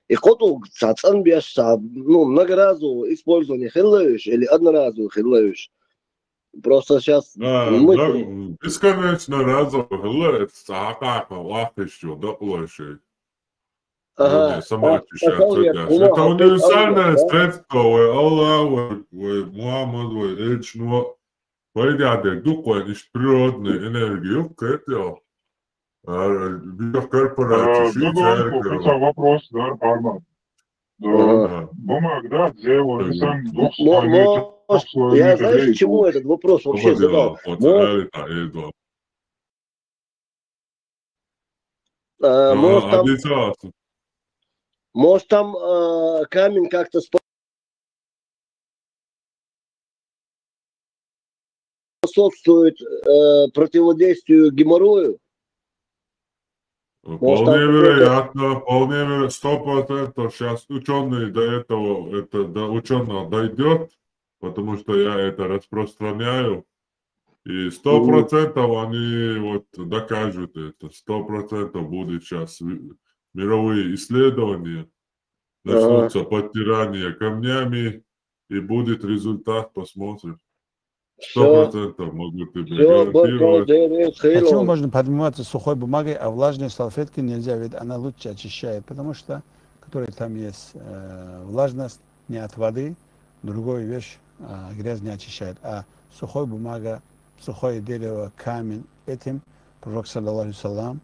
И котол цацан бьяш ну многоразово использование хиллаешь или одноразово хиллаешь. Просто сейчас бесконечно разово хиллаешь, сахака лахтещу доплошей. Ага. Это универсальное средство, Аллах, Мухаммад, Эльчно. Пойдя духовно, природную энергию, это биокорпорация. Вопрос, да, Формат. Бумаг, да, делаю, сам я знаешь, почему этот вопрос вообще задал? Может там камень как-то способствует противодействию геморрою? Вполне вероятно, 100%. Сейчас ученые до этого, это до ученого дойдет, потому что я это распространяю. И 100% они вот докажут это. 100% будет сейчас мировые исследования. Начнутся подтирания камнями, и будет результат, посмотрим. 100% могу тебе гарантировать. Почему можно подниматься сухой бумагой, а влажной салфеткой нельзя? Ведь она лучше очищает, потому что, который там есть влажность не от воды, другую вещь грязь не очищает. А сухой бумага, сухое дерево, камень, этим пророк, саллаллаху алейхи салям,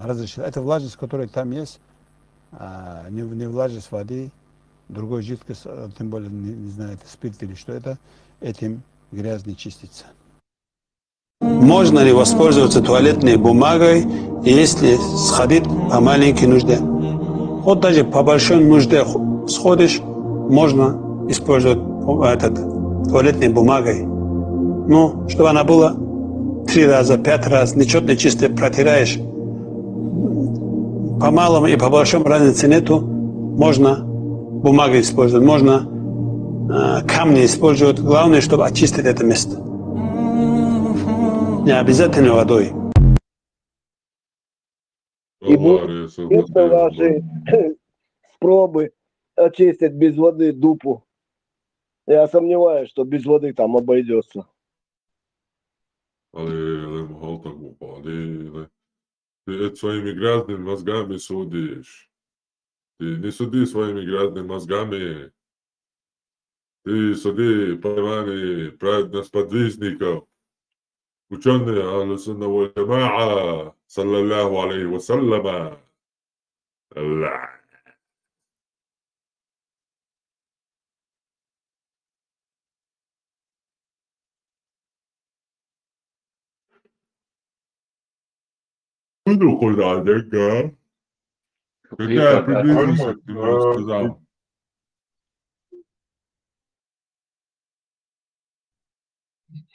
разрешил. Это влажность, которая там есть, не влажность воды, другой жидкость, тем более, не знаю, это спирт или что это, этим грязь не чистится. Можно ли воспользоваться туалетной бумагой, если сходить по маленькой нужде? Вот даже по большой нужде сходишь, можно использовать туалетной бумагой. Ну, чтобы она была 3 раза, 5 раз, нечетно чисто протираешь. По малому и по большому разницы нету. Можно бумагу использовать, можно камни использовать. Главное, чтобы очистить это место. Не обязательно водой. И будут ваши пробы очистить без воды дупу. Я сомневаюсь, что без воды там обойдется. Ты своими грязными мозгами судишь. Ты не суди своими грязными мозгами. Ты суди понимание праведных сподвижников. Ученые Ахлю-Сунна валь Джамаа, саллаллаху алейхи вассалама. Аллах. Ну, куда, дека? Какая приблизительность ты мне сказал?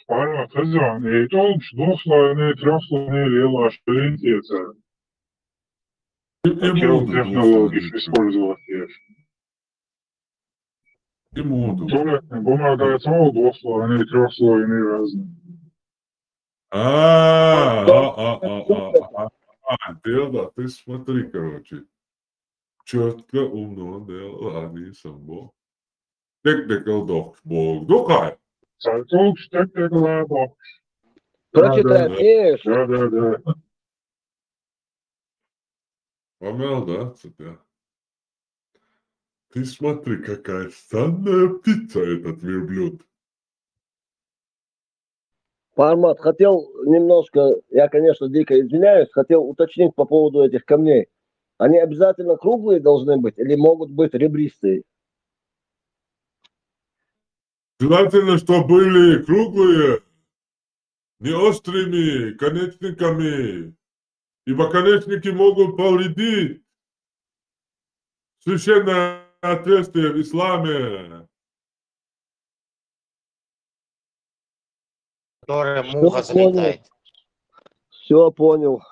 Формат, хозяин, и то, что слоеные, трехслойные лила, что ориентируется. Какие технологии использовать есть? Туалетная бумага, это двухслойные, трехслойные разные. Дело, ты смотри, короче. Четко, умно, дело, Анисом, Бог. Technical docs, Бог. Духай. Царьков, technical docs. Прочитай, пьешь. Да. Помел, да, тебя? Ты смотри, какая странная птица этот верблюд. Формат, хотел немножко, я, конечно, дико извиняюсь, хотел уточнить по поводу этих камней. Они обязательно круглые должны быть или могут быть ребристые? Желательно, чтобы были круглые, не острыми конечниками, ибо конечники могут повредить священное отверстие в исламе. Которая муха Все понял. залетает. Все понял.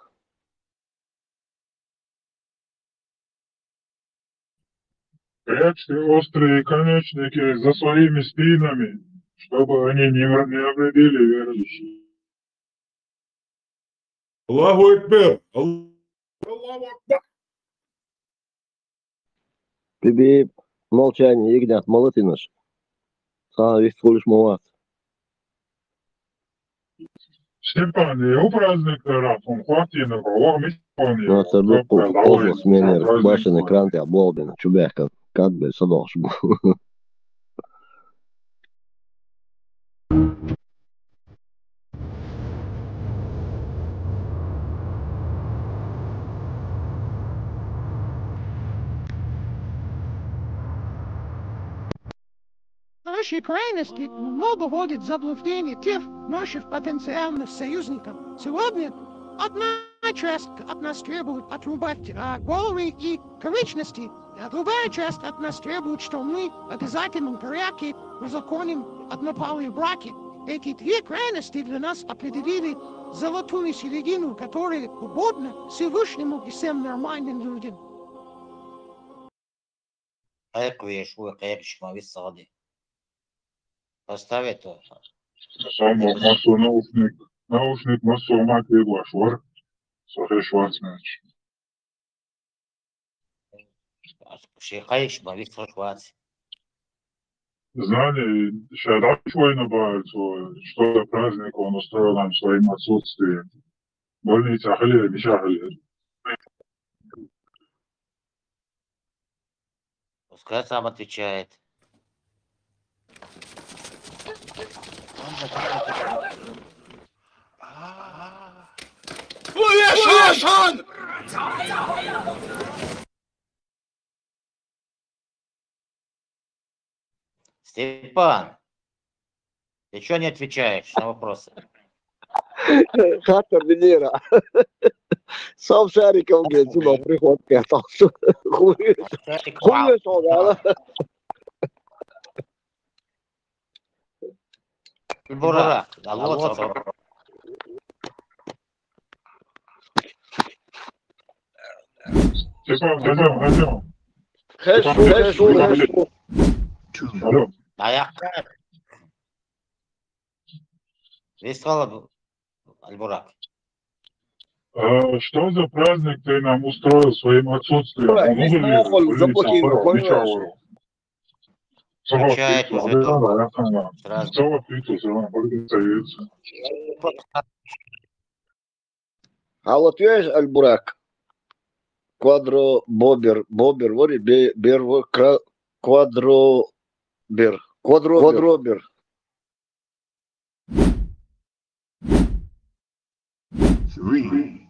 Прячьте острые конечники за своими спинами, чтобы они не навредили верующим. Аллаху Акбар! Аллаху Акбар! Биби, молчание, Игнат, молодец. Весь лишь молод. Степан, его праздник рафом, хватит вам исполнить. На цердуку поздно смене башенный кранты облобен, чубяка, как бы садош. Наши крайности много вводят в заблуждение тех наших потенциальных союзников. Сегодня одна часть от нас требует отрубать головы и конечности, а другая часть от нас требует, что мы в обязательном порядке узаконим однополые браки. Эти две крайности для нас определили золотую середину, которая угодна Всевышнему и всем нормальным людям. Поставь это. Само массу наушник массу мати глашвар, сохе шварцмерч. Шейхаиш, Мавик Шварц. Знали, сейчас война бывает, что за праздник он устроил нам своим отсутствием. Больница Халия, Миша Халия. Пускай сам отвечает. Степан, ты что не отвечаешь на вопросы? Хата Венера. Сам шариком, говорит, сюда приход пятал. Хуй что, да? Бурак, алло. Степан, зайдем. Хэшу. Алло. А я... Вестал Альбурак. Что за праздник ты нам устроил своим отсутствием? Отвечает уже А вот видишь, Альбурак, квадробобер, вори, квадробер. 3,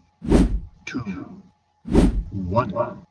2, 1.